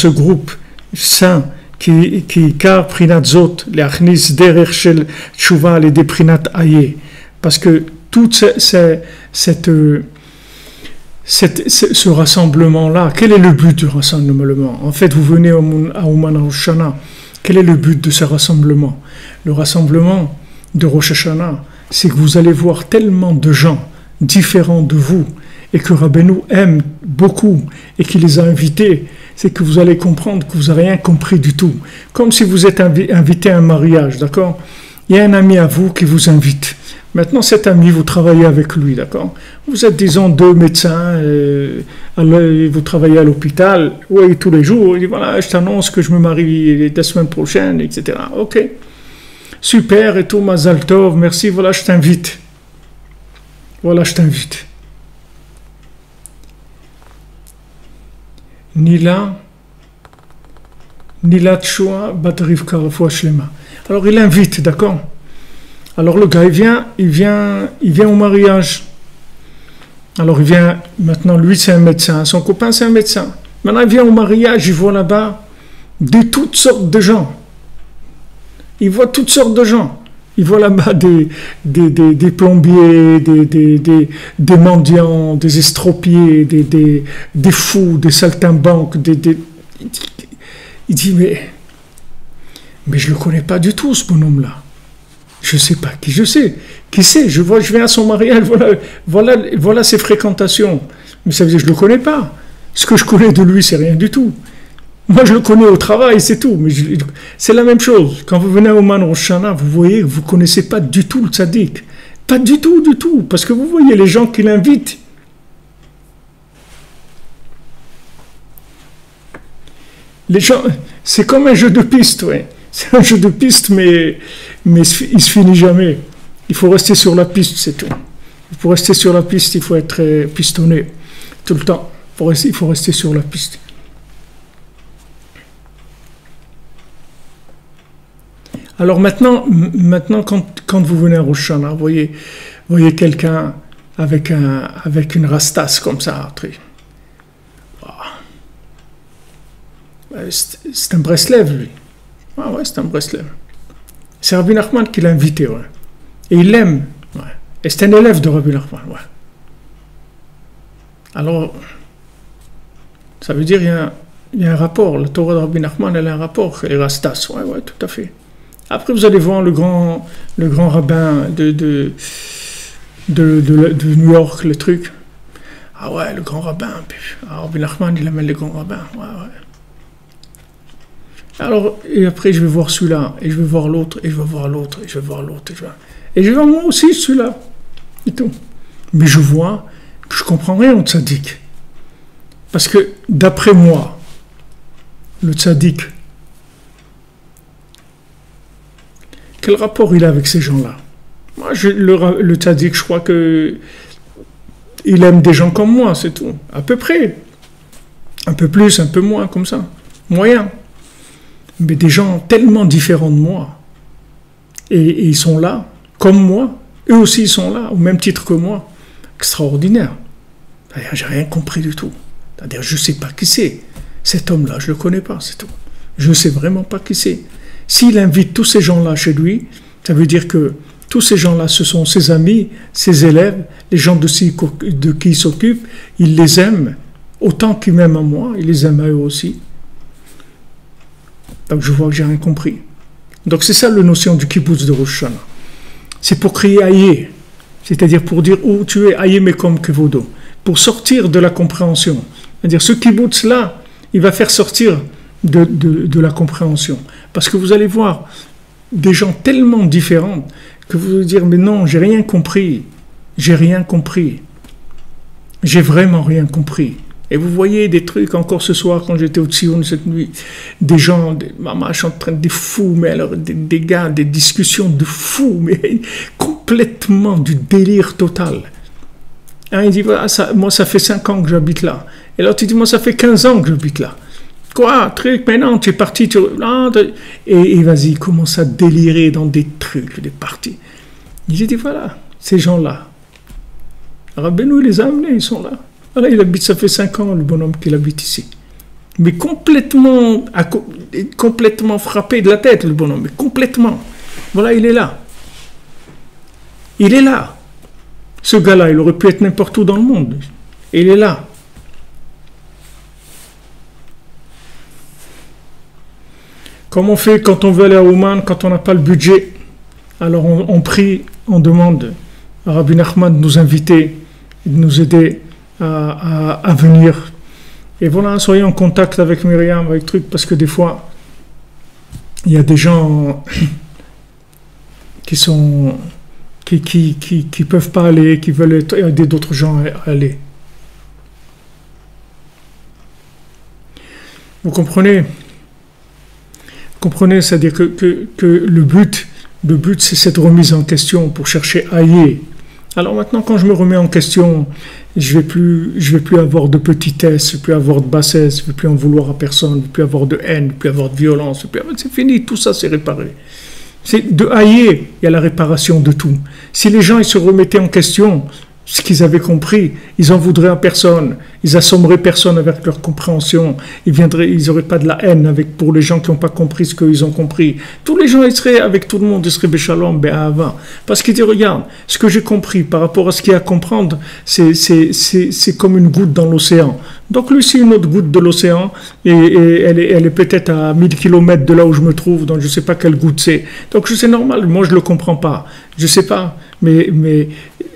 groupe saint qui car prinat zot, les achnis derech shel tshuva, les deprinat aye. Parce que tout ce rassemblement-là, quel est le but du rassemblement? En fait, vous venez à Ouman Rosh Hashanah. Quel est le but de ce rassemblement? Le rassemblement de Rosh Hashanah, c'est que vous allez voir tellement de gens différents de vous et que Rabbeinu aime beaucoup et qu'il les a invités, c'est que vous allez comprendre que vous n'avez rien compris du tout. Comme si vous êtes invité à un mariage, d'accord? Il y a un ami à vous qui vous invite. Maintenant, cet ami, vous travaillez avec lui, d'accord? Vous êtes, disons, 2 médecins, vous travaillez à l'hôpital, oui, tous les jours, il dit, voilà, je t'annonce que je me marie la semaine prochaine, etc. Ok, super, et tout, Mazal Tov, merci, voilà, je t'invite. Voilà, je t'invite. Nila Tchoua Bat Rivka Refoua Shlema. Alors, il invite, d'accord? Alors le gars, il vient au mariage. Alors il vient, maintenant lui c'est un médecin, son copain c'est un médecin. Maintenant il vient au mariage, il voit là-bas de toutes sortes de gens. Il voit toutes sortes de gens. Il voit là-bas des plombiers, des mendiants, des estropiés, des fous, des saltimbanques. Il dit, mais je ne le connais pas du tout ce bonhomme-là. Je ne sais pas qui je sais. Qui c'est? Je viens à son mariage, voilà ses fréquentations. Mais ça veut dire que je ne le connais pas. Ce que je connais de lui, c'est rien du tout. Moi, je le connais au travail, c'est tout. Mais c'est la même chose. Quand vous venez à Ouman Rosh Hashanah, vous voyez que vous ne connaissez pas du tout le tzaddik. Pas du tout. Parce que vous voyez les gens qui l'invitent. Les gens, c'est comme un jeu de piste, ouais. C'est un jeu de piste, mais il ne se finit jamais. Il faut rester sur la piste, c'est tout. Pour rester sur la piste, il faut être pistonné tout le temps. Il faut rester sur la piste. Alors maintenant quand vous venez à Rosh Hashanah, vous voyez quelqu'un avec une rastasse comme ça. C'est un Breslev, lui. Ah ouais, c'est un Breslev. C'est Rabbi Nachman qui l'a invité, ouais. Et il l'aime, ouais. Et c'est un élève de Rabbi Nachman, ouais. Alors, Ça veut dire il y a un rapport. La Torah de Rabbi Nachman, elle a un rapport. Les Rastas, ouais, tout à fait. Après, vous allez voir le grand rabbin de New York, le truc. Ah ouais, le grand rabbin. Rabbi Nachman, il amène le grand rabbin. Ouais. Alors, et après, je vais voir celui-là, et je vais voir l'autre, et je vais voir l'autre, et je vais voir l'autre, et je vais voir moi aussi celui-là, et tout. Mais je vois que je comprends rien au tzaddik. Parce que, d'après moi, le tzaddik, quel rapport il a avec ces gens-là? Moi, le tzaddik, je crois que il aime des gens comme moi, c'est tout. À peu près. Un peu plus, un peu moins, comme ça. Moyen. Mais des gens tellement différents de moi. Et ils sont là, comme moi. Eux aussi, ils sont là, au même titre que moi. Extraordinaire. C'est-à-dire, j'ai rien compris du tout. C'est-à-dire, je ne sais pas qui c'est. Cet homme-là, je ne le connais pas, c'est tout. Je ne sais vraiment pas qui c'est. S'il invite tous ces gens-là chez lui, ça veut dire que tous ces gens-là, ce sont ses amis, ses élèves, les gens de qui il s'occupe. Il les aime autant qu'il m'aime à moi, il les aime à eux aussi. Donc je vois que j'ai rien compris. Donc c'est ça la notion du kibbutz de Rosh Hashanah. C'est pour crier Aïe, c'est-à-dire pour dire où tu es, Aïe Mekom Kevodo, pour sortir de la compréhension. C'est-à-dire ce kibbutz-là, il va faire sortir de la compréhension. Parce que vous allez voir des gens tellement différents que vous allez dire mais non, j'ai rien compris. J'ai rien compris. J'ai vraiment rien compris. Et vous voyez des trucs, encore ce soir, quand j'étais au Tzion cette nuit, des gens, des mamans en train de fous, mais alors des gars, des discussions de fous, mais complètement du délire total. Un, il dit, voilà, moi ça fait 5 ans que j'habite là. Et l'autre il dit, moi ça fait 15 ans que j'habite là. Quoi, truc, maintenant tu es parti, et vas-y, il commence à délirer dans des trucs, des parties. J'ai dit, voilà, ces gens-là, Rabbeinu les a amenés, ils sont là. Voilà, il habite, ça fait 5 ans, le bonhomme qu'il habite ici. Mais complètement frappé de la tête, le bonhomme, mais complètement. Voilà, il est là. Il est là. Ce gars-là, il aurait pu être n'importe où dans le monde. Et il est là. Comme on fait quand on veut aller à Ouman, quand on n'a pas le budget, alors on prie, on demande à Rabbi Nachman de nous inviter, de nous aider à venir. Et voilà, soyez en contact avec Myriam, avec truc, parce que des fois, il y a des gens qui peuvent pas aller, qui veulent aider d'autres gens à aller. Vous comprenez? C'est-à-dire que le but c'est cette remise en question pour chercher ailleurs. Alors maintenant, quand je me remets en question, je vais plus avoir de petitesse, je vais plus avoir de bassesse, je vais plus en vouloir à personne, je vais plus avoir de haine, je vais plus avoir de violence, c'est fini, tout ça c'est réparé. C'est de ailleurs, il y a la réparation de tout. Si les gens ils se remettaient en question, ce qu'ils avaient compris, ils en voudraient à personne, ils assommeraient personne avec leur compréhension, ils n'auraient pas de la haine pour les gens qui n'ont pas compris ce qu'ils ont compris. Tous les gens, ils seraient avec tout le monde, ils seraient béchalom, bé'ava. Parce qu'ils disent, regarde, ce que j'ai compris par rapport à ce qu'il y a à comprendre, c'est comme une goutte dans l'océan. Donc lui, c'est une autre goutte de l'océan, et elle est peut-être à 1000 km de là où je me trouve, donc je ne sais pas quelle goutte c'est. Donc c'est normal, moi je ne le comprends pas, je ne sais pas, mais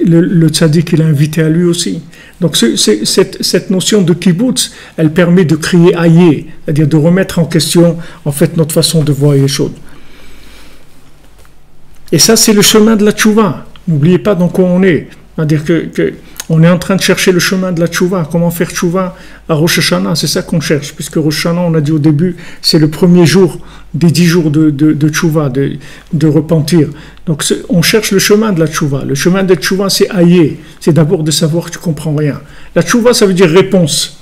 le tzaddik, il a invité à lui aussi. Donc cette notion de kibbutz, elle permet de crier aïe, c'est-à-dire de remettre en question en fait notre façon de voir les choses. Et ça, c'est le chemin de la tchouva. N'oubliez pas dans quoi on est. C'est-à-dire que on est en train de chercher le chemin de la tchouva. Comment faire tchouva à Rosh Hashanah? C'est ça qu'on cherche, puisque Rosh Hashanah, on a dit au début, c'est le premier jour des 10 jours de tchouva, de repentir. Donc on cherche le chemin de la tchouva. Le chemin de la tchouva, c'est aïe. C'est d'abord de savoir que tu comprends rien. La tchouva, ça veut dire réponse.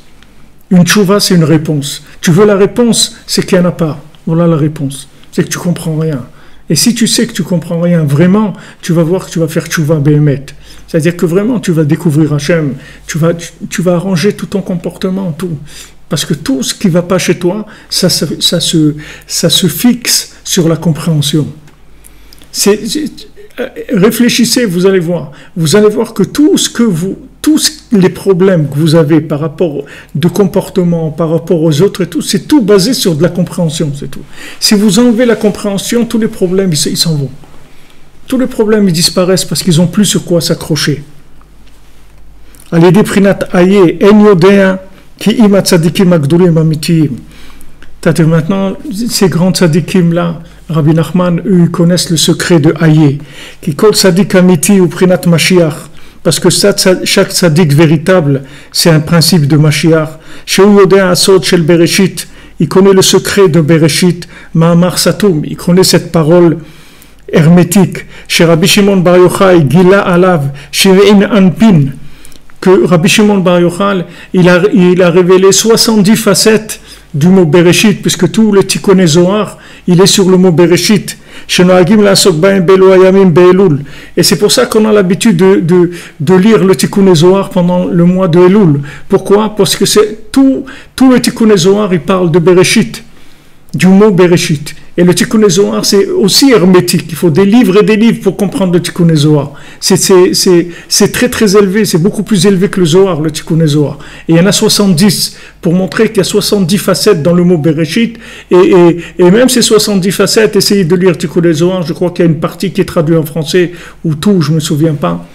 Une tchouva, c'est une réponse. Tu veux la réponse, c'est qu'il n'y en a pas. Voilà la réponse. C'est que tu comprends rien. Et si tu sais que tu comprends rien vraiment, tu vas voir que tu vas faire tchouva béhémet. C'est-à-dire que vraiment, tu vas découvrir Hachem, tu vas arranger tout ton comportement, tout. Parce que tout ce qui ne va pas chez toi, ça se fixe sur la compréhension. Réfléchissez, vous allez voir. Vous allez voir que tout ce tous les problèmes que vous avez par rapport de comportement, par rapport aux autres et tout, c'est tout basé sur de la compréhension, c'est tout. Si vous enlevez la compréhension, tous les problèmes, ils s'en vont. Tous les problèmes, ils disparaissent parce qu'ils n'ont plus sur quoi s'accrocher. Allez, prinat aye, en yodea, ki ima tzadikim agdulim amitiyim. C'est-à-dire maintenant, ces grands tzadikim-là, Rabbi Nachman, eux, ils connaissent le secret de Aye, qui kol tzadik amiti ou prinat Mashiach, parce que chaque tzadik véritable, c'est un principe de Mashiach. Sheu yodea asod shel Bereshit, il connaît le secret de Bereshit, Ma'amar Satum, il connaît cette parole hermétique. Chez Rabbi Shimon Bar Yochai, Gila Alav, Shirin Anpin, que Rabbi Shimon Bar Yochai, il a révélé 70 facettes du mot Bereshit, puisque tout le Tikkuné Zohar, il est sur le mot Bereshit. Et c'est pour ça qu'on a l'habitude de lire le Tikkuné Zohar pendant le mois de Elul. Pourquoi? Parce que c'est tout le Tikkuné Zohar, il parle de Bereshit, du mot Bereshit. Et le Tikkuné Zohar, c'est aussi hermétique. Il faut des livres et des livres pour comprendre le Tikkuné Zohar. C'est très très élevé, c'est beaucoup plus élevé que le Zohar, le Tikkuné Zohar. Et il y en a 70 pour montrer qu'il y a 70 facettes dans le mot Bereshit. Et même ces 70 facettes, essayez de lire Tikkuné Zohar. Je crois qu'il y a une partie qui est traduite en français, ou tout, je ne me souviens pas.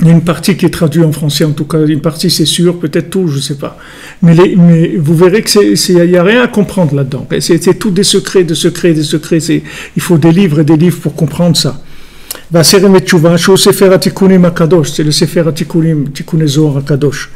Il y a une partie qui est traduite en français, en tout cas, une partie c'est sûr, peut-être tout, je ne sais pas. Mais vous verrez qu'il n'y a rien à comprendre là-dedans. C'est tout des secrets. Il faut des livres et des livres pour comprendre ça. C'est le Sefer HaTikkunim HaKadosh, c'est le Sefer HaTikkunim, Tikkuné Zohar HaKadosh.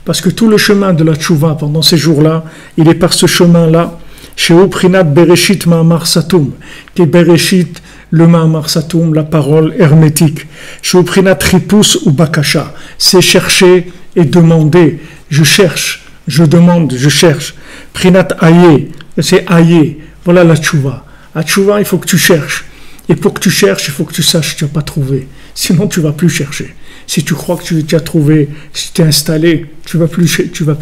Parce que tout le chemin de la tchouva pendant ces jours-là, il est par ce chemin-là, chez Prinat Bereshit Ma'amar Satum, qui est Bereshit, le Ma'amar Satum, la parole hermétique. Chez Prinat Tripus ou Bakasha, c'est chercher et demander. Je cherche, je demande, je cherche. Prinat Aye, c'est Aye, voilà la tchouva. La tchouva, il faut que tu cherches. Et pour que tu cherches, il faut que tu saches que tu n'as pas trouvé. Sinon, tu ne vas plus chercher. Si tu crois que tu as trouvé, si tu es installé, tu vas plus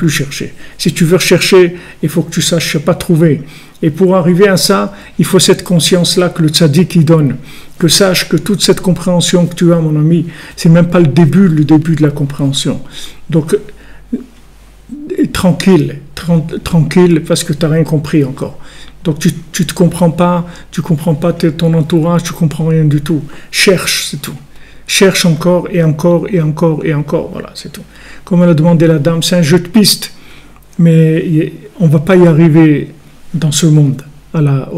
chercher. Si tu veux rechercher, il faut que tu saches que tu n'as pas trouvé. Et pour arriver à ça, il faut cette conscience-là que le tzaddik il donne. Que sache que toute cette compréhension que tu as, mon ami, c'est même pas le début de la compréhension. Donc, tranquille, parce que tu n'as rien compris encore. Donc tu te comprends pas ton entourage, tu comprends rien du tout. Cherche, c'est tout. Cherche encore et encore et encore et encore, voilà, c'est tout. Comme elle a demandé la dame, c'est un jeu de piste, mais on va pas y arriver dans ce monde à la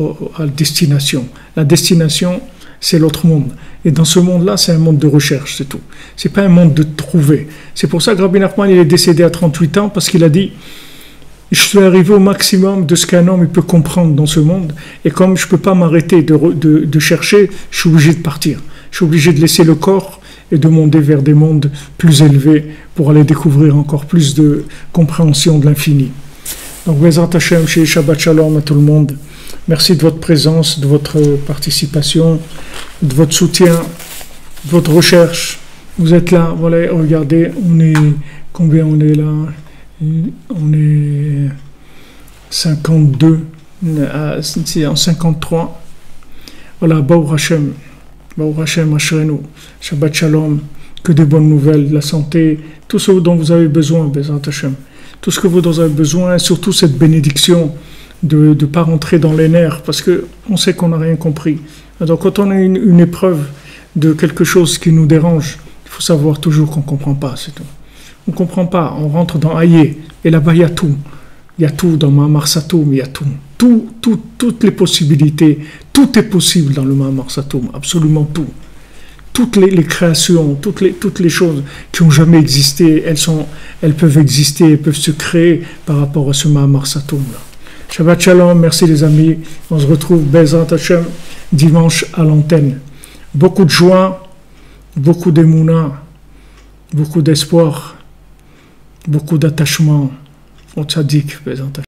destination. La destination, c'est l'autre monde. Et dans ce monde-là, c'est un monde de recherche, c'est tout. C'est pas un monde de trouver. C'est pour ça que Rabbi Nachman, il est décédé à 38 ans, parce qu'il a dit: je suis arrivé au maximum de ce qu'un homme peut comprendre dans ce monde, et comme je ne peux pas m'arrêter de chercher, je suis obligé de partir. Je suis obligé de laisser le corps et de monter vers des mondes plus élevés pour aller découvrir encore plus de compréhension de l'infini. Donc, Bezrat Hashem, chez Shabbat Shalom à tout le monde. Merci de votre présence, de votre participation, de votre soutien, de votre recherche. Vous êtes là, voilà, regardez, combien on est là? On est 52, c'est en 53. Voilà, Baruch Hashem, Ashrenu, Shabbat Shalom, que des bonnes nouvelles, la santé, tout ce dont vous avez besoin, Bezrat Hashem. Tout ce que vous avez besoin, surtout cette bénédiction de ne pas rentrer dans les nerfs, parce qu'on sait qu'on n'a rien compris. Donc quand on a une épreuve de quelque chose qui nous dérange, il faut savoir toujours qu'on ne comprend pas, c'est tout. On ne comprend pas, on rentre dans Aïe, et là-bas il y a tout. Il y a tout dans Ma'amar Satum, il y a tout. Toutes les possibilités, tout est possible dans le Ma'amar Satum, absolument tout. Toutes les créations, toutes les choses qui n'ont jamais existé, elles peuvent exister, elles peuvent se créer par rapport à ce Ma'amar Satum-là. Shabbat Shalom, merci les amis. On se retrouve Bezrat Hashem dimanche à l'antenne. Beaucoup de joie, beaucoup d'émouna, beaucoup d'espoir, beaucoup d'attachement au tzaddik, Bezrat Hashem.